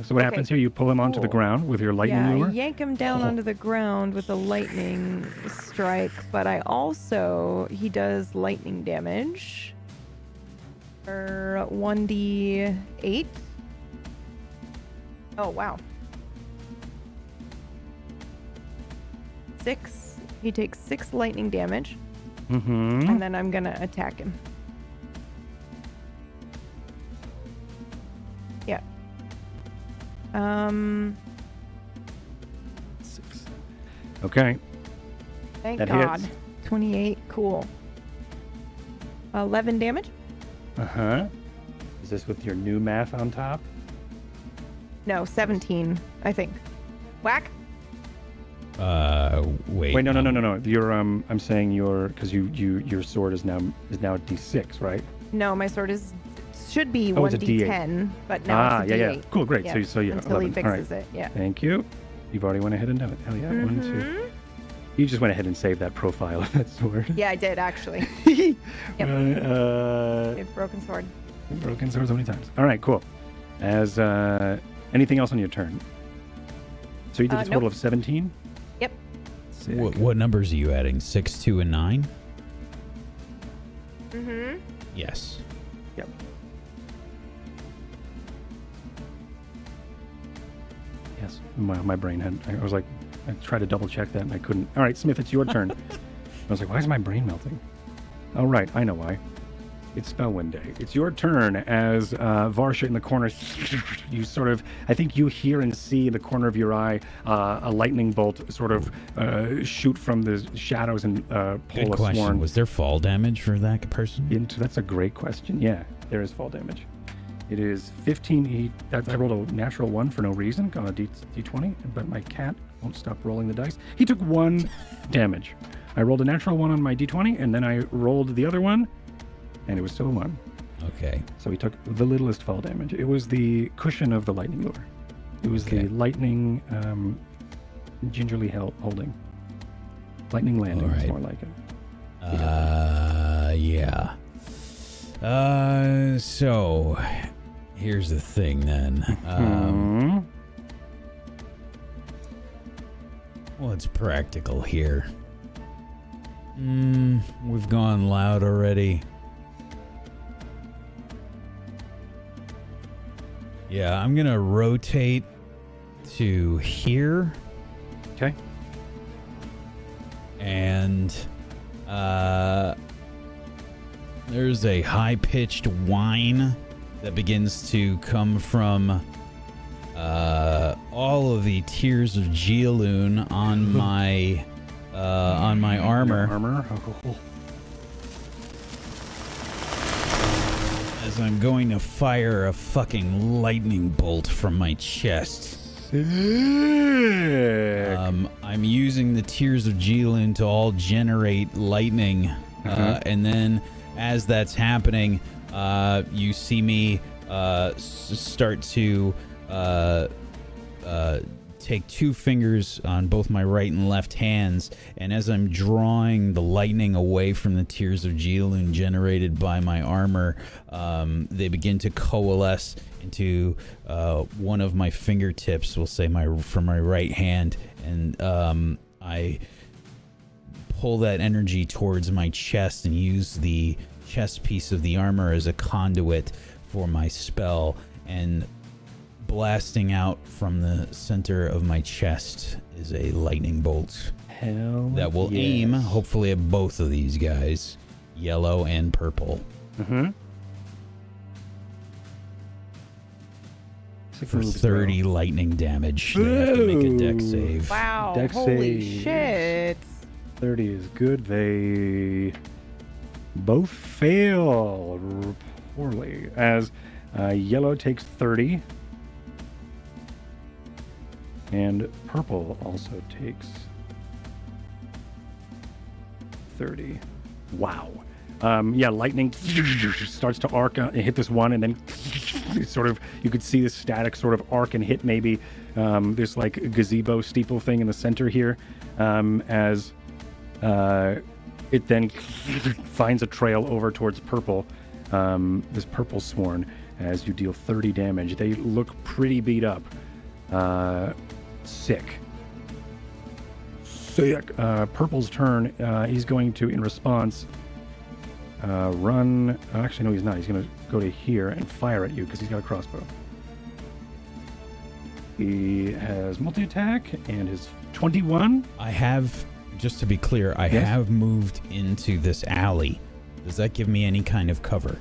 So what happens here? You pull him onto the Cool. ground with your lightning Yeah, lure. I yank him down onto the ground with a lightning strike, but he does lightning damage. For 1d8. Oh, wow. 6. He takes 6 lightning damage, Mm-hmm. and then I'm gonna attack him. Yeah. 6. Okay. Thank That God. hits. 28. Cool. 11 damage? Uh-huh. Is this with your new math on top? No, 17, I think. Whack? Wait. Wait, no. You're I'm saying because your sword is now a D6, right? No, my sword should be Oh, it's a 1d10, but now it's a yeah. D8. Cool, great. Yeah, So yeah, until 11. he All right. fixes it. Yeah. Thank you. You've already went ahead and done it. Hell yeah. 1, 2. Mhm. You just went ahead and saved that profile of that sword. Yeah, I did actually. Yep. Broken sword. Broken sword so many times. All right, cool. As anything else on your turn? So you did a total Nope. of 17? Yep. Sick. What numbers are you adding? 6, 2, and 9? Mm-hmm. Yes. Yep. Yes. My brain I was like, I tried to double check that and I couldn't. All right, Smith, it's your turn. I was like, why is my brain melting? Oh, right, I know why. It's Spellwind Day. It's your turn as Varsha in the corner. You sort of, I think you hear and see in the corner of your eye a lightning bolt sort of shoot from the shadows and pull Good a question. sworn Was there fall damage for that person? into. That's a great question. Yeah, there is fall damage. It is 15. I rolled a natural 1 for no reason on a D20, but my cat won't stop rolling the dice. He took 1 damage. I rolled a natural 1 on my D20, and then I rolled the other one, and it was still a 1. Okay. So he took the littlest fall damage. It was the cushion of the lightning lure. It was Okay. the lightning gingerly holding. Lightning landing is Alright. more like it. Yeah. So here's the thing then. Well, it's practical here. We've gone loud already. Yeah, I'm gonna rotate to here. Okay. And there's a high-pitched whine that begins to come from all of the tears of Geoloon on my armor. As I'm going to fire a fucking lightning bolt from my chest. I'm using the tears of Geoloon to all generate lightning. And then as that's happening, you see me start to take two fingers on both my right and left hands, and as I'm drawing the lightning away from the tears of Geoloon generated by my armor, they begin to coalesce into one of my fingertips, we'll say from my right hand, and I pull that energy towards my chest and use the chest piece of the armor as a conduit for my spell, and blasting out from the center of my chest is a lightning bolt that will aim hopefully at both of these guys, yellow and purple. For 30 lightning damage. They have to make a dex save. Wow. Dex Holy save. shit. 30 is good. They both fail poorly, as yellow takes 30 and purple also takes 30. Wow. Lightning starts to arc and hit this one, and then sort of, you could see this static sort of arc and hit maybe this like gazebo steeple thing in the center here, as it then finds a trail over towards purple, this purple sworn, as you deal 30 damage. They look pretty beat up. Sick. Purple's turn. He's going to, in response, run. Actually, no, he's not. He's going to go to here and fire at you because he's got a crossbow. He has multi-attack and his 21. I have, just to be clear, I have moved into this alley. Does that give me any kind of cover?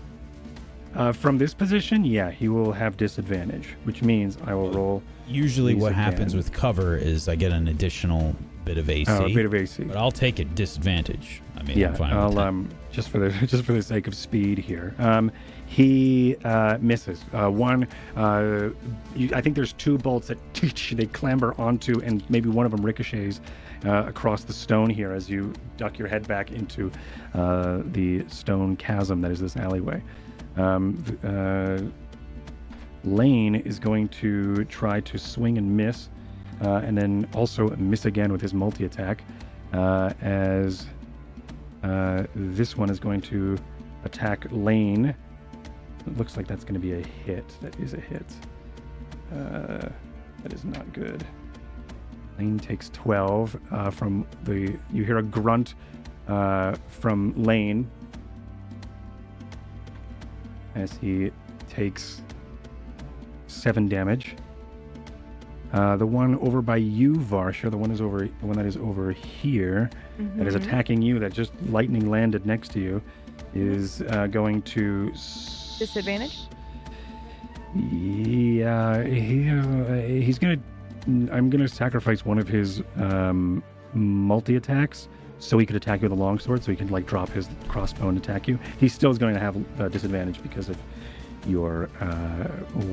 From this position, yeah, he will have disadvantage, which means I will roll. Usually what happens with cover is I get an additional bit of AC. A bit of AC. But I'll take it disadvantage. I mean, yeah, I'm fine with that. Just for the sake of speed here. He misses. I think there's two bolts that they clamber onto, and maybe one of them ricochets across the stone here as you duck your head back into the stone chasm that is this alleyway. Lane is going to try to swing and miss, and then also miss again with his multi-attack, as this one is going to attack Lane. It looks like that's going to be a hit. That is a hit. That is not good. Lane takes 12 from the... You hear a grunt from Lane as he takes 7 damage. The one over by you, Varsha, the one that is over here, that is attacking you, that just lightning landed next to you, is going to... Disadvantage? Yeah, he's gonna... I'm gonna sacrifice one of his multi-attacks so he could attack you with a longsword, so he can like drop his crossbow and attack you. He still is going to have a disadvantage because of your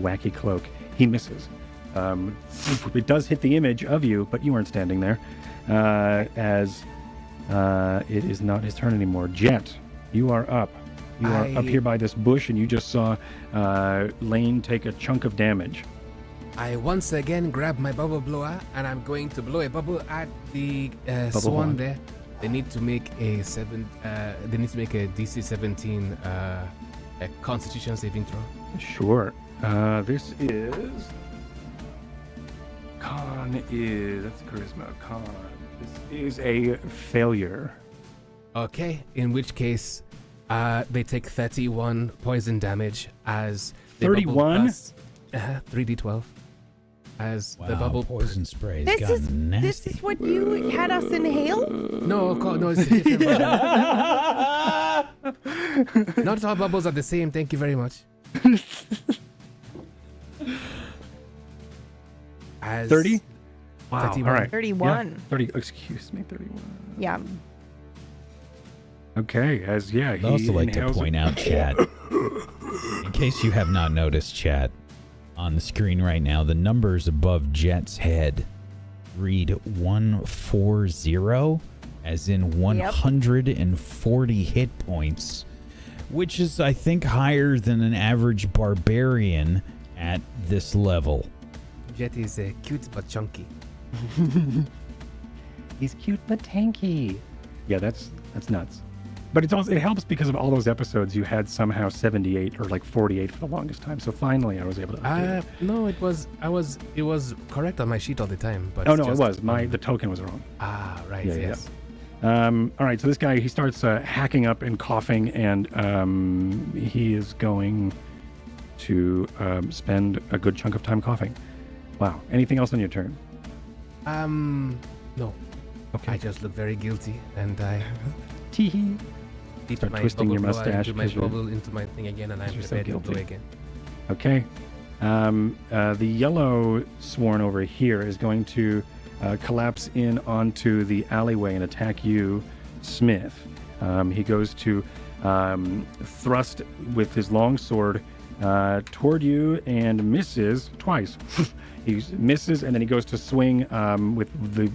wacky cloak. He misses. It does hit the image of you, but you weren't standing there, as it is not his turn anymore. Jet, you are up. You are up here by this bush, and you just saw Lane take a chunk of damage. I once again grab my bubble blower, and I'm going to blow a bubble at the swan there. They need to make a DC 17 a Constitution saving throw. Sure. This is Con is that's charisma. Con. This is a failure. Okay, in which case, they take 31 poison damage as 31. 3d12. As Wow, the bubble poison spray This has is gotten nasty. this is what you had us inhale? No, it's a different version. Not all bubbles are the same. Thank you very much. As 30? Wow. 31. All right. 31. Yeah, 30. Excuse me. 31. Yeah. Okay. He I'd also like to inhales point out, chat, in case you have not noticed, chat, on the screen right now, the numbers above Jet's head read 140, as in 140 hit points, which is, I think, higher than an average barbarian at this level. Jet is cute but chunky. He's cute but tanky. Yeah, that's nuts. But it helps because of all those episodes you had somehow 78 or like 48 for the longest time. So finally I was able to update it. No, it was correct on my sheet all the time. But Oh it's no, it just, was. The token was wrong. Right. Yeah, Yes. All right, so this guy, he starts hacking up and coughing, and he is going to spend a good chunk of time coughing. Wow. Anything else on your turn? No. Okay. I just look very guilty, and I Tee-hee. dip Start my twisting your bubble blower mustache into my 'cause you're- bubble into my thing again, and I'm you're so prepared to go guilty. again. Okay. The yellow sworn over here is going to collapse in onto the alleyway and attack you, Smith. He goes to thrust with his long sword toward you and misses twice. He misses, and then he goes to swing with the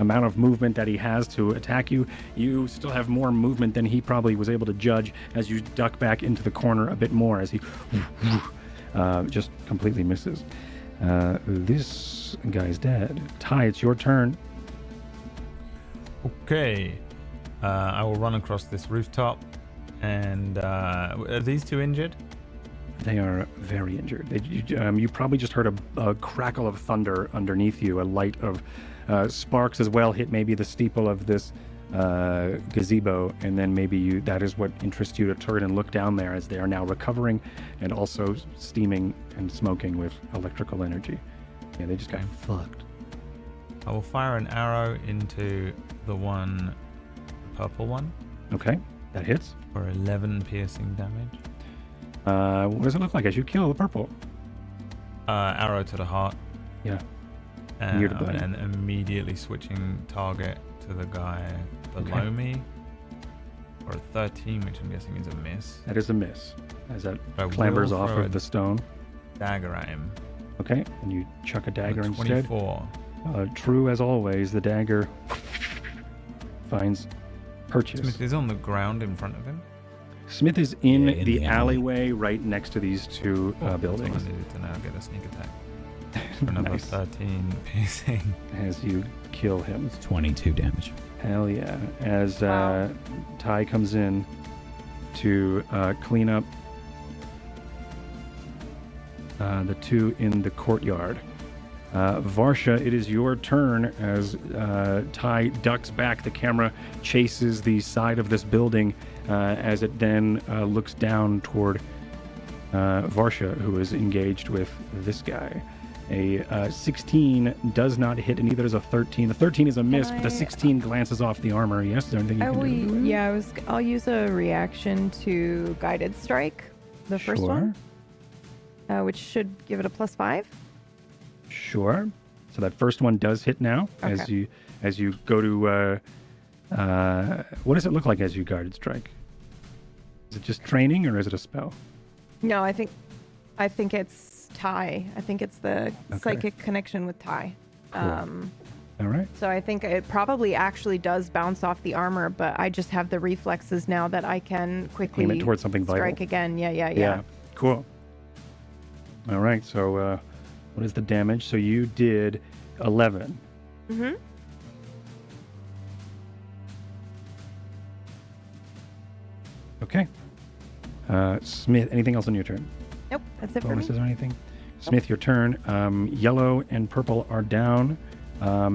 amount of movement that he has to attack you. You still have more movement than he probably was able to judge as you duck back into the corner a bit more as he just completely misses. This guy's dead. Ty, it's your turn. Okay. I will run across this rooftop. And are these two injured? They are very injured. You probably just heard a crackle of thunder underneath you. A light of sparks as well hit maybe the steeple of this gazebo, and then maybe that is what interests you to turn and look down there, as they are now recovering and also steaming and smoking with electrical energy. Yeah, they just got fucked. I will fire an arrow into the purple one. Okay, that hits. For 11 piercing damage. What does it look like as you kill the purple? Arrow to the heart. Yeah. Near the brain. And immediately switching target to the guy below me. For a 13, which I'm guessing is a miss. That is a miss, as that I clambers will off throw of the stone. Dagger at him. Okay, and you chuck a dagger For instead. 24. True as always, the dagger finds purchase. Smith is on the ground in front of him. Smith is in Yeah, in the the alley. alleyway right next to these two buildings. I needed to now get a sneak attack. For another Nice. 13 piercing. As you kill him. It's 22 damage. Hell yeah. As Wow. Ty comes in to clean up the two in the courtyard. Varsha, it is your turn as Ty ducks back. The camera chases the side of this building as it then looks down toward Varsha, who is engaged with this guy. A 16 does not hit, and neither is a 13. The 13 is a miss, but the 16 glances off the armor. Yes, is there anything you can do? I'll use a reaction to guided strike, the first one, which should give it a +5. Sure. So that first one does hit now. Okay. As you go to what does it look like as you guarded strike? Is it just training or is it a spell? No, I think it's Ty. I think it's the psychic connection with Ty. Cool. All right. So I think it probably actually does bounce off the armor, but I just have the reflexes now that I can quickly Aim it towards something vital. strike again. Yeah. Cool. All right. So what is the damage? So you did 11. Mm-hmm. Okay. Smith, anything else on your turn? Nope, that's it for me. Bonuses or anything? Smith, your turn. Yellow and purple are down.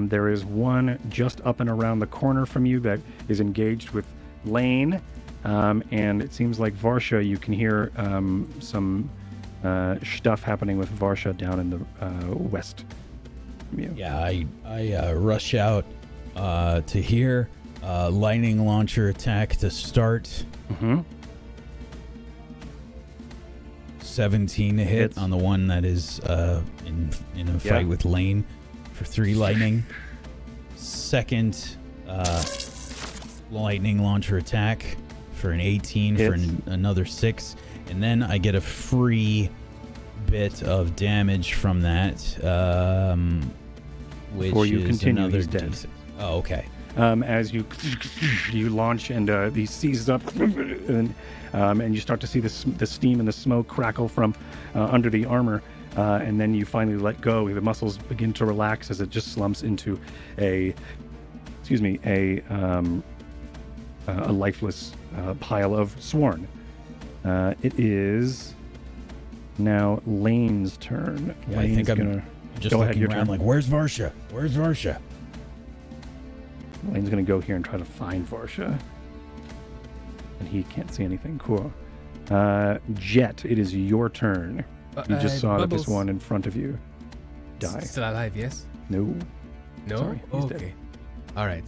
There is one just up and around the corner from you that is engaged with Lane. And it seems like Varsha, you can hear some stuff happening with Varsha down in the west from you. Yeah, I rush out to here. Lightning launcher attack to start. Mm-hmm. 17 to hit Hits. on the one that is in a fight with Lane for 3 lightning. Second lightning launcher attack for an 18 for another 6. And then I get a free bit of damage from that, which Before you is continue, another he's dead. D6. Oh, okay. As you launch and he seizes up, and you start to see the steam and the smoke crackle from under the armor, and then you finally let go. The muscles begin to relax as it just slumps into a lifeless pile of sworn. It is now Lane's turn. Yeah, Lane's I think I'm gonna just go looking ahead. Your around turn. like, where's Varsha? Where's Varsha? Lane's gonna go here and try to find Varsha, and he can't see anything. Cool. Jet, it is your turn. You just saw that this Bubbles. one in front of you die. Still alive, yes? No. No? Sorry, he's Okay. dead. Alright.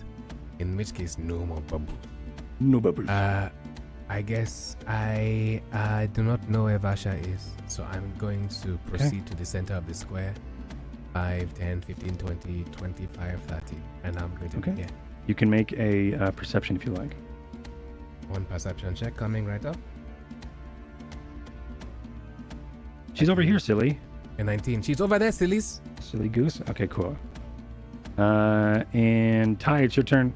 In which case, no more bubbles. No bubbles. I guess I do not know where Vasha is, so I'm going to proceed to the center of the square. 5, 10, 15, 20, 25, 30. And I'm going to Okay. be here. You can make a perception if you like. One perception check coming right up. She's over here, silly. A 19. She's over there, sillies. Silly goose. Okay, cool. And Ty, it's your turn.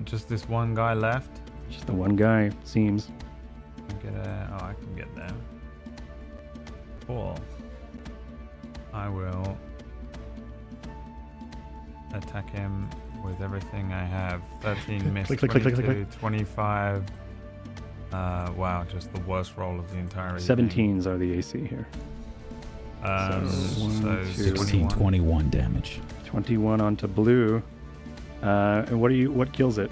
Just this one guy left. Just the one guy, it seems. I can get there. Cool. I will attack him with everything I have. 13 missed, Click, click, click, click, 22, click. 25. Wow, just the worst roll of the entire evening. 17s are the AC here. So, So, 16, 21 damage. 21 onto blue. And what kills it?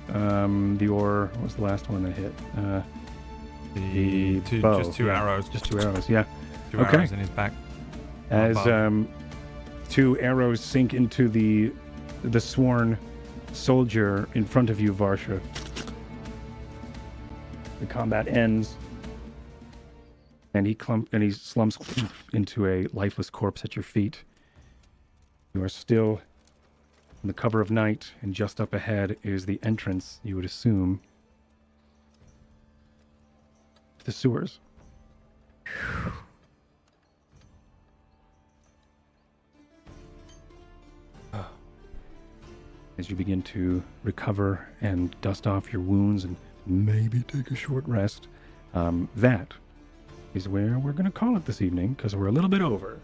What was the last one that hit? The bow. Just two arrows. Just 2 arrows, yeah. Two Okay. arrows in his back. As Above. 2 arrows sink into the sworn soldier in front of you, Varsha. The combat ends, and he slumps into a lifeless corpse at your feet. You are still in the cover of night, and just up ahead is the entrance, you would assume, to the sewers. As you begin to recover and dust off your wounds and maybe take a short rest, that is where we're going to call it this evening, because we're a little bit over.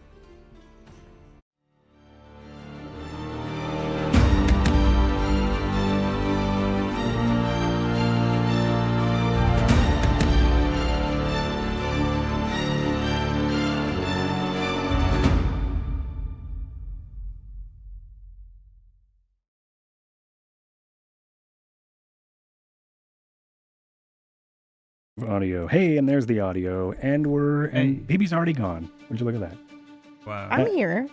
Audio. Hey, and there's the audio, and and BB's already gone. Would you look at that? Wow. I'm here.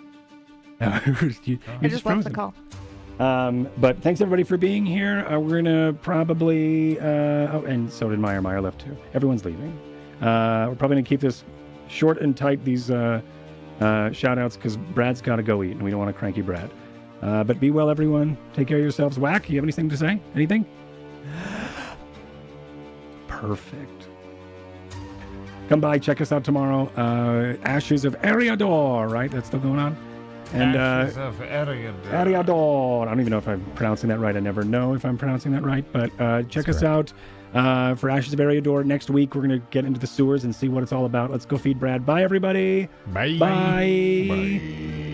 You I just left the frozen. call. But thanks everybody for being here. We're gonna probably and so did Meyer. Meyer left too. Everyone's leaving. We're probably gonna keep this short and tight. These shout outs, because Brad's got to go eat, and we don't want a cranky Brad. But be well, everyone. Take care of yourselves. Whack, you have anything to say? Anything? Perfect. Come by, check us out tomorrow. Ashes of Eriador, right? That's still going on. And Ashes of Eriador. Eriador. I don't even know if I'm pronouncing that right. I never know if I'm pronouncing that right. But check That's us out for Ashes of Eriador. Next week, we're going to get into the sewers and see what it's all about. Let's go feed Brad. Bye, everybody. Bye. Bye. Bye.